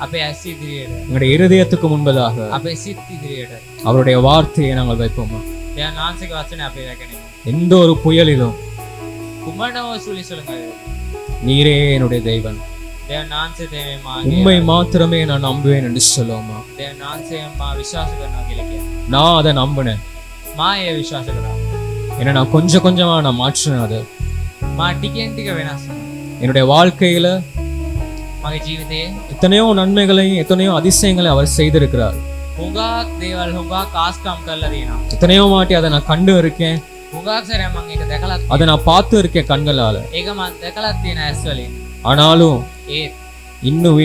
අපේ ඇස් ඉදිරියට, எங்களுடைய இருதயத்துக்கு முன்பதாக අපේ සිත් ඉදිරියට அவருடைய வார்த்தையை நாங்கள் வைப்போமா? දෙවියන්වහන්සේගේ වචන අපේ රැකෙනවා. எந்த ஒரு புயலிலும் කුමනෝ සුලිසුලඟයි நீரே என்னுடைய தெய்வன், දෙවියන්වහන්සේ තේමේ உம்மை මාගේ மாத்திரமே நான் நம்புவேன் என்று சொல்லுவோமா? දෙවියන්වහන්සේ මා විශ්වාස කරනවා කියලා කියනවා. நான் அதை நம்பினேன். මා ඒ විශ්වාස කරා. ஏன்னா நான் கொஞ்சம் கொஞ்சமா நான் மாற்றினேன். அது මා ටිකෙන් ටික වෙනස් වුණා. என்னுடைய வாழ்க்கையில මගේ ජීවිතයේ எத்தனையோ நன்மைகளையும் எத்தனையோ அதிசயங்களை அவர் செய்திருக்கிறார். හුඟක් දේවල් හුඟක් ආස්කම් කරලා තියෙනවා. எத்தனையோ வாட்டி அதை நான் கண்டு இருக்கேன், හුඟක් සැරයක් මම ඒක දැකලා அதை நான் பார்த்து இருக்கேன் கண்களால. ඒක මම දැකලා තියෙන ඇස් වලින්. ஆனாலும் ඒත් இன்னும்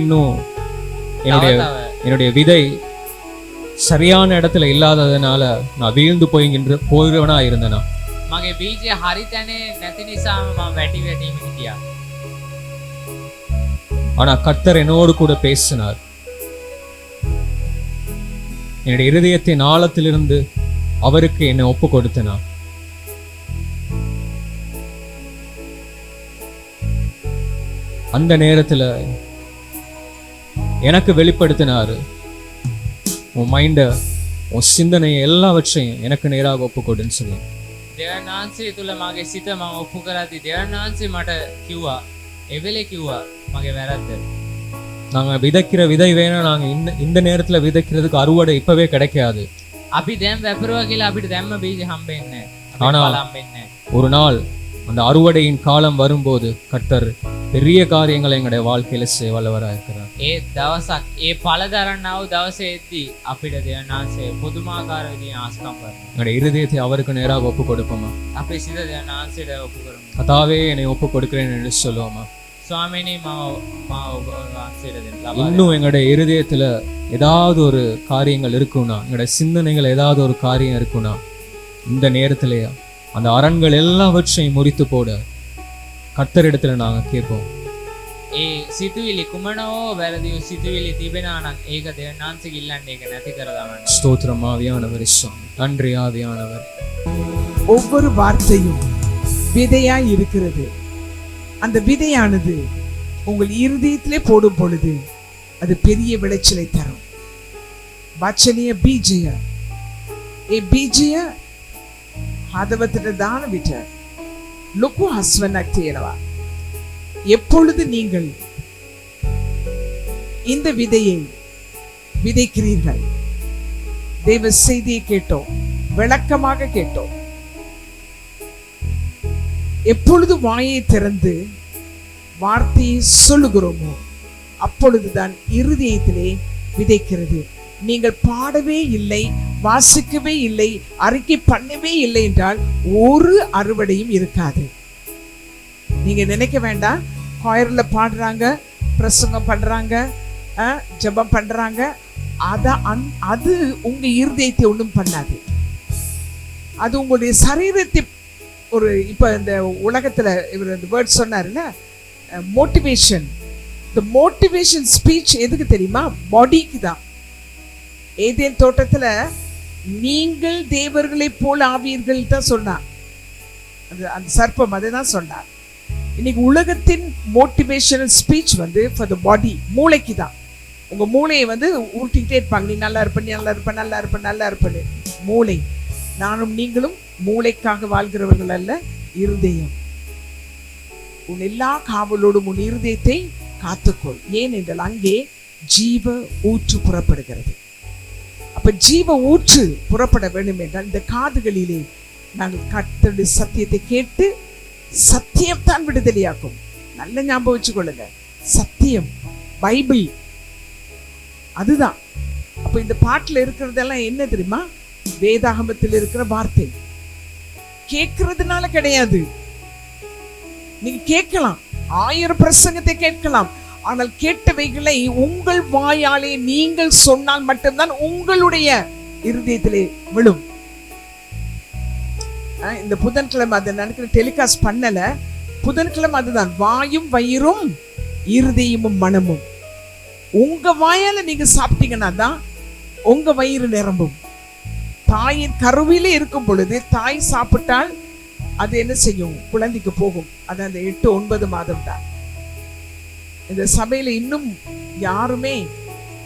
என்னுடைய තව තව என்னுடைய விதை சரியான இடத்துல இல்லாததுனால நான் வீழ்ந்து போகிறவனா இருந்தேனா. මගේ බීජය හරි තැනේ නැති නිසාම මම වැටි වැටීම හිටියා. ஆனா கர்த்தர் என்னோடு கூட பேசினார். என்னுடைய இருதயத்தின் ஆழத்திலிருந்து அவருக்கு என்னை ஒப்பு கொடுத்தனா. அந்த நேரத்துல எனக்கு வெளிப்படுத்தினாரு, உன் மைண்ட, உன் சிந்தனையை எல்லாவற்றையும் எனக்கு நேராக ஒப்பு கொடுன்னு சொல்லி. දෙවන් වහන්සේ තුල මගේ සිත මම ඔප්පු කරද්දී දෙවන් වහන්සේ මට කිව්වා, එවෙලේ කිව්වා මගේ වැරද්ද. நாங்க விதைக்கிற விதை வேணா, நாங்க இந்த நேரத்துல விதைக்கிறதுக்கு அறுவடை இப்பவே கிடைக்காது. අපි දැන් වැපරුවා කියලා අපිට දැම්ම බීජ හම්බෙන්නේ නැහැ. ஆனா අපිට පල හම්බෙන්නේ නැහැ. ஒரு நாள் அந்த அறுவடையின் காலம் வரும்போது கர்த்தர் பெரிய காரியங்களை எங்களுடைய வாழ்க்கையில செய்ய வல்லவராக இருக்கிறார். ඒ දවසක් ඒ පල දරන්නා වූ දවසේ එද්දී අපිට දෙවන් වහන්සේ පුදුමාකාර විදිහේ ආස්කම් කරනවා. எங்களுடைய இருதயத்தை அவருக்கு நேராக ஒப்பு கொடுப்போமா? අපේ සිත දෙවන් වහන්සේට ඔප්පු කරමු. கர்த்தாவே என்னை ஒப்பு கொடுக்கிறேன் என்று சொல்லுவோமா? ස්වාමීනි මම ඔබ වහන්සේට දෙන්න இன்னும் எங்களுடைய இருதயத்துல ஏதாவது ஒரு காரியங்கள் இருக்குன்னா, எங்களுடைய சிந்தனைகள் ஏதாவது ஒரு காரியம் இருக்குன்னா, இந்த நேரத்திலேயே அந்த அரண்கள் எல்லாவற்றையும் முறித்து போட கர்த்தரிடத்துல நாங்க கேட்போம். ඒ සිතුවිලි කුමනෝ වැරදිව සිතුවිලි තිබෙනා නම් ඒක දෙවන් වහන්සේගේ ඉල්ලන්නේ ඒක නැති කර දාන්න. ஸ்தோத்திரம் ஆவியானவர் சுவாமி. நன்றி ஆவியானவர். ஒவ்வொரு வார்த்தையும் விதையாய் இருக்கிறது. அந்த விதையானது உங்கள் இருதயத்திலே போடும் பொழுது அது பெரிய விளைச்சலை தரும். வச்சனிய பீஜய ඒ බීජය හදවතට දාන විට ලොකු හස්වනක් තියෙනවා. எப்பொழுது நீங்கள் இந்த விதையை விதைக்கிறீர்கள், தேவ செய்தியை கேட்டோம், விளக்கமாக கேட்டோம். எப்பொழுது வாயை திறந்து வார்த்தையை சொல்லுகிறோமோ அப்பொழுதுதான் இருதயத்திலே விதைக்கிறது. நீங்கள் பாடவே இல்லை, வாசிக்கவே இல்லை, அறிக்கை பண்ணவே இல்லை என்றால் ஒரு அறுவடையும் இருக்காது. நீங்க நினைக்க வேண்டாம், கோயில்ல பாடுறாங்க, பிரசங்கம் பண்றாங்க, ஜெபம் பண்றாங்க, அது உங்க இருதயத்தை ஒன்றும் பண்ணாது. அது உங்களுடைய சரீரத்தை ஒரு இப்ப இந்த உலகத்துல இவர் இந்த வேர்ட் சொன்னாருல்ல, மோட்டிவேஷன். இந்த மோட்டிவேஷன் ஸ்பீச் எதுக்கு தெரியுமா? பாடிக்கு தான். ஏதேன் தோட்டத்துல நீங்கள் தேவர்களை போல ஆவீர்கள் தான் சொன்னார் அந்த சர்ப்பம், அதை தான் சொன்னார். இன்னைக்கு உலகத்தின் மோட்டிவேஷனல் ஸ்பீச் வந்து ஃபார் த பாடி, மூளைக்கு தான். உங்க மூளையை வந்து ஊட்டிக்கிட்டே இருப்பாங்க, நீ நல்லா இருப்ப, நீ நல்லா இருப்ப, நல்லா இருப்ப, நல்லா இருப்பன்னு. மூளை, நானும் நீங்களும் மூளைக்காக வாழ்கிறவர்கள் அல்ல, இருதயம். உன் எல்லா காவலோடும் உன் இருதயத்தை காத்துக்கொள். ஏன் என்றால் அங்கே ஜீவ ஊற்று புறப்படுகிறது. அப்ப ஜீவ ஊற்று புறப்பட வேண்டும் என்றால் இந்த காதுகளிலே நாங்கள் கர்த்தருடைய சத்தியத்தை கேட்டு, சத்தியம் தான் விடுதலையாக்கும். நல்ல ஞாபகம் வச்சுக்கொள்ளுங்க, சத்தியம் பைபிள் அதுதான். அப்ப இந்த பாட்டுல இருக்கிறதெல்லாம் என்ன தெரியுமா? வேதாகமத்தில் இருக்கிற வார்த்தை. கேட்கறதுனால கிடையாது. நீங்க கேட்கலாம், 1000 பிரசங்கத்தை கேட்கலாம், ஆனால் கேட்டவைகளை உங்கள் வாயாலே நீங்கள் சொன்னால் மட்டும்தான் உங்களுடைய இருதயத்திலே விழும். இந்த புதன்கிழமை அதை நினைக்கிற டெலிகாஸ்ட் பண்ணல, புதன்கிழமை அதுதான், வாயும் வயிறும் இருதயமும் மனமும். உங்க வாயால நீங்க சாப்பிட்டீங்கன்னா தான் உங்க வயிறு நிரம்பும். தாயின் கருவிலே இருக்கும் பொழுது தாய் சாப்பிட்டால் அது என்ன செய்யும்? குழந்தைக்கு போகும். அது அந்த 8-9 மாதம் தான். இந்த சபையில இன்னும் யாருமே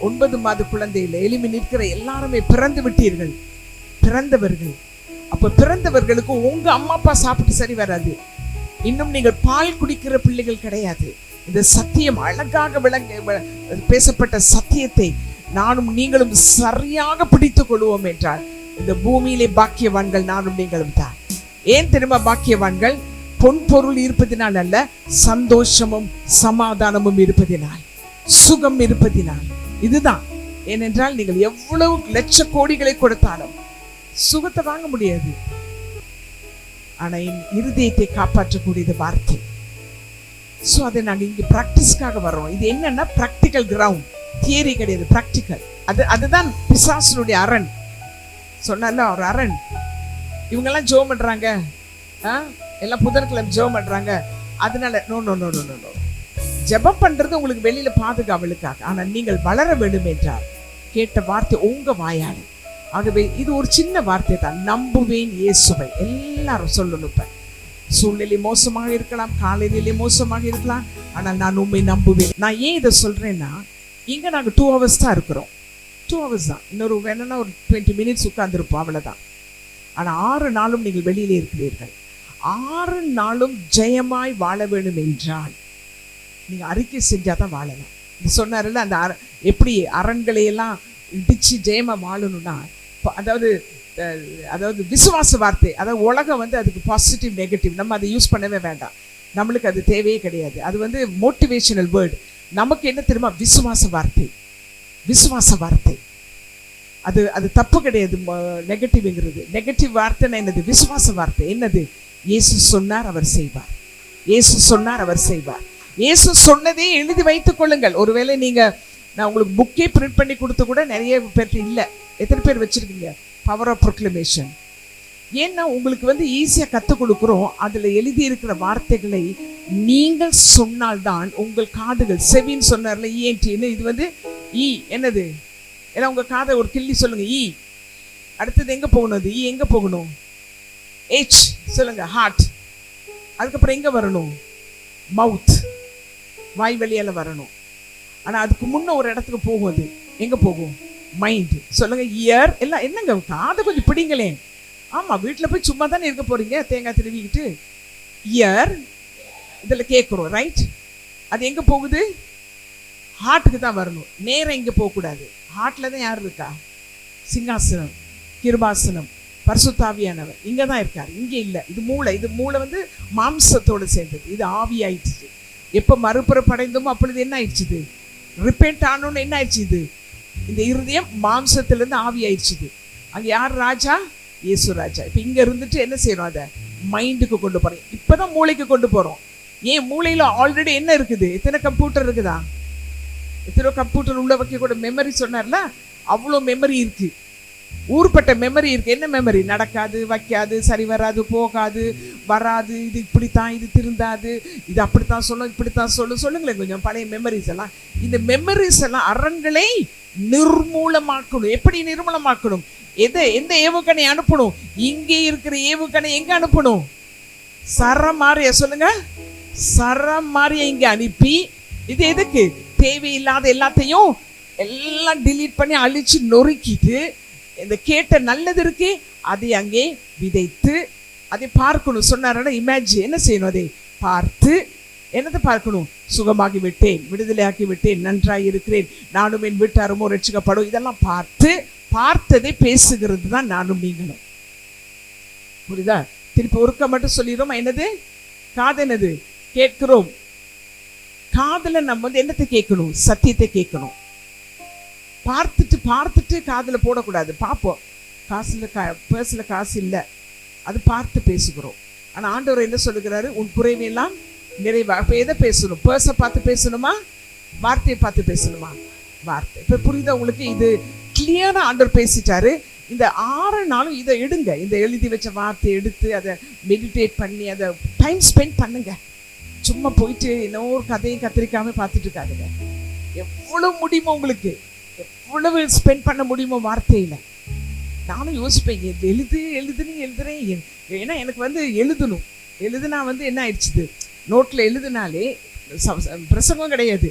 9 மாத குழந்தை இல்லை. எளிமை நிற்கிற எல்லாருமே பிறந்து விட்டீர்கள், பிறந்தவர்கள். அப்ப பிறந்தவர்களுக்கு உங்க அம்மா அப்பா சாப்பிட்டு சரி வராது. இன்னும் நீங்கள் பால் குடிக்கிற பிள்ளைகள் கிடையாது. இந்த சத்தியம் அழகாக பேசப்பட்ட சத்தியத்தை நானும் நீங்களும் சரியாக பிடித்துக் கொள்வோம் என்றால் இந்த பூமியிலே பாக்கியவான்கள் நானும் நீங்களும் தான். ஏன் தெரியுமா பாக்கியவான்கள்? பொன் பொருள் இருப்பதினால் அல்ல, சந்தோஷமும் சமாதானமும் இருப்பதினால், சுகம் இருப்பதினால். இதுதான். ஏனென்றால் நீங்கள் எவ்வளவு லட்ச கோடிகளை கொடுத்தாலும் சுகத்தை வாங்க முடியாது. ஆனா என் இருதயத்தை காப்பாற்றக்கூடியது வார்த்தை. சோ அதை நாங்க இங்க பிராக்டிஸ்க்காக வர்றோம். இது என்னன்னா பிராக்டிக்கல் கிரவுண்ட், தியரி கிடையாது, பிராக்டிக்கல். அதுதான் பிசாசுடைய அரண். சொன்னால ஒரு அரண். இவங்கெல்லாம் ஜெபம் பண்றாங்க, எல்லாம் புதன்கிழமை ஜெபம் பண்றாங்க, அதனால no no no no no. ஜெபம் பண்றது உங்களுக்கு வெளியில பாதுகாவலுக்காக. ஆனா நீங்கள் வளர வேண்டும் என்றால் கேட்ட வார்த்தை உங்க வாயாடு. ஆகவே இது ஒரு சின்ன வார்த்தை தான், நம்புவேன் இயேசுவை. எல்லாரும் சொல்லணும். இப்ப சூழ்நிலை மோசமாக இருக்கலாம், காலைநிலை மோசமாக இருக்கலாம், ஆனால் நான் உண்மை நம்புவேன். நான் ஏன் இதை சொல்றேன்னா, இங்க நாங்க 2 hours தான் இருக்கிறோம். 2 hours தான். இன்னொரு வேணும்னா ஒரு 20 minutes உட்கார்ந்துருப்போம், அவ்வளவுதான். ஆனா 6 நாளும் நீங்கள் வெளியிலே இருக்கிறீர்கள். 6 நாளும் ஜெயமாய் வாழ வேண்டும் என்றால் நீங்க அறிக்கை செஞ்சாதான் வாழலாம். சொன்னார்ல, அந்த எப்படி அரண்களை எல்லாம் இடிச்சு ஜெயமா வாழணும்னா, அதாவது விசுவாச வார்த்தை. அதாவது உலகம் அதுக்கு பாசிட்டிவ் நெகட்டிவ், நம்ம அதை யூஸ் பண்ணவே வேண்டாம். நம்மளுக்கு அது தேவையே கிடையாது. அது மோட்டிவேஷனல் வேர்டு. நமக்கு என்ன தெரியுமா? விசுவாச வார்த்தை. விசுவாச வார்த்தை அது தப்பு கிடையாது. நெகட்டிவ்ங்கிறது நெகட்டிவ் வார்த்தை என்னது? விசுவாச வார்த்தை என்னது? இயேசு சொன்னார், அவர் செய்வார். இயேசு சொன்னார், அவர் செய்வார். இயேசு சொன்னதே எழுதி வைத்துக் கொள்ளுங்கள். ஒருவேளை நீங்க, நான் உங்களுக்கு புக்கே பிரிண்ட் பண்ணி கொடுத்து கூட நிறைய பேர் இல்லை. எத்தனை பேர் வச்சிருக்கீங்க பவர் ஆஃப் ப்ரொக்ளமேஷன்? ஏன்னா உங்களுக்கு ஈஸியா கற்றுக் கொடுக்குறோம். அதுல எழுதி இருக்கிற வார்த்தைகளை நீங்கள் சொன்னால்தான் உங்கள் காதுகள், செவின்னு சொன்னார்ல, இஎன்டின்னு, இது இ என்னது? ஏன்னா உங்க காதை ஒரு கிள்ளி சொல்லுங்க, இ. அடுத்தது எங்க போகணும்? அது இ எங்க போகணும்? ஹெச் சொல்லுங்க, ஹார்ட். அதுக்கப்புறம் எங்க வரணும்? மவுத், வாய் வழியால வரணும். ஆனா அதுக்கு முன்ன ஒரு இடத்துக்கு போகும். அது எங்க போகும்? மைண்ட். சொல்லுங்க, இயர். எல்லாம் என்னங்க, காதை கொஞ்சம் பிடிங்களேன். ஆமா, வீட்டுல போய் சும்மா தானே இருக்க போறீங்க, தேங்காய் திருவிக்கிட்டு. இயர் இதுல கேட்கிறோம், ரைட்? அது எங்க போகுது? ஹார்ட்டுக்கு தான் வரணும். நேரம் இங்க போக கூடாது. ஹார்ட்ல தான் யார் இருக்கா? சிங்காசனம், கிருபாசனம், பரிசுத்தாவியானவர் இங்க தான் இருக்காரு, இங்க இல்ல. இது மூளை. இது மூளை மாம்சத்தோடு சேர்ந்தது. இது ஆவி ஆயிடுச்சு. எப்ப மறுபுறப்படைந்தோமோ அப்பொழுது என்ன ஆயிடுச்சு? ரிப்பேண்ட் ஆனோன்னு என்ன ஆயிடுச்சு? இது இந்த இருதயம் மாம்சத்திலிருந்து ஆவி ஆயிடுச்சு. அங்க யார் ராஜா? இயேசு ராஜா. இப்ப இங்க இருந்துட்டு என்ன செய்யறோம்? அதை மைண்டுக்கு கொண்டு போறோம். இப்பதான் மூளைக்கு கொண்டு போறோம். ஏன்? மூளையில ஆல்ரெடி என்ன இருக்குது? எத்தனை கம்ப்யூட்டர் இருக்குதா? எத்தனை கம்ப்யூட்டர் உள்ள வைக்க கூட மெமரி சொன்னார்ல, அவ்வளோ மெமரி இருக்கு. ஊர்பட்ட மெமரி இருக்கு. என்ன மெமரி? நடக்காது, வைக்காது, சரி வராது, போகாது, வராது, இது இப்படித்தான், இது திருந்தாது, இது அப்படித்தான் சொல்லும், இப்படித்தான் சொல்லும். சொல்லுங்களேன் கொஞ்சம் பழைய மெமரிஸ் எல்லாம். இந்த மெமரிஸ் எல்லாம் அரண்களை நிர்மூலமாக்கணும். எப்படி நிர்மூலமாக்கணும்? எந்த ஏவுகணை அனுப்பணும்? இங்கே இருக்கிற ஏவுகணை எங்க அனுப்பணும்? சரமாரிய. சொல்லுங்க, சரமாரிய இங்க அனுப்பி, இது எதுக்கு? தேவையில்லாத எல்லாத்தையும் எல்லாம் டிலீட் பண்ணி அழிச்சு நொறுக்கிட்டு, இந்த கேட்ட நல்லது இருக்கு அதை அங்கே விதைத்து அதை பார்க்கணும். சொன்னார இமேஜின் என்ன செய்யணும்? அதை பார்த்து என்னதை பார்க்கணும்? சுகமாகி விட்டேன், விடுதலையாக்கி விட்டேன், நன்றாய் இருக்கிறேன், நானும் என் வீட்டாருமோ ரட்சிக்கப்படும். இதெல்லாம் பார்த்து பார்த்ததை பேசுகிறது தான் நானும் நீங்களும். புரியுதா? திருப்பி ஒருக்க மட்டும் சொல்லிடுறோம். என்னது? காது என்னது? கேட்கிறோம். காதுல நம்ம என்னத்தை கேட்கணும்? சத்தியத்தை கேட்கணும். பார்த்துட்டு காதுல போடக்கூடாது. பார்ப்போம், பர்ஸ்ல காசு இல்லை, அது பார்த்து பேசுகிறோம். ஆனா ஆண்டவர் என்ன சொல்லுகிறாரு? உன் குறைவெல்லாம் நிறைவா. இப்ப எதை பேசணும்? பர்ஸை பார்த்து பேசணுமா? வார்த்தையை பார்த்து பேசணுமா? வார்த்தை. இப்ப புரியுதா உங்களுக்கு? இது கிளியரா ஆண்டவர் பேசிட்டாரு. இந்த 6 நாளும் இதை எடுங்க. இந்த எழுதி வச்ச வார்த்தையை எடுத்து அதை மெடிடேட் பண்ணி அதை டைம் ஸ்பெண்ட் பண்ணுங்க. சும்மா போயிட்டு இன்னொரு கதையும் கத்திரிக்காம பார்த்துட்டு இருக்காதுங்க. எவ்வளவு முடியுமோ உங்களுக்கு, எவ்வளவு ஸ்பெண்ட் பண்ண முடியுமோ வார்த்தையில. நானும் யோசிப்பேன், எழுதுறேன். ஏன்னா எனக்கு எழுதணும். எழுதுனா என்ன ஆயிடுச்சு? நோட்ல எழுதுனாலே பிரசங்கம் கிடையாது.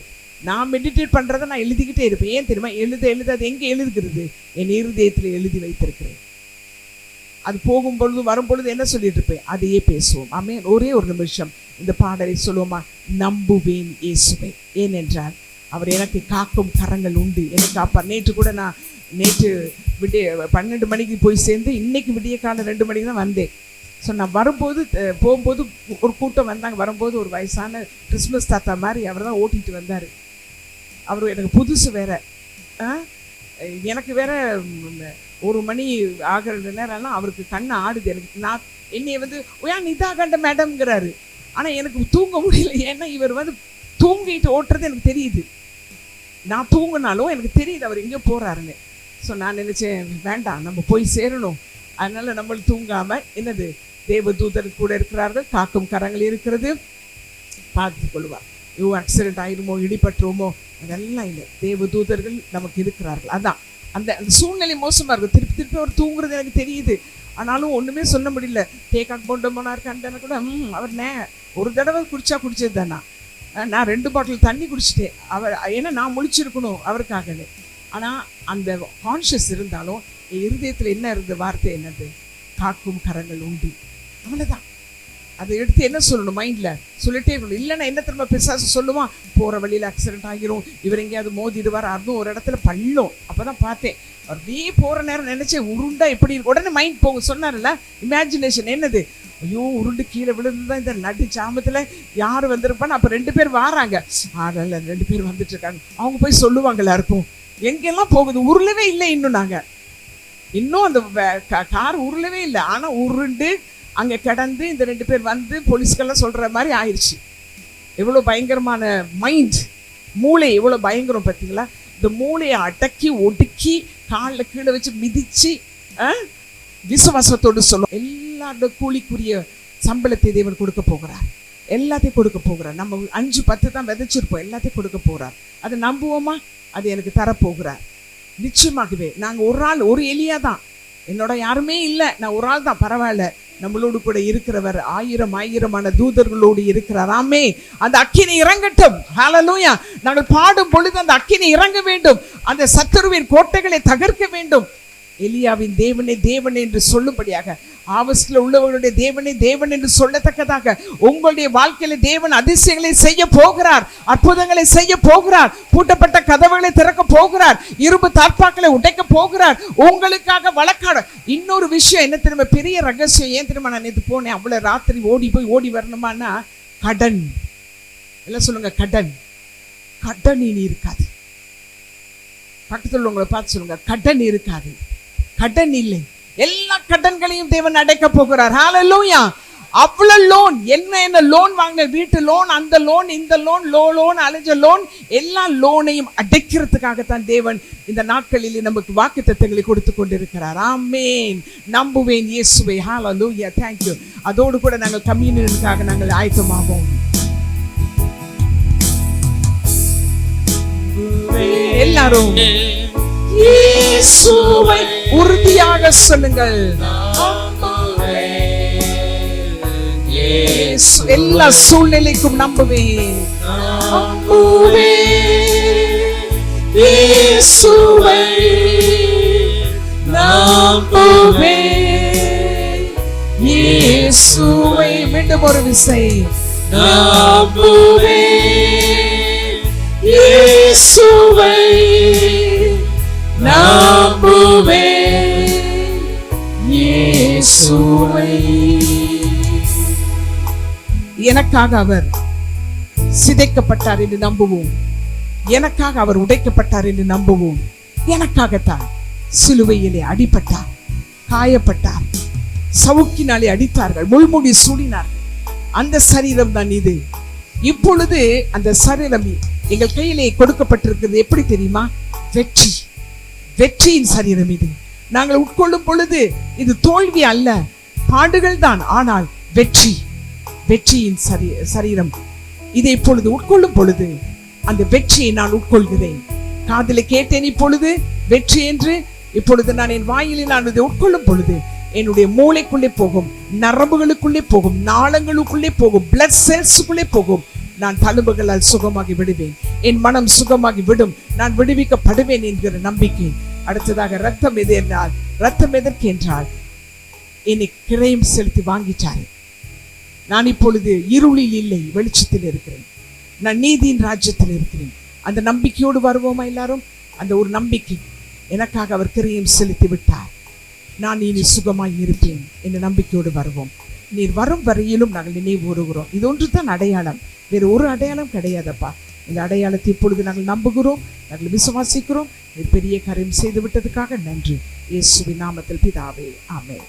நான் மெடிடேட் பண்றதை நான் எழுதிக்கிட்டே இருப்பேன். ஏன் தெரியுமா? எழுத அது எங்க எழுதுகிறது? என் இருதயத்தில் எழுதி வைத்திருக்கிறேன். அது போகும்பொழுது வரும்பொழுது என்ன சொல்லிட்டு இருப்பேன்? அதையே பேசுவோம். ஆமென். ஒரே ஒரு நிமிஷம் இந்த பாடலை சொல்லுவோமா? நம்புவேன் இயேசுவை, ஏனென்றால் அவர் எனக்கு காக்கும் கரங்கள் உண்டு, எனக்கு காப்பார். நேற்று கூட நான் விடிய 12 மணிக்கு போய் சேர்ந்து இன்னைக்கு விடிய காலம் 2 மணிக்கு தான் வந்தேன். ஸோ நான் போகும்போது ஒரு கூட்டம் வந்தாங்க. வரும்போது ஒரு வயசான கிறிஸ்மஸ் தாத்தா மாதிரி அவர் தான் ஓட்டிகிட்டு வந்தார். அவர் எனக்கு புதுசு வேற. எனக்கு வேற 1 மணி ஆகிற நேரம்லாம் அவருக்கு கண்ணு ஆடுது. எனக்கு நான் என்னைய வந்து ஏன் இதாகண்ட மேடம்ங்கிறாரு. ஆனால் எனக்கு தூங்க முடியல. ஏன்னா இவர் வந்து தூங்கிட்டு ஓட்டுறது எனக்கு தெரியுது. நான் தூங்கினாலும் எனக்கு தெரியுது அவர் எங்கேயோ போகிறாருன்னு. ஸோ நான் நினச்சேன் வேண்டாம், நம்ம போய் சேரணும். அதனால நம்ம தூங்காமல் என்னது தேவ தூதர் கூட இருக்கிறார்கள், காக்கும் கரங்கள் இருக்கிறது, பார்த்து கொள்வார். ஆக்சிடென்ட் ஆயிருமோ, இடிபட்டுருமோ, அதெல்லாம் இல்லை. தேவ தூதர்கள் நமக்கு இருக்கிறார்கள். அதான் அந்த அந்த சூழ்நிலை மோசமாக இருக்கும். திருப்பி அவர் தூங்குறது எனக்கு தெரியுது. ஆனாலும் ஒன்றுமே சொல்ல முடியல. தேக்காக்கு போண்டு போனார் கண்டன கூட அவர் ஒரு தடவை குடிச்சது தானா. நான் 2 பாட்டில் தண்ணி குடிச்சிட்டேன். அவர் ஏன்னா நான் முழிச்சிருக்கணும் அவருக்காகவே. ஆனால் அந்த கான்ஷியஸ் இருந்தாலும் என் இருதயத்தில் என்ன இருந்த வார்த்தை என்னது, காக்கும் கரங்கள் உண்டு. அவ்வளோதான். அதை எடுத்து என்ன சொல்லணும், மைண்டில் சொல்லிட்டே இருக்கணும். இல்லைன்னா என்ன திரும்ப பிசாசு சொல்லுவான், போகிற வழியில் ஆக்சிடென்ட் ஆகிரும், இவர் எங்கேயாவது மோதிடுவார், அதுவும் ஒரு இடத்துல பள்ளம். அப்போ தான் பார்த்தேன் அப்படியே போகிற நேரம் நினச்சேன் உருண்டா எப்படி இருக்கு. உடனே மைண்ட் போகும். சொன்னார்ல இமேஜினேஷன் என்னது, ஐயோ உருண்டு கீழே விழுந்துதான் இந்த நடு சாமத்தில் யார் வந்திருப்பான்னு. அப்போ 2 பேர் வராங்க. அதில் 2 பேர் வந்துட்டு இருக்காங்க. அவங்க போய் சொல்லுவாங்க எல்லாருக்கும், எங்கெல்லாம் போகுது, உருளவே இல்லை. இன்னும் அந்த கார் உருளவே இல்லை. ஆனால் உருண்டு அங்கே கிடந்து இந்த 2 பேர் வந்து போலீஸ்கெல்லாம் சொல்கிற மாதிரி ஆயிடுச்சு. எவ்வளோ பயங்கரமான மைண்ட், மூளை எவ்வளோ பயங்கரம் பார்த்தீங்களா. இந்த மூளையை அடக்கி ஒடுக்கி காலில் கீழே வச்சு மிதித்து விசுவாசத்தோடு சொல்லும். எல்லாரோட கூலிக்குரிய சம்பளத்தை தேவன் கொடுக்க போகிறார். எல்லாத்தையும் கொடுக்க போகிறார். நம்ம 5-10 தான் விதைச்சிருப்போம், எல்லாத்தையும் கொடுக்க போகிறார். அதை நம்புவோமா? அது எனக்கு தரப்போகிறார் நிச்சயமாகவே. நாங்கள் ஒரு எலியா தான், என்னோட யாருமே இல்லை, நான் ஒரு ஆள் தான், பரவாயில்ல. நம்மளோடு கூட இருக்கிறவர் 1000 தூதர்களோடு இருக்கிறார். ஆமே. அந்த அக்கினி இறங்கட்டும். ஹல்லேலூயா. நாங்கள் பாடும் பொழுது அந்த அக்கினி இறங்க வேண்டும். அந்த சத்துருவின் கோட்டைகளை தகர்க்க வேண்டும். எலியாவின் தேவனே தேவனே என்று சொல்லும்படியாக, ஆவஸ்ல உள்ளவர்களுடைய தேவனே தேவன் என்று சொல்லத்தக்கதாக உங்களுடைய வாழ்க்கையில தேவன் அதிசயங்களை செய்ய போகிறார், அற்புதங்களை செய்ய போகிறார், பூட்டப்பட்ட கதவுகளை திறக்க போகிறார், இரும்பு தார்ப்பாக்களை உடைக்க போகிறார், உங்களுக்காக வழக்காட. இன்னொரு விஷயம் என்ன தெரியுமா, பெரிய ரகசியம். ஏன் தெரியுமா, நான் நேற்று போனேன், அவ்வளவு ராத்திரி ஓடி வரணுமான்னா, கடன் எல்லாம் சொல்லுங்க, கடன் இனி இருக்காது. பக்கத்தில் உள்ளவங்களை பார்த்து சொல்லுங்க, கடன் இருக்காது, கடன் இல்லை. எல்லா கடன்களையும் தேவன் அடைக்க போகிறார். ஹல்லேலூயா. அவ்வளவு லோன், என்ன லோன் வாங்க, வீட்டு லோன், அந்த லோன், இந்த லோன், அலைஞ்ச லோன், எல்லா லோனையும் அடைக்கிறதுக்காகத்தான் தேவன் இந்த நாட்களில் நமக்கு வாக்குத்தத்தங்களை கொடுத்து கொண்டிருக்கிறார். ஆமென். நம்புவேன் இயேசுவை. ஹல்லேலூயா. Thank you. அதோடு கூட நாங்கள் கம்யூனியனுக்காக நாங்கள் ஆயத்தமாவோம். எல்லாரும் இயேசுவை உறுதியாக சொல்லுங்கள். எல்லா சூழ்நிலைக்கும் நம்புவேன். இயேசுவை நம்புவேன். இயேசுவை மீண்டும் ஒரு விசை நம்புவேன். இயேசுவை நம்புவேன். இயேசுவை. எனக்காக அவர் சிதைக்கப்பட்டார் என்று நம்புவோம். எனக்காக அவர் உடைக்கப்பட்டார் என்று நம்புவோம். எனக்காகத்தான் சிலுவையிலே அடிபட்டார், காயப்பட்டார், சவுக்கினாலே அடித்தார்கள், முள்முடி சூடினார்கள். அந்த சரீரம் தான் இது. இப்பொழுது அந்த சரீரம் எங்கள் கையிலே கொடுக்கப்பட்டிருக்கிறது. எப்படி தெரியுமா? வெற்றியின் சரீரம் இது. நாங்கள் உட்கொள்ளும் பொழுது இது தோல்வி அல்ல, பாடுகள் தான், ஆனால் வெற்றியின் சரீரம். இதை இப்பொழுது உட்கொள்ளும் பொழுது அந்த வெற்றியை நான் உட்கொள்கிறேன். காதிலே கேட்டேன் இப்பொழுது வெற்றி என்று. இப்பொழுது நான் என் வாயிலே நான் இதை உட்கொள்ளும் பொழுது என்னுடைய மூளைக்குள்ளே போகும், நரம்புகளுக்குள்ளே போகும், நாளங்களுக்குள்ளே போகும், பிளட் செல்ஸுக்குள்ளே போகும். நான் தழும்புகளால் சுகமாகி விடுவேன். என் மனம் சுகமாகி விடும். நான் விடுவிக்கப்படுவேன் என்கிற நம்பிக்கை. அடுத்ததாக ரத்தம் எது என்றால், ரத்தம் எதற்கு என்றால் என்னை கிரயம் செலுத்தி வாங்கிட்டாரு. நான் இப்பொழுது இருளில் இல்லை, வெளிச்சத்தில் இருக்கிறேன். நான் நீதியின் ராஜ்யத்தில் இருக்கிறேன். அந்த நம்பிக்கையோடு வருவோமா எல்லாரும்? அந்த ஒரு நம்பிக்கை, எனக்காக அவர் கிரயம் செலுத்தி விட்டார், நான் இனி சுகமாய் இருப்பேன் என்ற நம்பிக்கையோடு வருவோம். நீர் வரும் வரையிலும் நாங்கள் நினைவு கூறுகிறோம். இது ஒன்று தான் அடையாளம், வேறு ஒரு அடையாளம் கிடையாதப்பா. இந்த அடையாளத்தை இப்பொழுது நாங்கள் நம்புகிறோம், நாங்கள் விசுவாசிக்கிறோம். பெரிய காரியம் செய்து விட்டதுக்காக நன்றி. இயேசுவின் நாமத்தில் பிதாவே, ஆமென்.